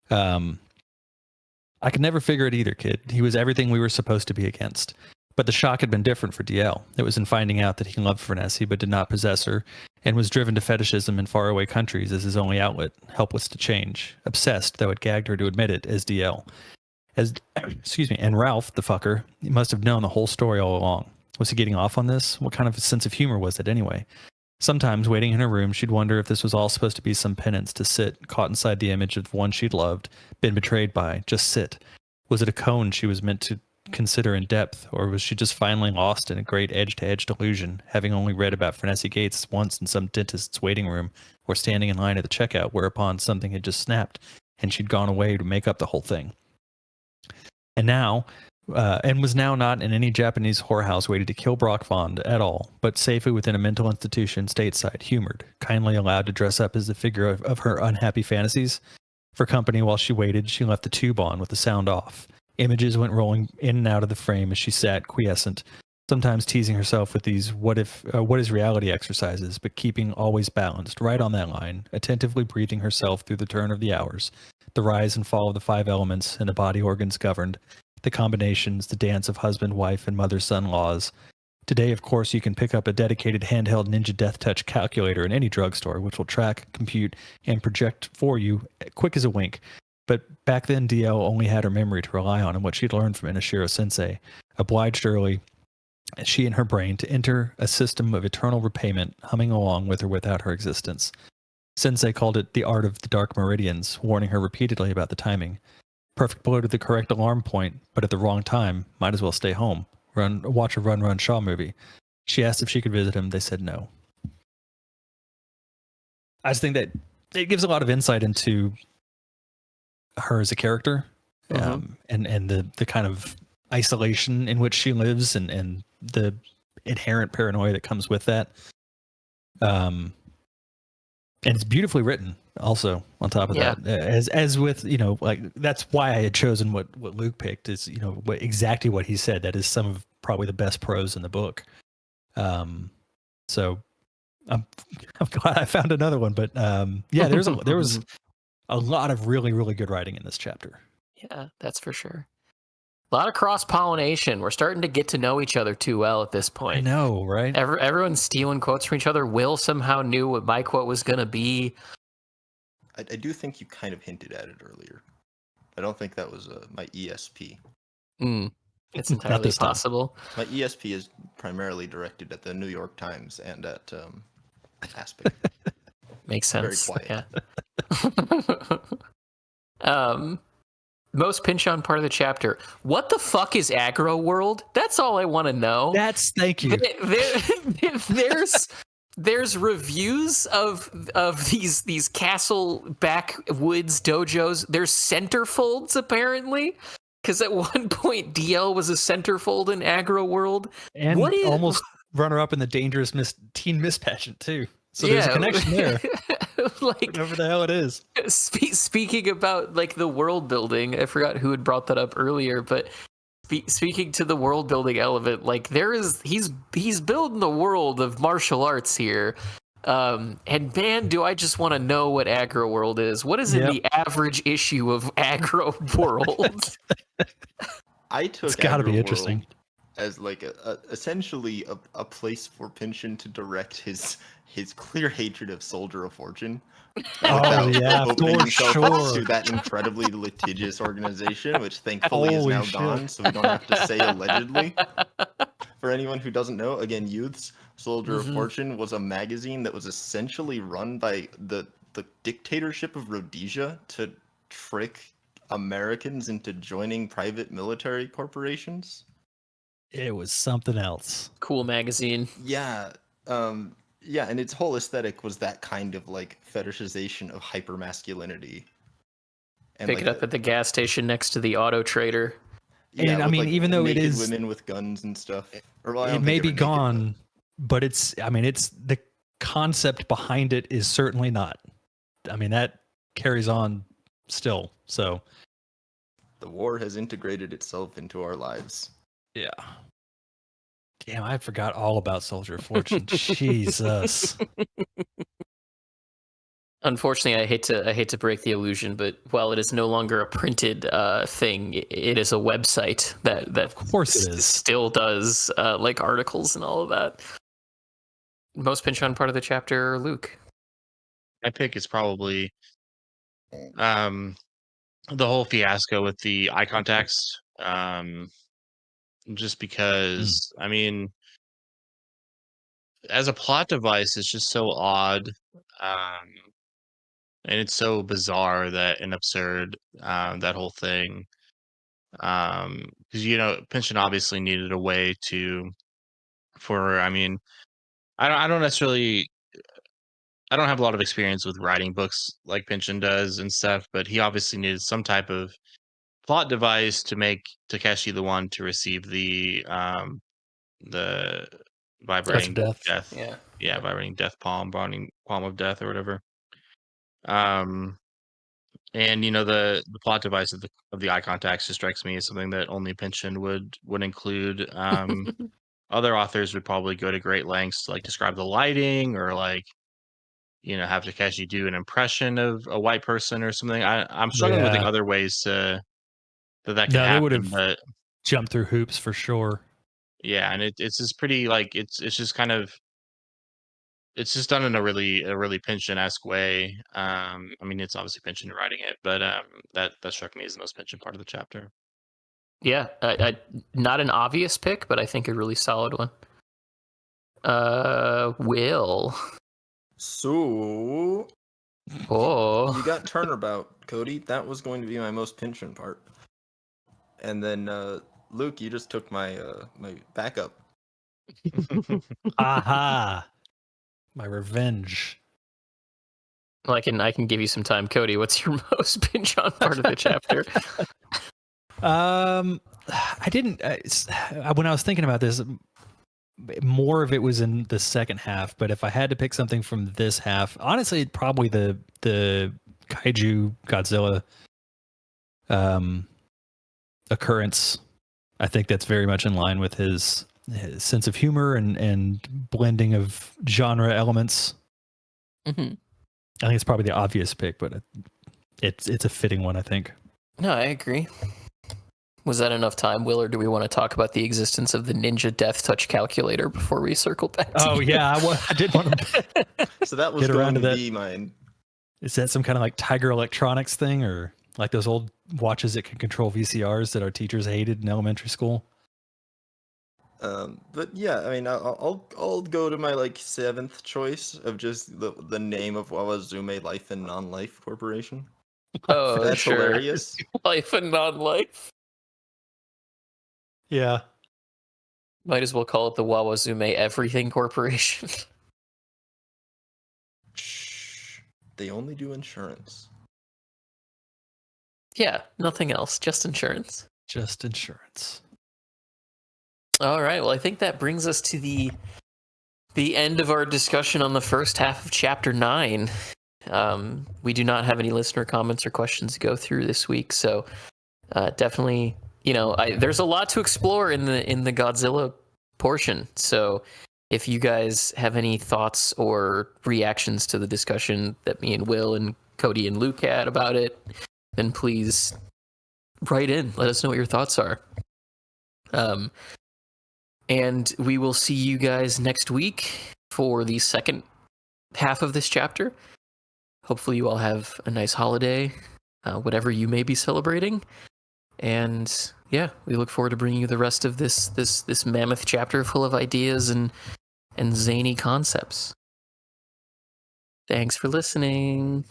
I could never figure it either, kid. He was everything we were supposed to be against. But the shock had been different for DL. It was in finding out that he loved Frenesi but did not possess her, and was driven to fetishism in faraway countries as his only outlet, helpless to change, obsessed, though it gagged her to admit it, as DL. And Ralph, the fucker, he must have known the whole story all along. Was he getting off on this? What kind of a sense of humor was it anyway? Sometimes, waiting in her room, she'd wonder if this was all supposed to be some penance to sit, caught inside the image of one she'd loved, been betrayed by, just sit. Was it a cone she was meant to consider in depth, or was she just finally lost in a great edge-to-edge delusion, having only read about Frenesi Gates once in some dentist's waiting room, or standing in line at the checkout, whereupon something had just snapped, and she'd gone away to make up the whole thing? And was now not in any Japanese whorehouse waiting to kill Brock Vond at all, but safely within a mental institution stateside, humored, kindly allowed to dress up as the figure of her unhappy fantasies. For company while she waited, she left the tube on with the sound off. Images went rolling in and out of the frame as she sat quiescent, sometimes teasing herself with these what is reality exercises, but keeping always balanced, right on that line, attentively breathing herself through the turn of the hours, the rise and fall of the five elements and the body organs governed, the combinations, the dance of husband, wife, and mother-son laws. Today, of course, you can pick up a dedicated handheld Ninja Death Touch calculator in any drugstore, which will track, compute, and project for you quick as a wink. But back then, DL only had her memory to rely on and what she'd learned from Inashiro Sensei, obliged early, she and her brain, to enter a system of eternal repayment, humming along with or without her existence. Sensei called it the art of the dark meridians, warning her repeatedly about the timing. Perfect blow to the correct alarm point, but at the wrong time, might as well stay home. Watch a Run Shaw movie. She asked if she could visit him. They said no. I just think that it gives a lot of insight into her as a character, and the kind of isolation in which she lives, and the inherent paranoia that comes with that. And it's beautifully written also on top of that, as with, like, that's why I had chosen what Luke picked is, exactly what he said. That is some of probably the best prose in the book. So I'm glad I found another one, but there was a lot of really, really good writing in this chapter. Yeah, that's for sure. A lot of cross-pollination. We're starting to get to know each other too well at this point. I know, right? Everyone's stealing quotes from each other. Will somehow knew what my quote was going to be. I do think you kind of hinted at it earlier. I don't think that was my ESP. It's entirely possible. My ESP is primarily directed at the New York Times and at Aspic. Makes sense. Very quiet. Yeah. Most pinch on part of the chapter. What the fuck is Aggro World? That's all I want to know. Thank you. There's reviews of these castle backwoods dojos. There's centerfolds apparently, because at one point DL was a centerfold in Aggro World, and almost runner up in the dangerous teen miss pageant too. So there's a connection there. Like, Whatever the hell it is. speaking about like the world building, I forgot who had brought that up earlier, but speaking to the world building element, like he's building the world of martial arts here. And man, do I just want to know what Aggro World is. What is in the average issue of Aggro World? I took It's got to be Aggro interesting. World as like essentially a place for Pynchon to direct his clear hatred of Soldier of Fortune. Oh yeah, opening for himself up sure. to that incredibly litigious organization, which thankfully is Holy now shit. gone, so we don't have to say allegedly. For anyone who doesn't know, again, youths, Soldier of Fortune was a magazine that was essentially run by the dictatorship of Rhodesia to trick Americans into joining private military corporations. It was something else. Cool magazine. Yeah, yeah, and its whole aesthetic was that kind of like fetishization of hypermasculinity. And Pick like it up at the gas station next to the auto trader. yeah, And I with, mean, like, even though it naked is, women with guns and stuff. Or, well, I it don't may think they be were naked, gone, but it's. I mean, it's the concept behind it is certainly not. I mean, that carries on still. So but the war has integrated itself into our lives. yeah. Damn, I forgot all about Soldier of Fortune. Jesus. Unfortunately, I hate to break the illusion, but while it is no longer a printed thing, it is a website that Of course it is. still does like articles and all of that. Most Pynchon part of the chapter, Luke. My pick is probably the whole fiasco with the eye contacts. Just because, I mean, as a plot device, it's just so odd. And it's so bizarre that and absurd, that whole thing. Because Pynchon obviously needed a way I mean, I don't necessarily, I don't have a lot of experience with writing books like Pynchon does and stuff, but he obviously needed some type of plot device to make Takeshi the one to receive the vibrating Death. death, Yeah. vibrating death vibrating palm of death or whatever. And the plot device of the eye contacts just strikes me as something that only Pynchon would include. Other authors would probably go to great lengths to like describe the lighting or like have Takeshi do an impression of a white person or something. I'm struggling with the Yeah. other ways that could No, they would happen, have but jumped through hoops for sure. yeah, and it's just pretty like it's just kind of it's just done in a really Pynchon-esque way. I mean, it's obviously Pynchon writing it, but that struck me as the most Pynchon part of the chapter. Yeah, not an obvious pick, but I think a really solid one. Will. So Oh. you got Turnabout, Cody. That was going to be my most Pynchon part. And then Luke, you just took my my backup. Aha. My revenge. Well, I can give you some time, Cody. What's your most Pynchon part of the chapter? I didn't. When I was thinking about this, more of it was in the second half. But if I had to pick something from this half, honestly, probably the kaiju Godzilla occurrence. I think that's very much in line with his sense of humor and blending of genre elements. Mm-hmm. I think it's probably the obvious pick, but it's a fitting one, I think. No, I agree. Was that enough time, Will, or do we want to talk about the existence of the Ninja Death Touch calculator before we circle back to you? Yeah, I did want to So that was get around going to to that. be mine. Is that some kind of like Tiger Electronics thing, or like those old watches that can control VCRs that our teachers hated in elementary school? But yeah, I mean, I'll go to my like seventh choice of just the name of Wawazume Life and Non-Life Corporation. Oh, That's sure. hilarious. Life and non-life. Yeah. Might as well call it the Wawazume Everything Corporation. Shh. They only do insurance. Yeah, nothing else, just insurance. Just insurance. All right, well, I think that brings us to the the end of our discussion on the first half of Chapter 9. We do not have any listener comments or questions to go through this week, so definitely, there's a lot to explore in the Godzilla portion. So if you guys have any thoughts or reactions to the discussion that me and Will and Cody and Luke had about it, then please write in. Let us know what your thoughts are. And we will see you guys next week for the second half of this chapter. Hopefully you all have a nice holiday, whatever you may be celebrating. And yeah, we look forward to bringing you the rest of this mammoth chapter full of ideas and zany concepts. Thanks for listening.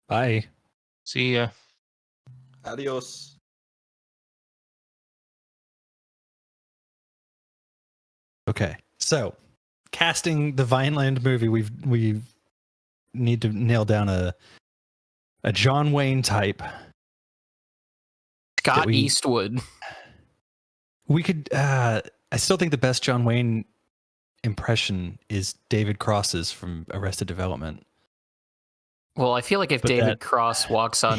Bye. See ya. Adios. Okay, so casting the Vineland movie, we need to nail down a John Wayne type. Scott Eastwood. We could. I still think the best John Wayne impression is David Cross's from Arrested Development. Well, I feel like if David Cross walks on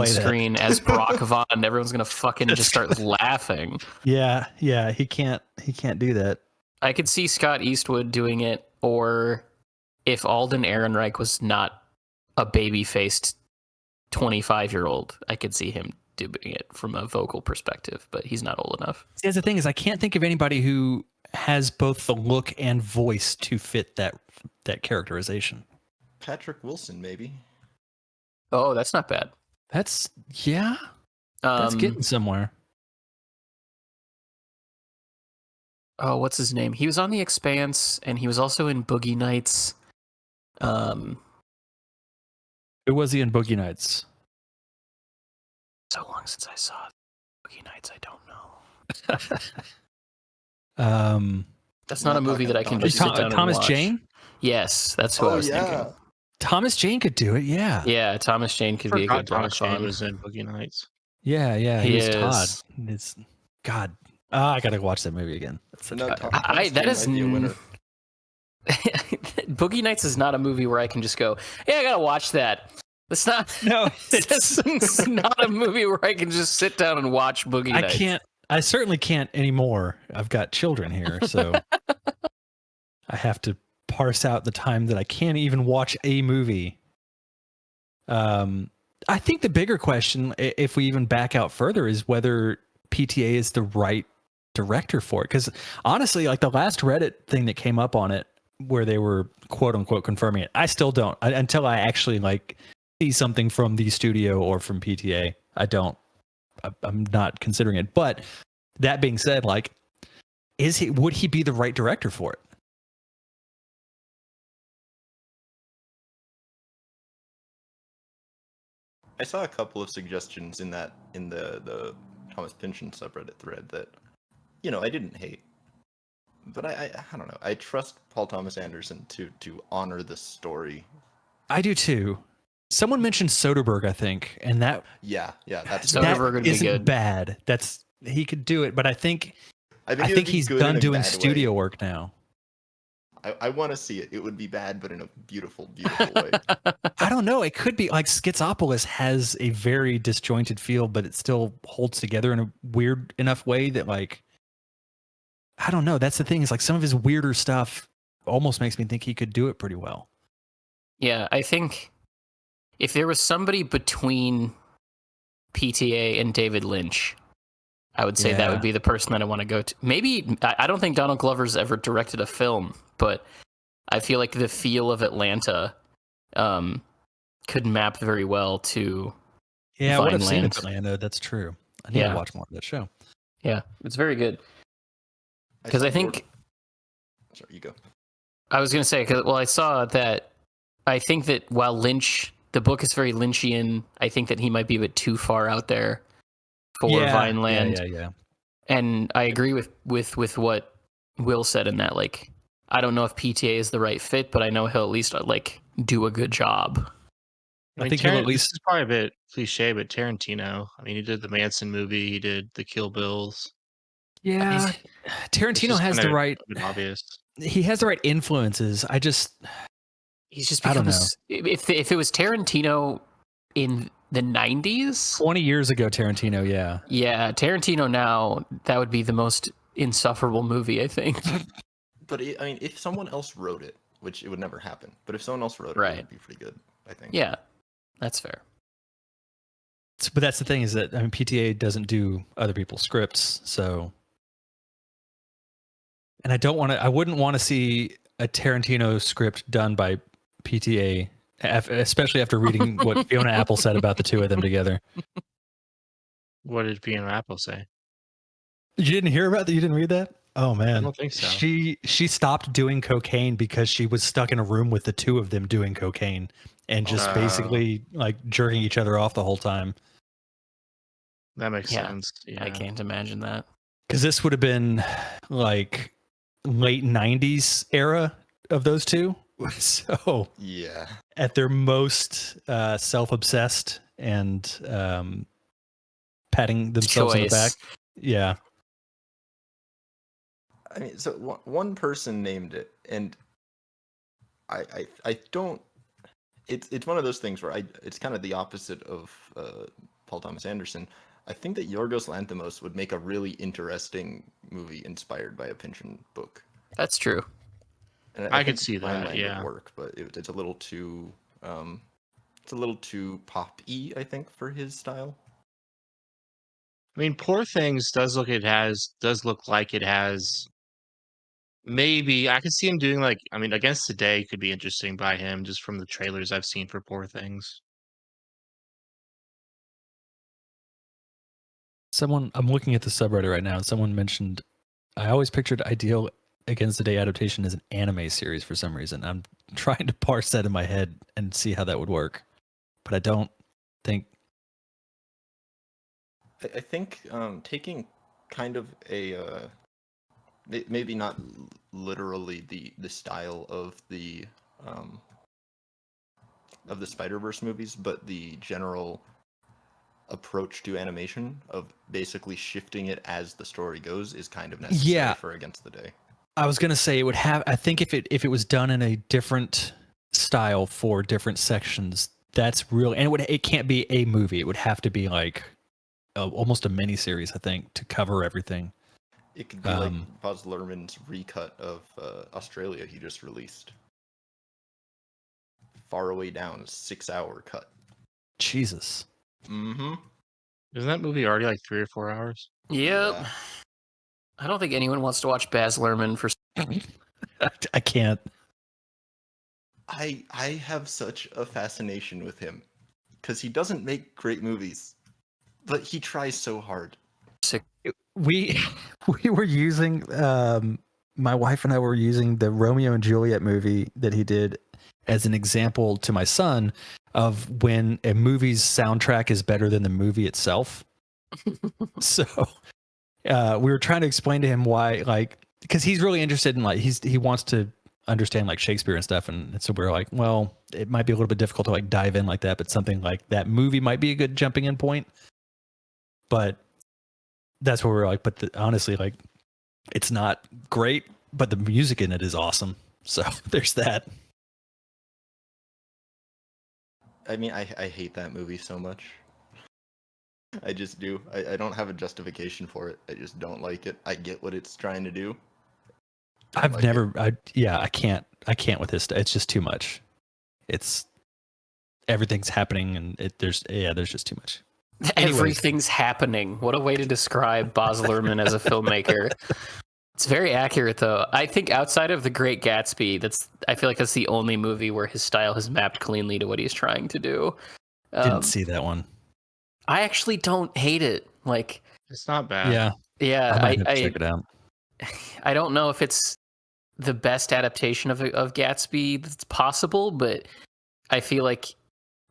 screen as Brock Vaughn, everyone's gonna fucking just start laughing. Yeah, he can't do that. I could see Scott Eastwood doing it, or if Alden Ehrenreich was not a baby-faced 25-year-old, I could see him doing it from a vocal perspective, but he's not old enough. See, that's the thing, is I can't think of anybody who has both the look and voice to fit that characterization. Patrick Wilson, maybe. Oh, that's not bad. That's getting somewhere. Oh, what's his name? He was on The Expanse, and he was also in Boogie Nights. Who was he in Boogie Nights? So long since I saw Boogie Nights, I don't know. That's not a movie that I can just sit down and Thomas watch. Jane? Yes, that's who I was thinking. Thomas Jane could do it, yeah. Yeah, Thomas Jane could be a good Brock Thomas Jane Vaughn. was in Boogie Nights. Yeah, He was is. Todd. It's God. I gotta watch that movie again. Boogie Nights is not a movie where I can just go, yeah, I gotta watch that. It's not. No, it's not a movie where I can just sit down and watch Boogie Nights. I certainly can't anymore. I've got children here, so I have to parse out the time that I can't even watch a movie. I think the bigger question, if we even back out further, is whether PTA is the right director for it. Because honestly, like the last Reddit thing that came up on it, where they were quote unquote confirming it, I still don't until I actually see something from the studio or from PTA. I'm not considering it. But that being said, would he be the right director for it? I saw a couple of suggestions in the Thomas Pynchon subreddit thread that, I didn't hate. But I don't know. I trust Paul Thomas Anderson to honor the story. I do too. Someone mentioned Soderbergh, I think, and that that's Soderbergh would be good. Bad. He could do it, but I think he's done doing studio work now. I want to see it. It would be bad, but in a beautiful, beautiful way. I don't know. It could be like Schizopolis has a very disjointed feel, but it still holds together in a weird enough way that I don't know. That's the thing, is some of his weirder stuff almost makes me think he could do it pretty well. Yeah, I think if there was somebody between PTA and David Lynch, I would say that would be the person that I want to go to. Maybe, I don't think Donald Glover's ever directed a film, but I feel like the feel of Atlanta could map very well to Vineland. What I've seen of Vineland. Atlanta, that's true. I need to watch more of that show. Yeah, it's very good. Because I think... Sorry, you go. I was going to say, I saw that, I think that while Lynch, the book is very Lynchian, I think that he might be a bit too far out there for Vineland. Yeah. And I agree with what Will said in that, I don't know if PTA is the right fit, but I know he'll at least do a good job. I think he'll at least... This is probably a bit cliche, but Tarantino. I mean, he did the Manson movie, he did the Kill Bills. Yeah, Tarantino has the right... Obvious. he has the right influences. He's just I don't become if it was Tarantino in the 90s, 20 years ago, Tarantino, yeah, Tarantino now, that would be the most insufferable movie, I think. But I mean, if someone else wrote it, which it would never happen, but if someone else wrote it, Right. it would be pretty good, I think. Yeah, that's fair. But that's the thing is that, I mean, PTA doesn't do other people's scripts, so. And I wouldn't want to see a Tarantino script done by PTA, especially after reading what Fiona Apple said about the two of them together. What did Fiona Apple say? You didn't hear about that? You didn't read that? Oh man, I don't think so. She stopped doing cocaine because she was stuck in a room with the two of them doing cocaine and just basically like jerking each other off the whole time. That makes sense. Yeah. I can't imagine that. Because this would have been like late 90s era of those two. So Yeah. at their most self-obsessed and patting themselves on the back. Yeah. I mean, so one person named it, and I don't. It's one of those things where it's kind of the opposite of Paul Thomas Anderson. I think that Yorgos Lanthimos would make a really interesting movie inspired by a Pynchon book. That's true. And I could think see that. Vineland Yeah, would work, but it's a little too pop-y, I think, for his style. I mean, Poor Things does look like it has. Maybe I could see him doing like. I mean, Against Today could be interesting by him just from the trailers I've seen for Poor Things. I'm looking at the subreddit right now, and someone mentioned, I always pictured Ideal Against the Day adaptation as an anime series for some reason. I'm trying to parse that in my head and see how that would work, but I don't think. I think taking kind of a maybe not literally the style of the Spider-Verse movies, but the general approach to animation of basically shifting it as the story goes is kind of necessary for Against the Day. I was gonna say it would have. I think if it was done in a different style for different sections, that's real. And it can't be a movie. It would have to be like almost a mini series, I think, to cover everything. It could be like Baz Luhrmann's recut of Australia he just released. Far Away Down, 6-hour cut. Jesus. Mm-hmm. Isn't that movie already like 3 or 4 hours? Yep. Yeah. I don't think anyone wants to watch Baz Luhrmann for. I can't. I have such a fascination with him because he doesn't make great movies, but he tries so hard. We were using my wife and I were using the Romeo and Juliet movie that he did as an example to my son of when a movie's soundtrack is better than the movie itself. So we were trying to explain to him why, like, because he's really interested in like he wants to understand like Shakespeare and stuff, and so we're like, well, it might be a little bit difficult to like dive in like that, but something like that movie might be a good jumping in point. But that's where we're like, but honestly, like, it's not great, but the music in it is awesome. So there's that. I mean, I hate that movie so much. I just do. I don't have a justification for it. I just don't like it. I get what it's trying to do. I can't with this. It's just too much. It's everything's happening and there's just too much. Everything's happening. What a way to describe Baz Luhrmann as a filmmaker. It's very accurate, though. I think outside of The Great Gatsby, I feel like that's the only movie where his style has mapped cleanly to what he's trying to do. Didn't see that one. I actually don't hate it. Like, it's not bad. Yeah, I might have to check it out. I don't know if it's the best adaptation of Gatsby that's possible, but I feel like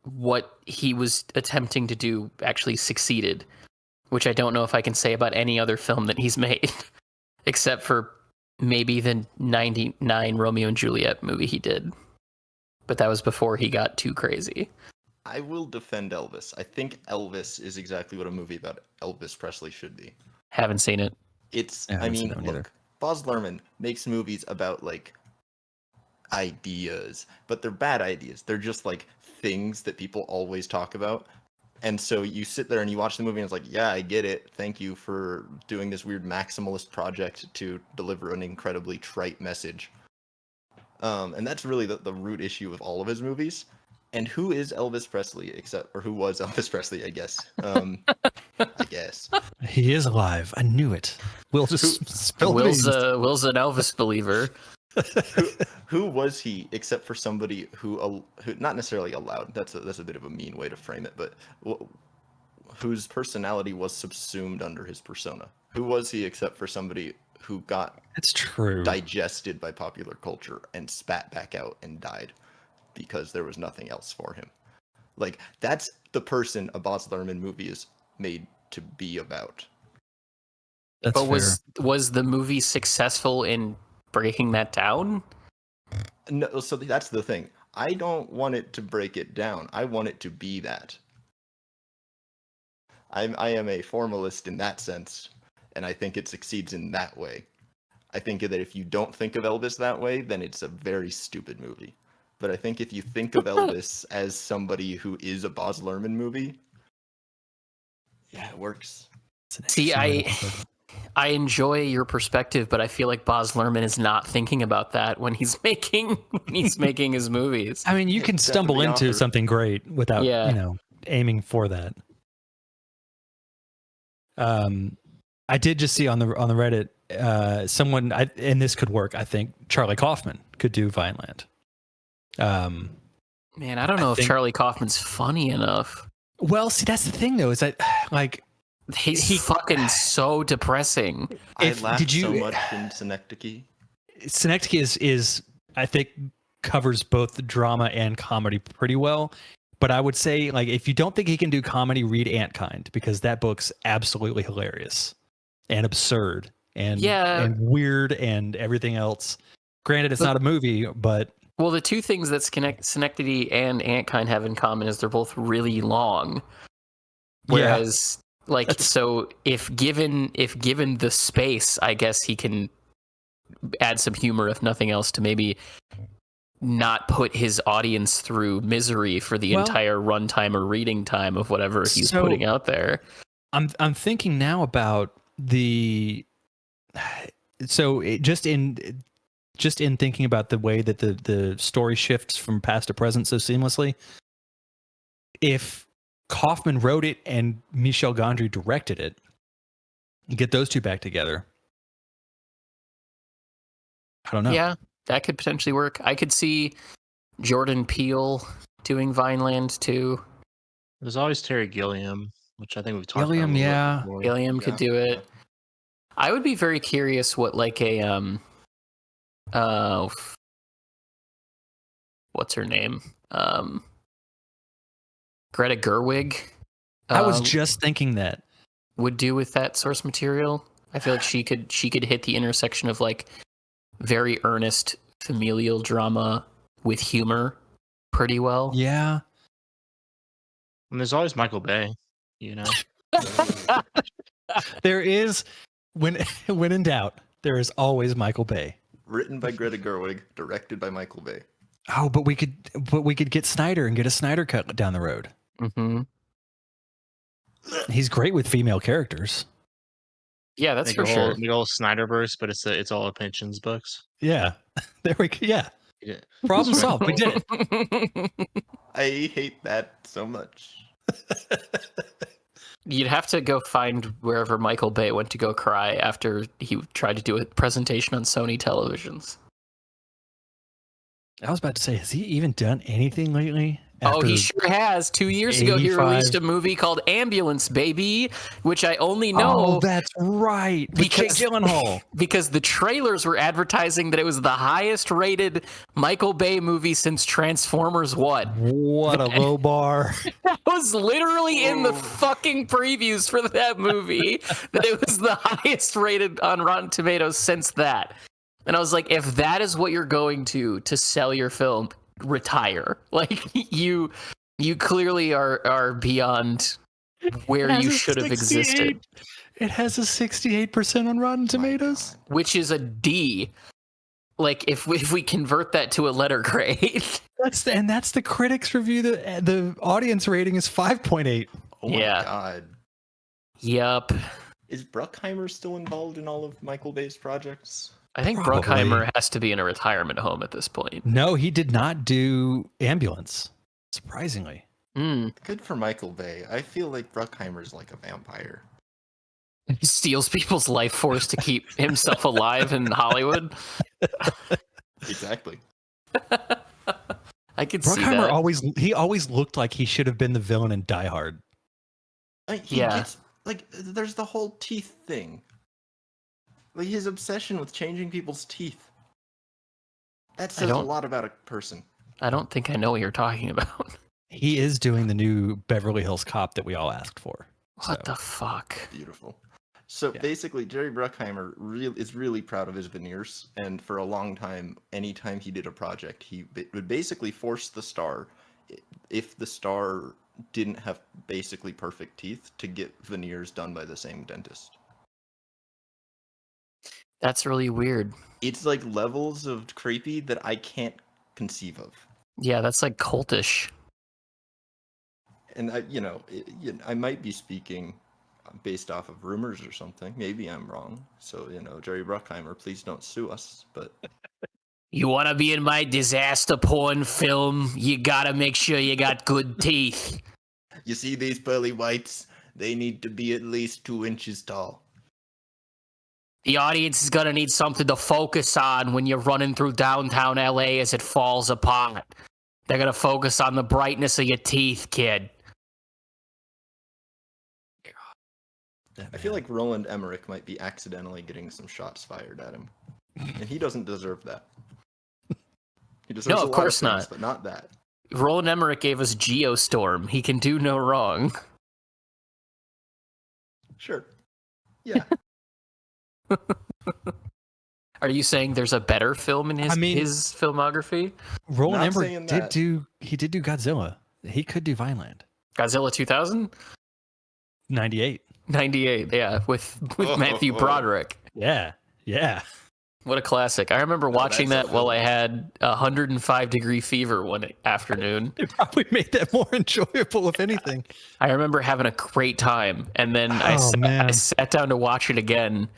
what he was attempting to do actually succeeded, which I don't know if I can say about any other film that he's made, except for maybe the 99 Romeo and Juliet movie he did. But that was before he got too crazy. I will defend Elvis. I think Elvis is exactly what a movie about Elvis Presley should be. Haven't seen it. I mean, look, Baz Luhrmann makes movies about like ideas, but they're bad ideas. They're just like things that people always talk about. And so you sit there and you watch the movie and it's like, yeah, I get it. Thank you for doing this weird maximalist project to deliver an incredibly trite message. And that's really the root issue of all of his movies. And who is Elvis Presley, or who was Elvis Presley, I guess. I guess. He is alive. I knew it. Will just spilled the Will's beans. Will's an Elvis believer. Who was he, except for somebody who not necessarily allowed? That's a bit of a mean way to frame it, but whose personality was subsumed under his persona. Who was he, except for somebody who got It's true. digested by popular culture and spat back out and died because there was nothing else for him? Like, that's the person a Baz Luhrmann movie is made to be about. That's But fair. was the movie successful in breaking that down? No, so that's the thing. I don't want it to break it down. I want it to be that. I am a formalist in that sense, and I think it succeeds in that way. I think that if you don't think of Elvis that way, then it's a very stupid movie. But I think if you think of Elvis as somebody who is a Baz Luhrmann movie, yeah, it works. It's an See, interesting way to look at it. I enjoy your perspective, but I feel like Baz Luhrmann is not thinking about that when he's making his movies. I mean, you can Death of stumble the into author. something great without, Yeah. aiming for that. I did just see on the Reddit, someone, and this could work. I think Charlie Kaufman could do Vineland. Man, I don't know if Charlie Kaufman's funny enough. Well, see, that's the thing, though, is that like He's fucking so depressing. I laughed did you- so much in Synecdoche. Synecdoche is I think covers both the drama and comedy pretty well. But I would say, like, if you don't think he can do comedy, read Antkind, because that book's absolutely hilarious and absurd and weird and everything else. Granted, it's not a movie, but Well, the two things that Synecdoche and Antkind have in common is they're both really long. Whereas, so if given the space, I guess he can add some humor, if nothing else, to maybe not put his audience through misery for the entire runtime or reading time of whatever he's putting out there. I'm thinking now about just in thinking about the way that the story shifts from past to present so seamlessly. If Kaufman wrote it and Michel Gondry directed it, you get those two back together. I don't know. Yeah, that could potentially work. I could see Jordan Peele doing Vineland too. There's always Terry Gilliam, which I think we've talked Gilliam, about. yeah. Gilliam could do it. I would be very curious what like a what's her name? Greta Gerwig. I was just thinking that. Would do with that source material. I feel like she could hit the intersection of like very earnest familial drama with humor pretty well. Yeah. And there's always Michael Bay, you know. There is, when in doubt, there is always Michael Bay. Written by Greta Gerwig, directed by Michael Bay. Oh, but we could get Snyder and get a Snyder cut down the road. Mm-hmm. He's great with female characters. Yeah, that's Make for a sure. Whole, the old Snyderverse, but it's all Pynchon's books. Yeah, there we go. Yeah, Yeah. problem solved. We did it. I hate that so much. You'd have to go find wherever Michael Bay went to go cry after he tried to do a presentation on Sony televisions. I was about to say, has he even done anything lately? Oh, he sure has. 2 years ago, he 85. released a movie called Ambulance, Baby, which I only know Oh, that's right. With Jake Gyllenhaal. because the trailers were advertising that it was the highest rated Michael Bay movie since Transformers 1. What a low bar. That was literally in the fucking previews for that movie that it was the highest rated on Rotten Tomatoes since that. And I was like, if that is what you're going to sell your film, retire. Like you clearly are beyond where you should have existed. It has a 68% on Rotten Tomatoes. God. which is a D. Like if we convert that to a letter grade. That's the critics review. The audience rating is 5.8. Oh my Yeah. god. Yup. Is Bruckheimer still involved in all of Michael Bay's projects? I think Probably. Bruckheimer has to be in a retirement home at this point. No, he did not do Ambulance. Surprisingly. Mm. Good for Michael Bay. I feel like Bruckheimer's like a vampire. He steals people's life force to keep himself alive in Hollywood. Exactly. I could see Bruckheimer that. always looked like he should have been the villain in Die Hard. He Yeah. gets, like, there's the whole teeth thing. Like, his obsession with changing people's teeth. That says a don't- lot about a person. I don't think I know what you're talking about. He is doing the new Beverly Hills Cop that we all asked for. What the fuck? Beautiful. So Yeah. basically, Jerry Bruckheimer is really proud of his veneers, and for a long time, anytime he did a project, he would basically force the star, if the star didn't have basically perfect teeth, to get veneers done by the same dentist. That's really weird. It's like levels of creepy that I can't conceive of. Yeah, that's like cultish. And I might be speaking based off of rumors or something. Maybe I'm wrong. So, Jerry Bruckheimer, please don't sue us. But You want to be in my disaster porn film? You gotta make sure you got good teeth. you see these pearly whites? They need to be at least 2 inches tall. The audience is gonna need something to focus on when you're running through downtown LA as it falls apart. They're gonna focus on the brightness of your teeth, kid. I feel like Roland Emmerich might be accidentally getting some shots fired at him. And he doesn't deserve that. He deserves No, a of lot course things, not. But not that. Roland Emmerich gave us Geostorm. He can do no wrong. Sure. Yeah. Are you saying there's a better film in his I mean- his filmography? Roland Not saying Emmerich that. did do Godzilla. He could do Vineland. Godzilla 2000? 98. 98, yeah, with Matthew Broderick. Yeah. Yeah. What a classic. I remember watching that's a that while film. I had 105-degree fever one afternoon. It probably made that more enjoyable, if anything. I remember having a great time, and then Oh, I man. sat down to watch it again,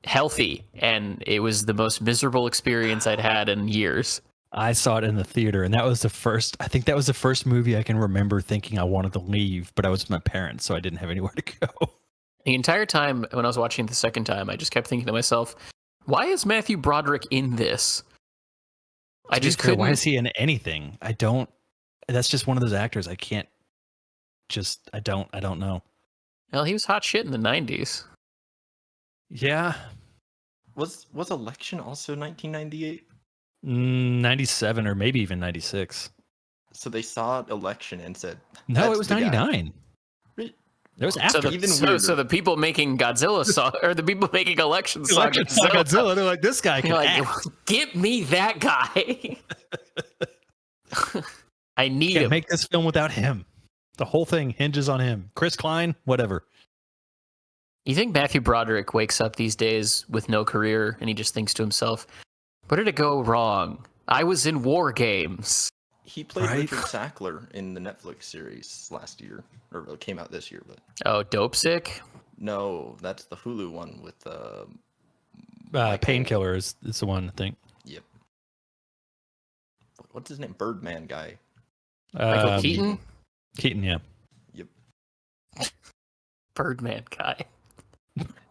healthy, and it was the most miserable experience I'd had in years. I saw it in the theater, and that was the first movie I can remember thinking I wanted to leave, but I was with my parents, so I didn't have anywhere to go. The entire time when I was watching it the second time, I just kept thinking to myself, why is Matthew Broderick in this? I To be just fair, couldn't. Why is he in anything? That's just one of those actors I can't I don't know. Well, he was hot shit in the 90s. Yeah. Was Election also 1998? 97 or maybe even 96. So they saw Election and said, No, "That's it was the guy." 99. Re- It was So after. the, Even so, weirder. so the people making Godzilla saw, or the people making Election saw Election saw Godzilla. They're like, this guy can You're like, act. get me that guy. I need Can't him. make this film without him. The whole thing hinges on him. Chris Klein, whatever. You think Matthew Broderick wakes up these days with no career and he just thinks to himself, where did it go wrong? I was in War Games. He played Right. Richard Sackler in the Netflix series last year, or it came out this year. But Oh, Dope Sick? no, that's the Hulu one with Painkiller is the one, I think. Yep. What's his name? Birdman guy. Michael Keaton? Keaton, yeah. Yep. Birdman guy.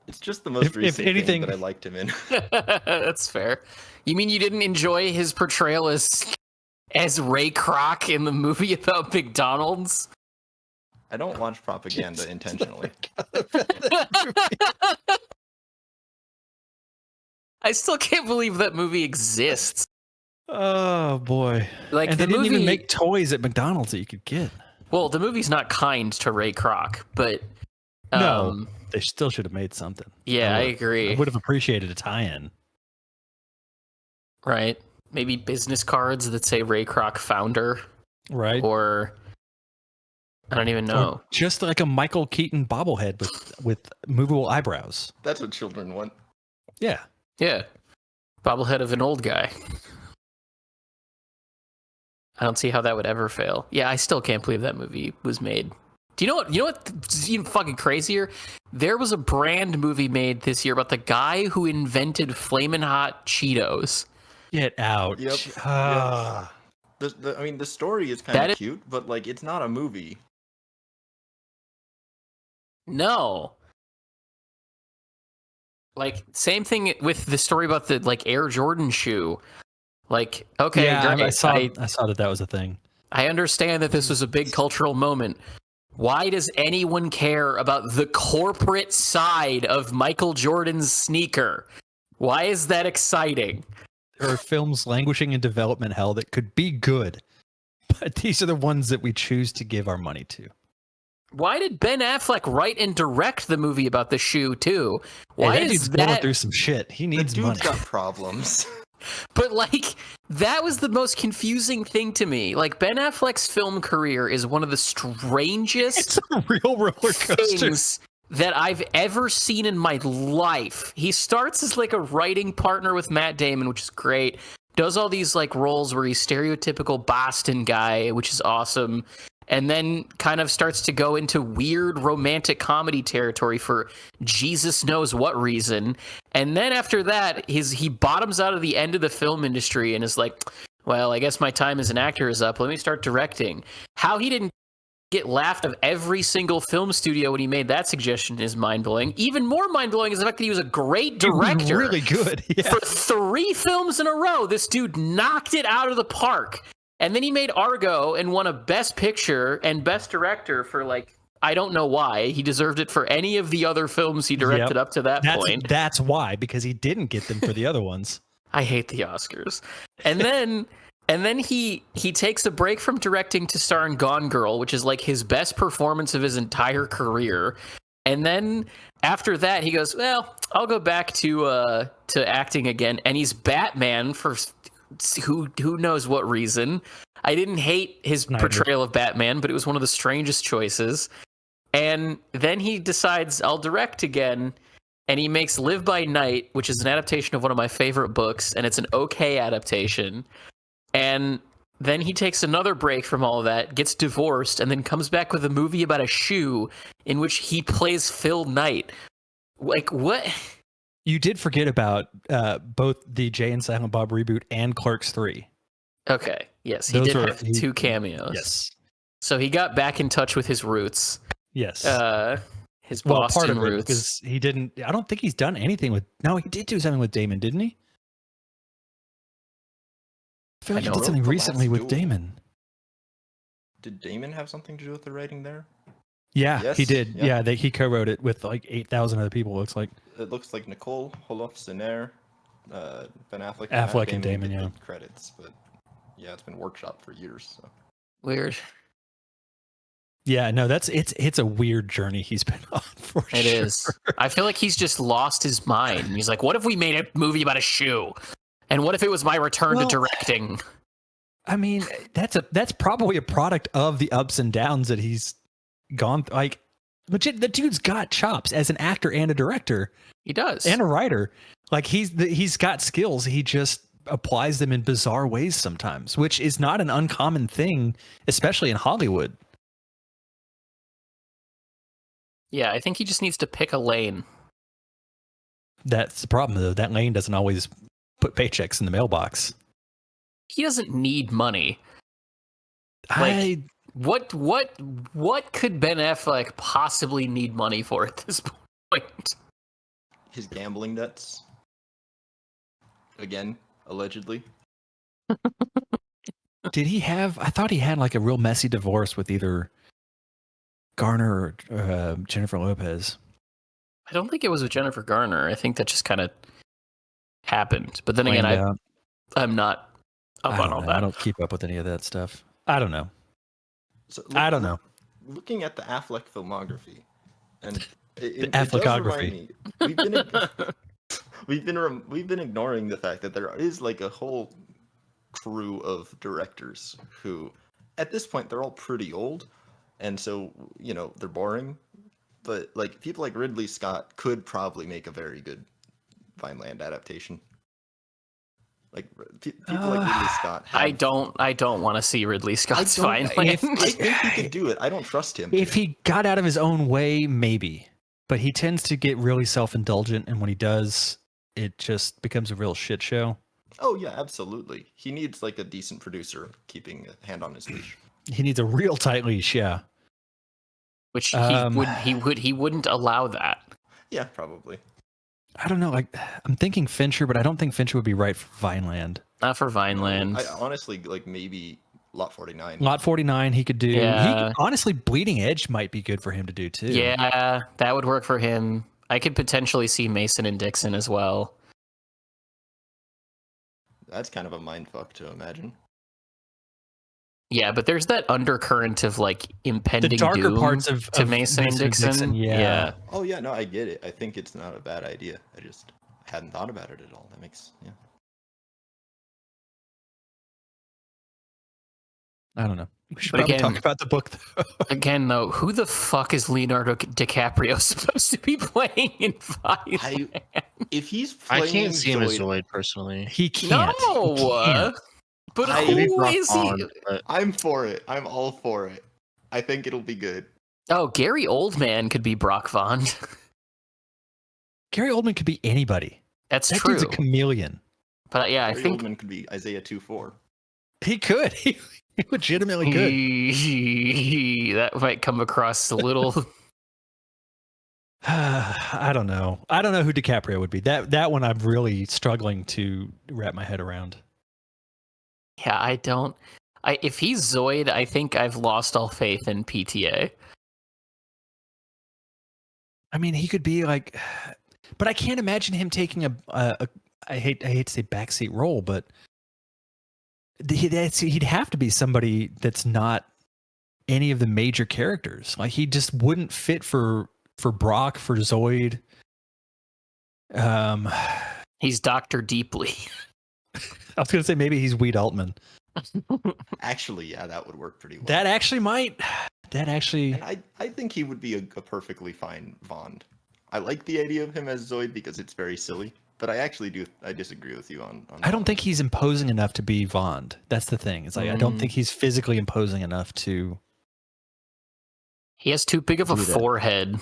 It's just the most If recent anything- thing that I liked him in. That's fair. You mean you didn't enjoy his portrayal as Ray Kroc in the movie about McDonald's? I don't watch propaganda intentionally. I still can't believe that movie exists. Oh boy! Like And the they didn't movie, even make toys at McDonald's that you could get. well, the movie's not kind to Ray Kroc, but No. They still should have made something. yeah, I I agree. would have appreciated a tie-in. Right? Maybe business cards that say Ray Kroc founder, Right? or I don't even Or know. just like a Michael Keaton bobblehead with movable eyebrows. That's what children want. Yeah. Yeah. Bobblehead of an old guy. I don't see how that would ever fail. Yeah, I still can't believe that movie was made. Do you know what? You know what's even fucking crazier? There was a brand movie made this year about the guy who invented Flamin' Hot Cheetos. Get out. Yep. Ah. I mean, the story is kind That of is- cute, but like, it's not a movie. No. Like, same thing with the story about the like Air Jordan shoe. Like, okay, Yeah, great. I saw that was a thing. I understand that this was a big cultural moment. Why does anyone care about the corporate side of Michael Jordan's sneaker? Why is that exciting? There are films languishing in development hell that could be good, but these are the ones that we choose to give our money to. Why did Ben Affleck write and direct the movie about the shoe too? Hey, Why that is dude's going that? through some shit. He The needs dude's money. got problems. But like that was the most confusing thing to me. Like Ben Affleck's film career is one of the strangest It's a real roller coaster. things that I've ever seen in my life. He starts as like a writing partner with Matt Damon, which is great. Does all these like roles where he's stereotypical Boston guy, which is awesome. And then kind of starts to go into weird romantic comedy territory for Jesus knows what reason. And then after that, he bottoms out of the end of the film industry and is like, well, I guess my time as an actor is up. Let me start directing. How he didn't get laughed of every single film studio when he made that suggestion is mind-blowing. Even more mind-blowing is the fact that he was a great director. Really good. Yeah. For 3 films in a row, this dude knocked it out of the park. And then he made Argo and won a Best Picture and Best Director for like, I don't know why. He deserved it for any of the other films he directed up to that point. That's why, because he didn't get them for the other ones. I hate the Oscars. And then he takes a break from directing to star in Gone Girl, which is like his best performance of his entire career. And then after that, he goes, well, I'll go back to acting again. And he's Batman for who knows what reason. I didn't hate his portrayal of Batman, but it was one of the strangest choices. And then he decides, I'll direct again. And he makes Live by Night, which is an adaptation of one of my favorite books, and it's an okay adaptation. And then he takes another break from all of that, gets divorced, and then comes back with a movie about a shoe in which he plays Phil Knight. Like, what? You did forget about both the Jay and Silent Bob reboot and Clerks 3. Okay, yes, he Those did were- have 2 cameos. Yes. So he got back in touch with his roots. Yes. His Well, Boston part of it, roots. because he didn't. I don't think he's done anything with. No, he did do something with Damon, didn't he? I feel like he know. did something The recently Last with Duel. Damon. Did Damon have something to do with the writing there? Yeah, Yes, he did. yeah. Yeah, he co-wrote it with like 8,000 other people. It looks like. It looks like Nicole Holofcener, Ben Affleck, Affleck Matt and Damon, did yeah. the credits, but yeah, it's been workshopped for years. So. Weird. Yeah, no, it's a weird journey he's been on for It sure. is. I feel like he's just lost his mind. He's like, what if we made a movie about a shoe? And what if it was my return to Well, directing? I mean, that's probably a product of the ups and downs that he's gone. Like, legit, the dude's got chops as an actor and a director He does. and a writer. Like he's got skills. He just applies them in bizarre ways sometimes, which is not an uncommon thing, especially in Hollywood. Yeah, I think he just needs to pick a lane. That's the problem, though. That lane doesn't always put paychecks in the mailbox. He doesn't need money. I What could Ben Affleck possibly need money for at this point? His gambling debts. Again, allegedly. did he have? I thought he had like a real messy divorce with either Garner or Jennifer Lopez. I don't think it was with Jennifer Garner. I think that just kind of happened. But then again, Planned out. I'm not up I on don't all know. that. I don't keep up with any of that stuff. I don't know. So I don't know. Looking at the Affleck filmography, and The it does Affleckography. remind me, we've been ignoring the fact that there is like a whole crew of directors who, at this point, they're all pretty old, and so they're boring. But like people like Ridley Scott could probably make a very good Vineland adaptation. Like people like Ridley Scott. I don't want to see Ridley Scott's I Vineland. think he could do it. I don't trust him. If he got out of his own way, maybe. But he tends to get really self-indulgent, and when he does, it just becomes a real shit show. Oh yeah, absolutely. He needs like a decent producer keeping a hand on his leash. He needs a real tight leash, yeah. Which he wouldn't allow that. Yeah, probably. I don't know. Like, I'm thinking Fincher, but I don't think Fincher would be right for Vineland. Not for Vineland. I honestly like maybe Lot 49. Lot 49, he could do. Yeah. Honestly, Bleeding Edge might be good for him to do too. Yeah, that would work for him. I could potentially see Mason and Dixon as well. That's kind of a mindfuck to imagine. Yeah, but there's that undercurrent of like impending The darker doom parts of Mason and Dixon. yeah. Oh yeah, no, I get it. I think it's not a bad idea. I just hadn't thought about it at all. That makes I don't know. We should But probably again- talk about the book, though. Again, though, who the fuck is Leonardo DiCaprio supposed to be playing in Vineland? If he's I playing can't see him as Zoid, Zoid personally. He can't. No, He can't. but Maybe who Brock is he? Bond, but I'm for it. I'm all for it. I think it'll be good. Oh, Gary Oldman could be Brock Vaughn. Gary Oldman could be anybody. That's That true. dude's a chameleon. But yeah, I Gary think Oldman could be Isaiah 2-4. He could. He legitimately could. that might come across a little. I don't know. I don't know who DiCaprio would be. That one I'm really struggling to wrap my head around. Yeah, I don't. If he's Zoid, I think I've lost all faith in PTA. I mean, he could be like, but I can't imagine him taking a I hate to say backseat role, but he'd have to be somebody that's not any of the major characters. Like he just wouldn't fit for Brock, for Zoid. He's Dr. Deeply. I was gonna say maybe he's Weed Atman. Actually, yeah, that would work pretty well. That actually might. That actually. And I think he would be a perfectly fine Vond. I like the idea of him as Zoid because it's very silly, but I disagree with you on I don't think he's imposing enough to be Vond. That's the thing. It's like I don't think he's physically imposing enough to. He has too big of a Do that. forehead.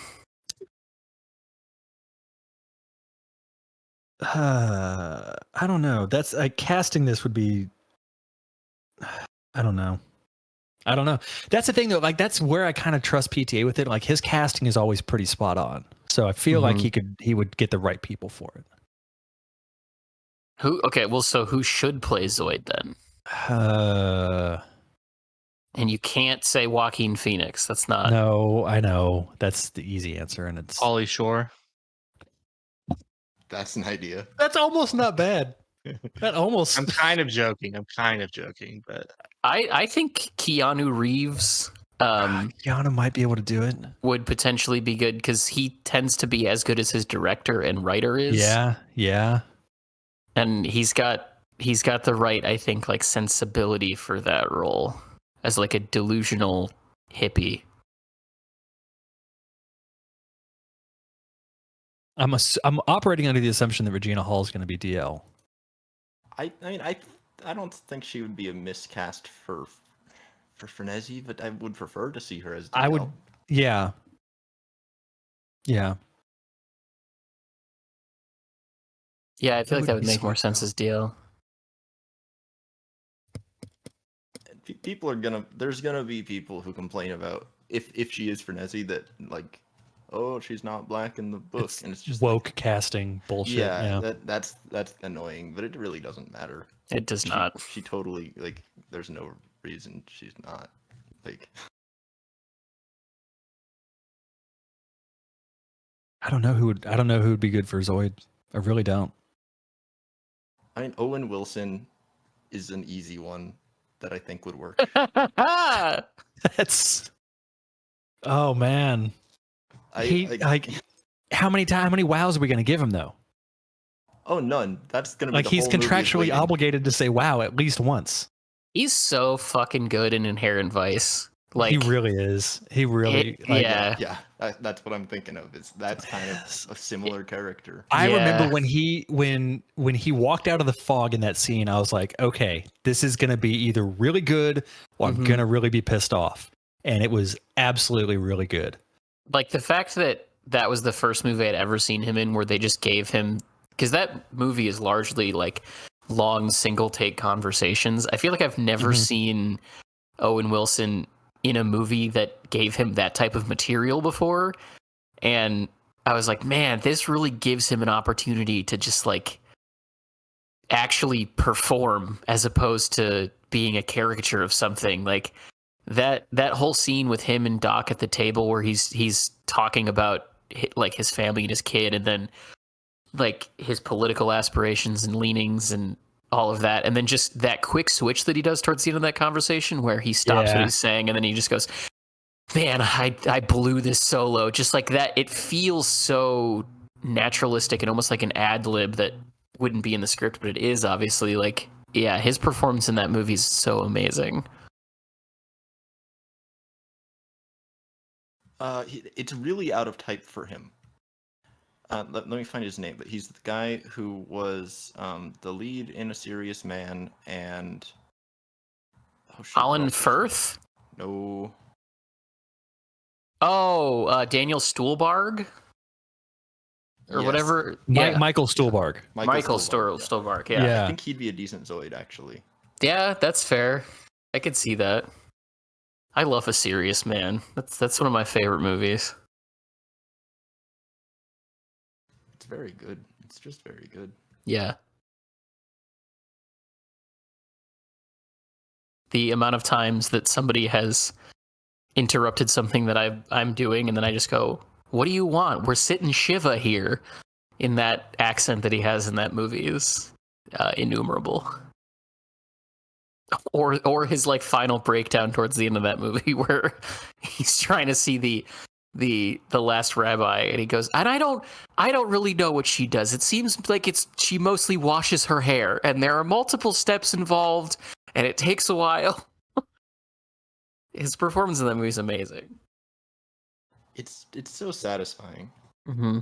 I don't know. That's casting this would be. I don't know. That's the thing though. Like that's where I kind of trust PTA with it. Like his casting is always pretty spot on. So I feel like he would get the right people for it. Who? Okay, well, so who should play Zoid then? And you can't say Joaquin Phoenix. That's not. No, I know that's the easy answer, and it's Pauly Shore. That's an idea. that's almost not bad. That almost. I'm kind of joking, but I think Keanu Reeves Keanu might be able to do it. would potentially be good because he tends to be as good as his director and writer is. Yeah. And he's got the right, I think, like sensibility for that role as like a delusional hippie. I'm operating under the assumption that Regina Hall is going to be DL. I mean, I don't think she would be a miscast for Frenesi, but I would prefer to see her as DL. I would. Yeah. Yeah, I feel like that would be make more smart, sense though. as DL. There's gonna be people who complain about if she is Frenesi that like, oh, she's not black in the book, and it's just woke casting bullshit. Yeah. that's annoying, but it really doesn't matter. It does not. She totally like. There's no reason she's not like. I don't know who would be good for Zoid. I really don't. I mean, Owen Wilson is an easy one that I think would work. That's. Oh man. I How many wows are we going to give him though? Oh, none. That's gonna be Like the he's whole movie is contractually waiting. obligated to say wow at least once. He's so fucking good in Inherent Vice. Like he really is. He really yeah. Yeah, that's what I'm thinking of. That's kind of a similar character. I Yeah. remember when he walked out of the fog in that scene, I was like, okay, this is gonna be either really good or I'm gonna really be pissed off. And it was absolutely really good. Like the fact that that was the first movie I'd ever seen him in where they just gave him, because that movie is largely like long single take conversations. I feel like I've never seen Owen Wilson in a movie that gave him that type of material before. And I was like, man, this really gives him an opportunity to just like actually perform as opposed to being a caricature of something. Like that whole scene with him and Doc at the table where he's talking about like his family and his kid, and then like his political aspirations and leanings and all of that, and then just that quick switch that he does towards the end of that conversation where he stops what he's saying and then he just goes, man, I blew this solo. Just like that, it feels so naturalistic and almost like an ad lib that wouldn't be in the script, but it is obviously. Like, yeah, his performance in that movie is so amazing. It's really out of type for him. Let me find his name, but he's the guy who was the lead in A Serious Man and... Colin Firth? No. Oh, Daniel Stuhlbarg? Or whatever. Yeah. Michael Stuhlbarg. Michael Stuhlbarg, Stuhlbarg, yeah. Yeah. I think he'd be a decent Zoid, actually. Yeah, that's fair. I could see that. I love A Serious Man. That's one of my favorite movies. It's very good. It's just very good. Yeah. The amount of times that somebody has interrupted something that I'm doing, and then I just go, what do you want? We're sitting Shiva here, in that accent that he has in that movie is innumerable. Or his like final breakdown towards the end of that movie where he's trying to see the last rabbi, and he goes, and I don't really know what she does. It seems like she mostly washes her hair, and there are multiple steps involved, and it takes a while. His performance in that movie is amazing. It's so satisfying. Mm-hmm.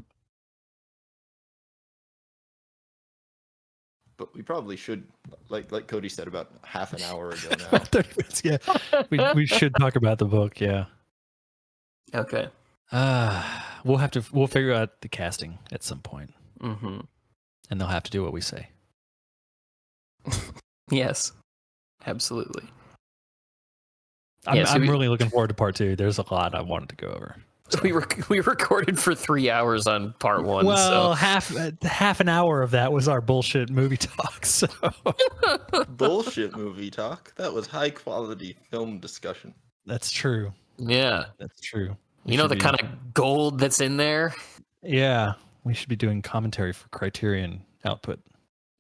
But we probably should, like Cody said about half an hour ago now. 30 minutes, yeah. We should talk about the book, yeah. Okay. We'll figure out the casting at some point. Mm-hmm. And they'll have to do what we say. Yes. Absolutely. I'm really looking forward to part 2. There's a lot I wanted to go over. So. We recorded for 3 hours on part 1. Well, so. half an hour of that was our bullshit movie talk. So Bullshit movie talk. That was high quality film discussion. That's true. Yeah, that's true. You know the kind of gold that's in there. Yeah, we should be doing commentary for Criterion output.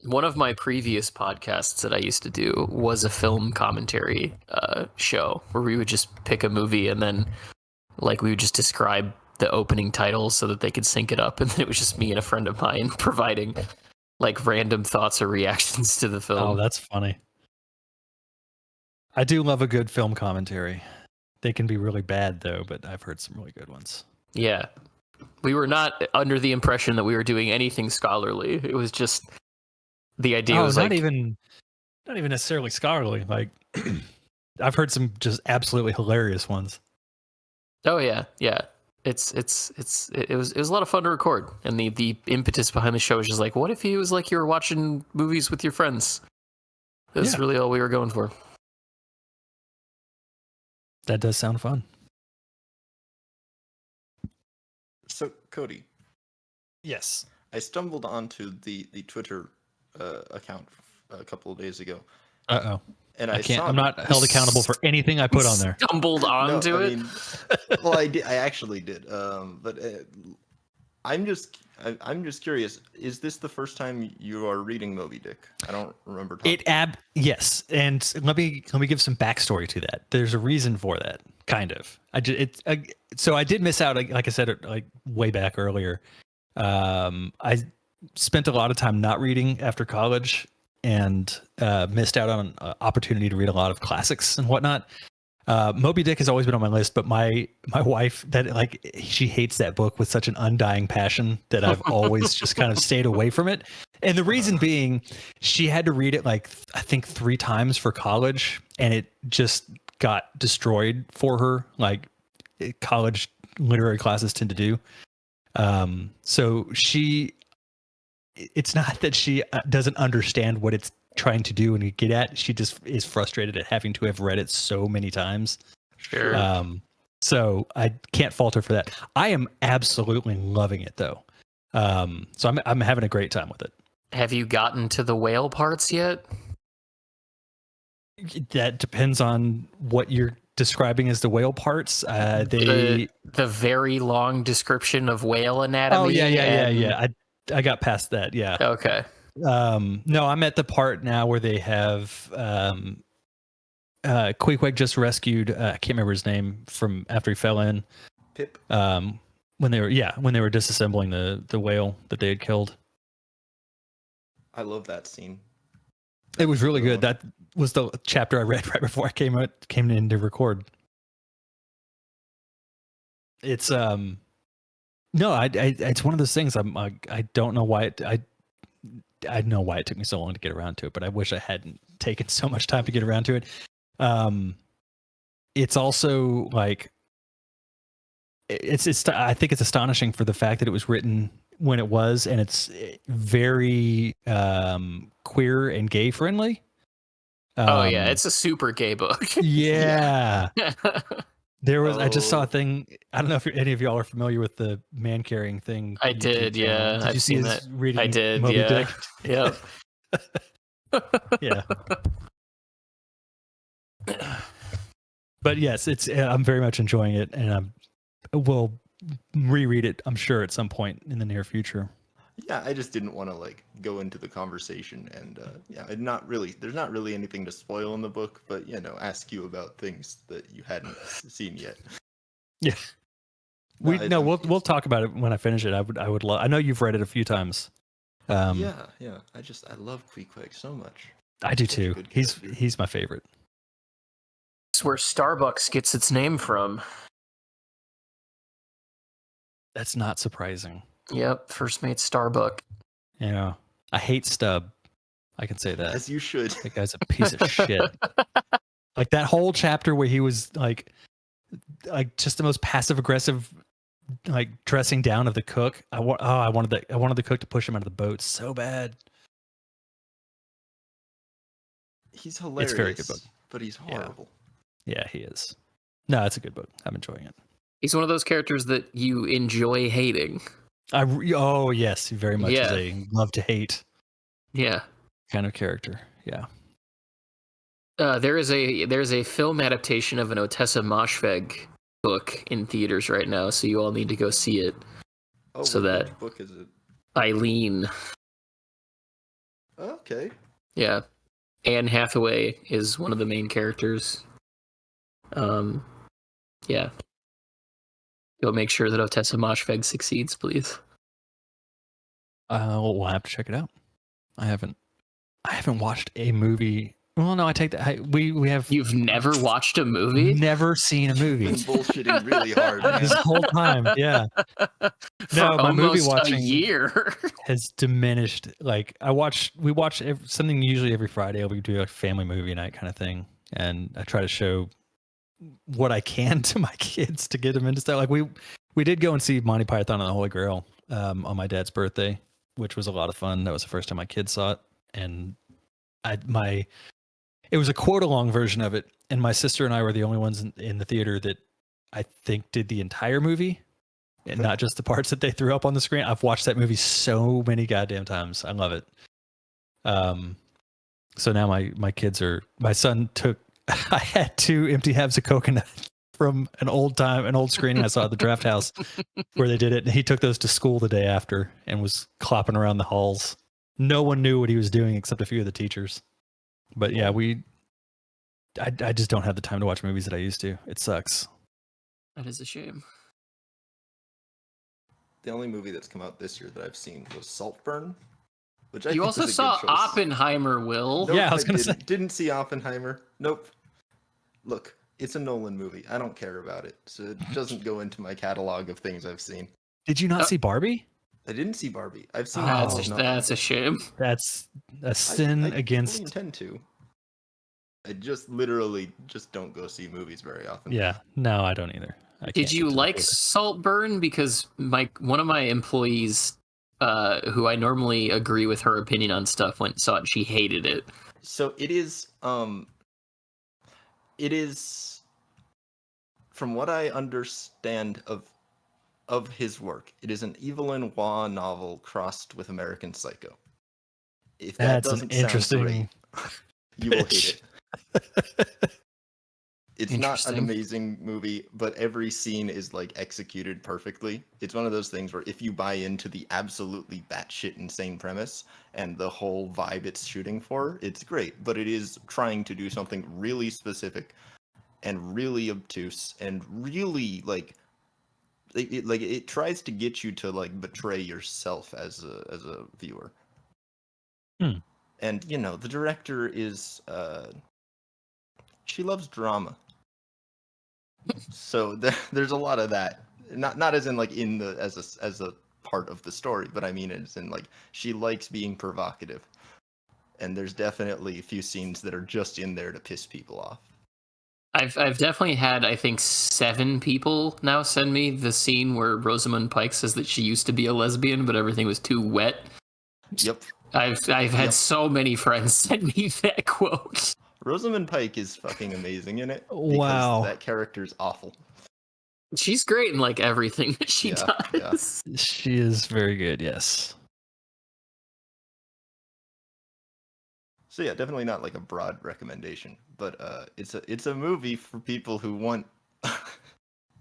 One of my previous podcasts that I used to do was a film commentary show where we would just pick a movie and then like we would just describe the opening titles so that they could sync it up, and then it was just me and a friend of mine providing like random thoughts or reactions to the film. Oh, that's funny. I do love a good film commentary. They can be really bad though, but I've heard some really good ones. Yeah. We were not under the impression that we were doing anything scholarly. It was just the idea was not even necessarily scholarly. Like I've heard some just absolutely hilarious ones. Oh yeah, yeah. It was a lot of fun to record, and the impetus behind the show was just like, what if it was like you were watching movies with your friends? That's really all we were going for. That does sound fun. So Cody, yes, I stumbled onto the Twitter account a couple of days ago. Uh-oh. And I'm not held accountable for anything I put on there. Stumbled onto it? Well, I did. I actually did. But I'm just curious. Is this the first time you are reading Moby Dick? I don't remember. Yes, and let me give some backstory to that. There's a reason for that, kind of. So I did miss out. Like I said, like way back earlier. I spent a lot of time not reading after college, and missed out on an opportunity to read a lot of classics and whatnot. Moby Dick has always been on my list, but my wife, that like, she hates that book with such an undying passion that I've always just kind of stayed away from it. And the reason being, she had to read it like I think 3 times for college, and it just got destroyed for her, like college literary classes tend to do. So it's not that she doesn't understand what it's trying to do and get at. She just is frustrated at having to have read it so many times. Sure. So I can't fault her for that. I am absolutely loving it though. So I'm having a great time with it. Have you gotten to the whale parts yet? That depends on what you're describing as the whale parts. The very long description of whale anatomy. Oh yeah. I got past that. Yeah. Okay. No, I'm at the part now where they have Queequeg just rescued I can't remember his name from after he fell in. Pip. When they were disassembling the whale that they had killed. I love that scene. It was really good. That was the chapter I read right before I came in to record. It's no, it's one of those things. I don't know why I know why it took me so long to get around to it, but I wish I hadn't taken so much time to get around to it. It's also like it's I think it's astonishing for the fact that it was written when it was, and it's very queer and gay friendly. Oh yeah, it's a super gay book. Yeah. There was. I just saw a thing. I don't know if any of y'all are familiar with the man carrying thing. I did. Yeah, Did you see his that. reading? I did. Moby Yeah. Dick? Yep. Yeah. But yes, it's. I'm very much enjoying it, and we'll reread it. I'm sure at some point in the near future. Yeah, I just didn't want to like go into the conversation, and there's not really anything to spoil in the book, but ask you about things that you hadn't seen yet. Yeah, we'll talk about it when I finish it. I would love. I know you've read it a few times. Yeah. I love Queequeg so much. I do too. He's my favorite. It's where Starbucks gets its name from. That's not surprising. Yep, first mate Starbuck. Yeah, I hate Stubb. I can say that. As you should. That guy's a piece of shit. Like that whole chapter where he was like just the most passive aggressive, like dressing down of the cook. I wanted the cook to push him out of the boat so bad. He's hilarious. It's a very good book, but he's horrible. Yeah, he is. No, it's a good book. I'm enjoying it. He's one of those characters that you enjoy hating. Oh yes, very much is a love to hate. Yeah. Kind of character. Yeah. There's a film adaptation of an Otessa Moshfegh book in theaters right now, so you all need to go see it. Oh, so which book is it? Eileen. Okay. Yeah. Anne Hathaway is one of the main characters. Yeah. Go make sure that Otessa Moshfegh succeeds, please. We'll have to check it out. I haven't watched a movie. Well, no, I take that. We have. You've never watched a movie? Never seen a movie. Been bullshitting really hard This whole time. Yeah. No, my movie almost watching a year has diminished. Like we watch something usually every Friday. We do a family movie night kind of thing, and I try to show what I can to my kids to get them into stuff. Like we did go and see Monty Python and the Holy Grail on my dad's birthday, which was a lot of fun. That was the first time my kids saw it, and it was a quote-along version of it, and my sister and I were the only ones in the theater that I think did the entire movie, and not just the parts that they threw up on the screen. I've watched that movie so many goddamn times. I love it. So now my kids are. My son took. I had 2 empty halves of coconut from an old screening I saw at the Draft House where they did it, and he took those to school the day after and was clopping around the halls. No one knew what he was doing except a few of the teachers. But yeah, I just don't have the time to watch movies that I used to. It sucks. That is a shame. The only movie that's come out this year that I've seen was Saltburn, which You also saw Oppenheimer, Will. Nope, Yeah, I was going to say. Didn't see Oppenheimer. Nope. Look, It's a Nolan movie. I don't care about it, so it doesn't go into my catalog of things I've seen. Did you not see Barbie? I didn't see Barbie. I've seen. Oh, That's a shame. That's a sin I against. fully intend to. I just literally just don't go see movies very often. Yeah, no, I don't either. I Did can't you get to the like theater. Saltburn? Because one of my employees, who I normally agree with her opinion on stuff, went and saw it. She hated it. So it is. It is, from what I understand of his work, it is an Evelyn Waugh novel crossed with American Psycho. If that That's an doesn't interesting sound great, you will hate it. It's not an Interesting. amazing movie, but every scene is like executed perfectly. It's one of those things where if you buy into the absolutely batshit insane premise and the whole vibe it's shooting for, it's great. But it is trying to do something really specific and really obtuse and really like it tries to get you to like betray yourself as a viewer. Hmm. And you know, the director is she loves drama. So there's a lot of that. Not as in like in the as a part of the story, but I mean as in like she likes being provocative. And there's definitely a few scenes that are just in there to piss people off. I've definitely had, I think, 7 people now send me the scene where Rosamund Pike says that she used to be a lesbian, but everything was too wet. Yep. I've had Yep. so many friends send me that quote. Rosamund Pike is fucking amazing in it. Wow. Because that character's awful. She's great in like everything that she Yeah, yeah. does. She is very good. Yes. So yeah, definitely not like a broad recommendation, but it's a movie for people who want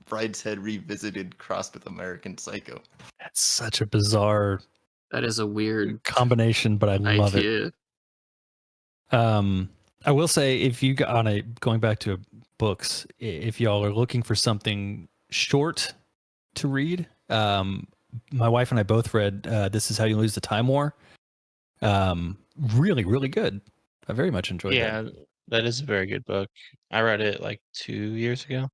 Brideshead Revisited crossed with American Psycho. That's such a bizarre That is a weird combination, but I love it. idea. I will say, if you got on a going back to books, if y'all are looking for something short to read, my wife and I both read "This Is How You Lose the Time War." Really, really good. I very much enjoyed that. Yeah, that is a very good book. I read it like 2 years ago.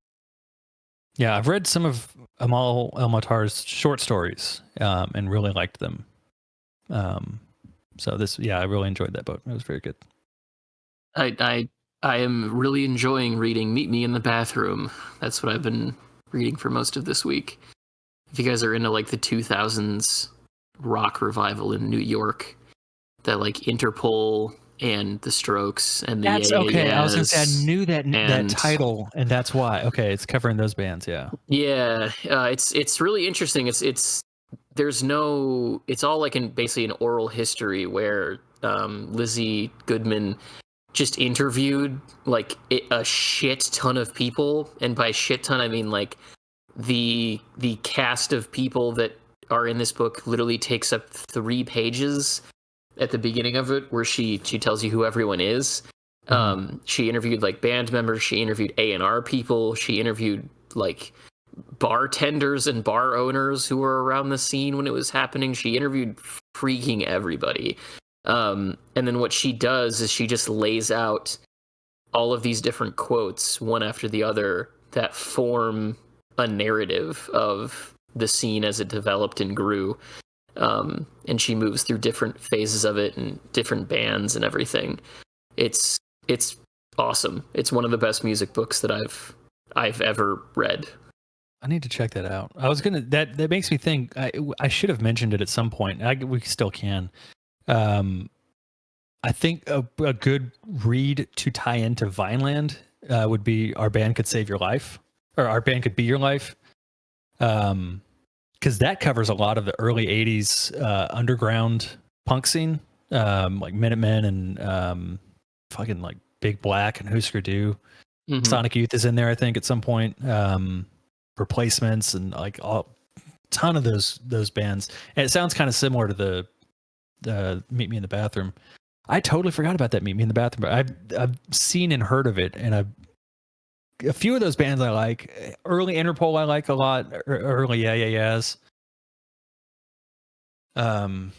Yeah, I've read some of Amal El-Matar's short stories and really liked them. So I really enjoyed that book. It was very good. I am really enjoying reading Meet Me in the Bathroom. That's what I've been reading for most of this week. If you guys are into like the 2000s rock revival in New York, that like Interpol and the Strokes and the That's okay. I was going to say I knew that and- title, and that's why. Okay, it's covering those bands. Yeah. Yeah, it's really interesting. It's there's no, it's all like basically an oral history where Lizzie Goodman just interviewed like a shit ton of people, and by shit ton I mean like the cast of people that are in this book literally takes up 3 pages at the beginning of it, where she tells you who everyone is. She interviewed like band members, she interviewed A&R people, she interviewed like bartenders and bar owners who were around the scene when it was happening. She interviewed freaking everybody. And then what she does is she just lays out all of these different quotes, one after the other, that form a narrative of the scene as it developed and grew. And she moves through different phases of it and different bands and everything. It's awesome. It's one of the best music books that I've ever read. I need to check that out. I was gonna. That makes me think. I should have mentioned it at some point. We still can. I think a good read to tie into Vineland would be "Our Band Could Save Your Life" or "Our Band Could Be Your Life," because that covers a lot of the early '80s underground punk scene, like Minutemen and fucking like Big Black and Husker Du. Mhm. Sonic Youth is in there, I think, at some point. Replacements and like a ton of those bands. And it sounds kind of similar to the Meet Me in the Bathroom. I totally forgot about that Meet Me in the Bathroom, but I've seen and heard of it, and a few of those bands I like. Early Interpol I like a lot. Early Yeahs. I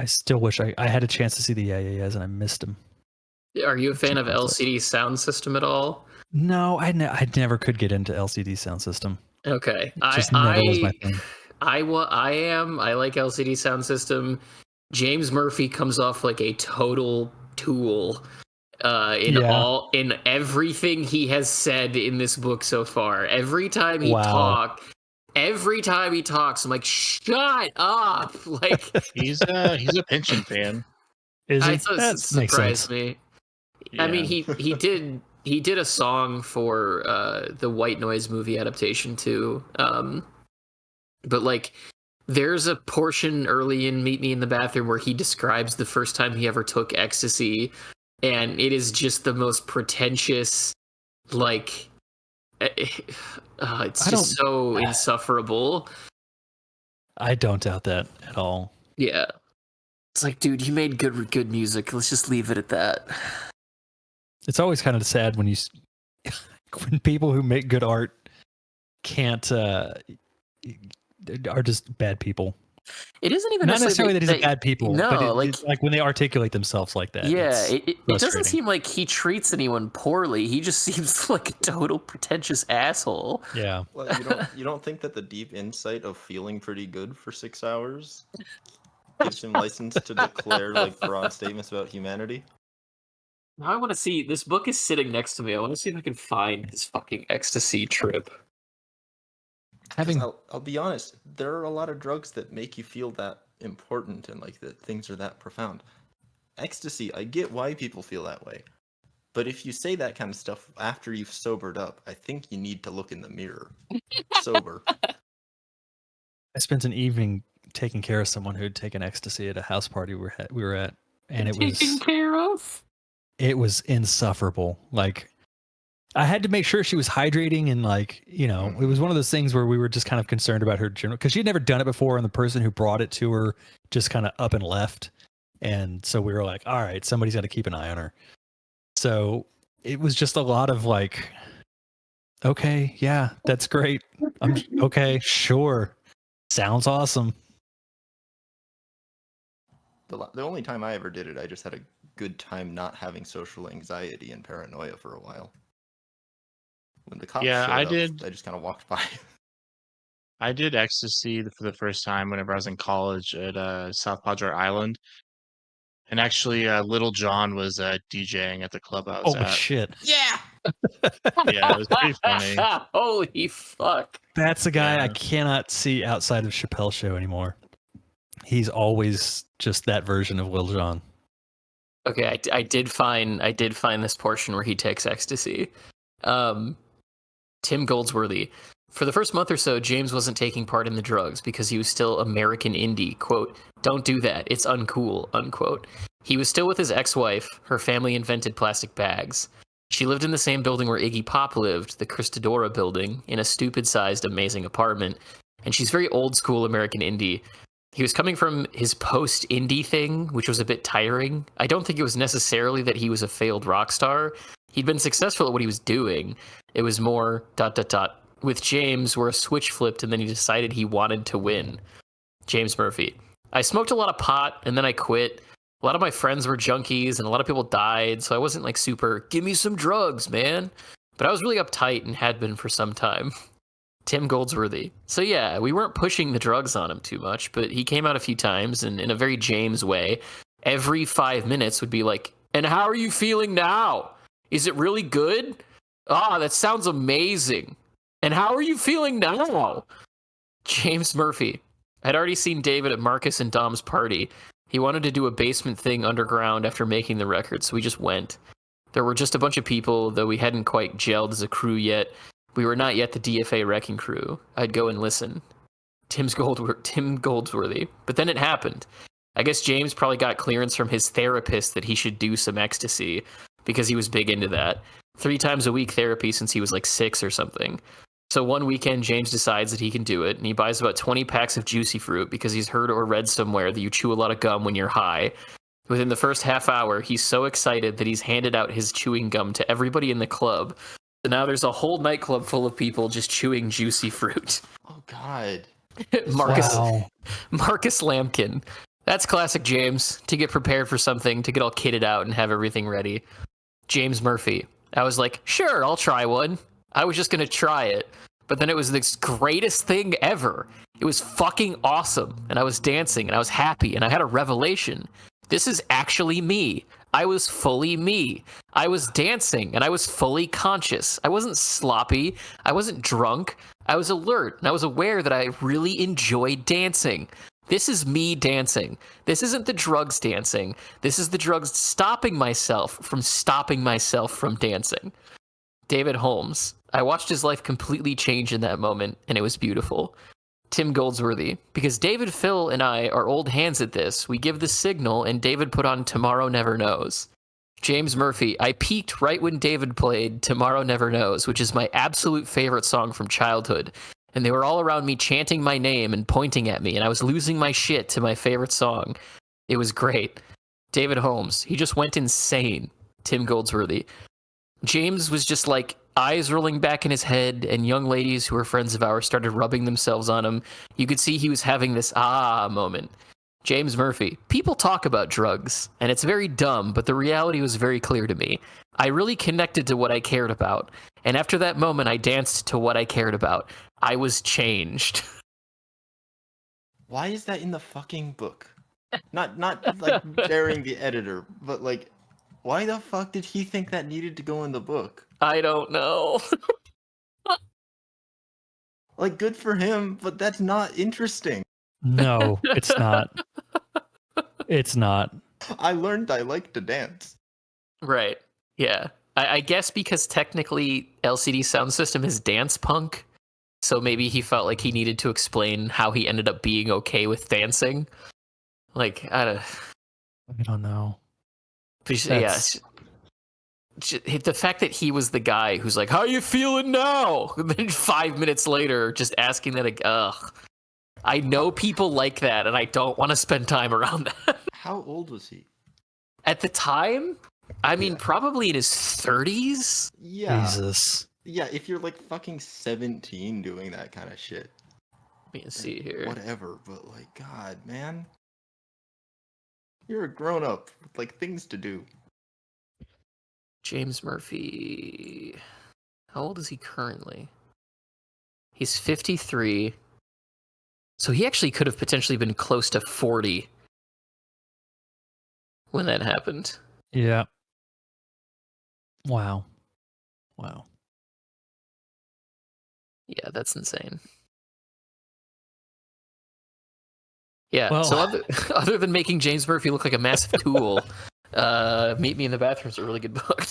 still wish I had a chance to see the Yeahs and I missed them. Are you a fan of LCD Sound System at all? No, I never could get into LCD sound system. Okay, Just never was my thing. I like LCD sound system. James Murphy comes off like a total tool in everything he has said in this book so far. Every time he talks, I'm like, shut up! Like He's a pension fan. Is he? That surprised me. Yeah. I mean, he did a song for the White Noise movie adaptation too. But like, there's a portion early in Meet Me in the Bathroom where he describes the first time he ever took ecstasy, and it is just the most pretentious, like, it's just so insufferable. I don't doubt that at all. Yeah, it's like, dude, you made good music. Let's just leave it at that. It's always kind of sad when when people who make good art can't are just bad people. It isn't even not necessarily that he's bad people. No, but it's like when they articulate themselves like that. Yeah, it doesn't seem like he treats anyone poorly. He just seems like a total pretentious asshole. Yeah. Well, you don't think that the deep insight of feeling pretty good for 6 hours gives him license to declare like broad statements about humanity? Now I want to see, this book is sitting next to me. I want to see if I can find his fucking ecstasy trip. I'll be honest, there are a lot of drugs that make you feel that important and like that things are that profound. Ecstasy, I get why people feel that way. But if you say that kind of stuff after you've sobered up, I think you need to look in the mirror. Sober. I spent an evening taking care of someone who had taken ecstasy at a house party we were at, and it was taken care of. It was insufferable. Like, I had to make sure she was hydrating, and like, you know, it was one of those things where we were just kind of concerned about her general, because she had never done it before, and the person who brought it to her just kind of up and left, and so we were like, all right, somebody's got to keep an eye on her. So it was just a lot of like, okay, yeah, that's great. Okay, sure, sounds awesome. The only time I ever did it, I just had a good time not having social anxiety and paranoia for a while. When the cops showed up, I just kind of walked by. I did ecstasy for the first time whenever I was in college at South Padre Island. And actually, Little John was DJing at the club I was at. Oh, shit. Yeah! Yeah, it was pretty funny. Holy fuck. That's a guy I cannot see outside of Chappelle's show anymore. He's always just that version of Lil Jon. Okay, I did find this portion where he takes ecstasy. Tim Goldsworthy. For the first month or so, James wasn't taking part in the drugs because he was still American indie. Quote, "Don't do that. It's uncool," unquote. He was still with his ex-wife. Her family invented plastic bags. She lived in the same building where Iggy Pop lived, the Christodora building, in a stupid-sized, amazing apartment. And she's very old-school American indie. He was coming from his post-indie thing, which was a bit tiring. I don't think it was necessarily that he was a failed rock star. He'd been successful at what he was doing. It was more ... With James, where a switch flipped and then he decided he wanted to win. James Murphy. I smoked a lot of pot and then I quit. A lot of my friends were junkies and a lot of people died, so I wasn't like super, give me some drugs, man. But I was really uptight and had been for some time. Tim Goldsworthy. So yeah, we weren't pushing the drugs on him too much, but he came out a few times, and in a very James way, every 5 minutes would be like, and how are you feeling now? Is it really good? Ah, that sounds amazing. And how are you feeling now? James Murphy. I'd already seen David at Marcus and Dom's party. He wanted to do a basement thing underground after making the record, so we just went. There were just a bunch of people, though we hadn't quite gelled as a crew yet. We were not yet the DFA Wrecking Crew. I'd go and listen. Tim Goldsworthy. But then it happened. I guess James probably got clearance from his therapist that he should do some ecstasy, because he was big into that. 3 times a week therapy since he was like 6 or something. So one weekend, James decides that he can do it, and he buys about 20 packs of juicy fruit because he's heard or read somewhere that you chew a lot of gum when you're high. Within the first half hour, he's so excited that he's handed out his chewing gum to everybody in the club. So now there's a whole nightclub full of people just chewing juicy fruit. Oh, God. Marcus Wow. Lampkin. That's classic James, to get prepared for something, to get all kitted out and have everything ready. James Murphy. I was like, sure, I'll try one. I was just going to try it. But then it was the greatest thing ever. It was fucking awesome. And I was dancing and I was happy and I had a revelation. This is actually me. I was fully me. I was dancing and I was fully conscious. I wasn't sloppy. I wasn't drunk. I was alert and I was aware that I really enjoyed dancing. This is me dancing. This isn't the drugs dancing. This is the drugs stopping myself from dancing. David Holmes. I watched his life completely change in that moment, and it was beautiful. Tim Goldsworthy. Because David, Phil, and I are old hands at this. We give the signal, and David put on Tomorrow Never Knows. James Murphy. I peaked right when David played Tomorrow Never Knows, which is my absolute favorite song from childhood. And they were all around me chanting my name and pointing at me, and I was losing my shit to my favorite song. It was great. David Holmes. He just went insane. Tim Goldsworthy. James was just like eyes rolling back in his head, and young ladies who were friends of ours started rubbing themselves on him. You could see he was having this moment. James Murphy. People talk about drugs, and it's very dumb, but the reality was very clear to me. I really connected to what I cared about, and after that moment, I danced to what I cared about. I was changed. Why is that in the fucking book? Not like daring the editor, but like, why the fuck did he think that needed to go in the book? I don't know. Like, good for him, but that's not interesting. No, it's not. It's not. I learned I like to dance. Right. Yeah. I guess because technically LCD Sound System is dance punk, so maybe he felt like he needed to explain how he ended up being okay with dancing. Like, I don't know. Yeah. The fact that he was the guy who's like, how you feeling now? And then 5 minutes later, just asking that, ugh. I know people like that, and I don't want to spend time around that. How old was he? At the time? I mean, probably in his 30s? Yeah. Jesus. Yeah, if you're like fucking 17 doing that kind of shit. Let me see here. Whatever, but like, God, man. You're a grown up with like things to do. James Murphy. How old is he currently? He's 53. So he actually could have potentially been close to 40 when that happened. Yeah. Wow. Yeah, that's insane. Yeah, Well, so other than making James Murphy look like a massive tool, Meet Me in the Bathroom is a really good book.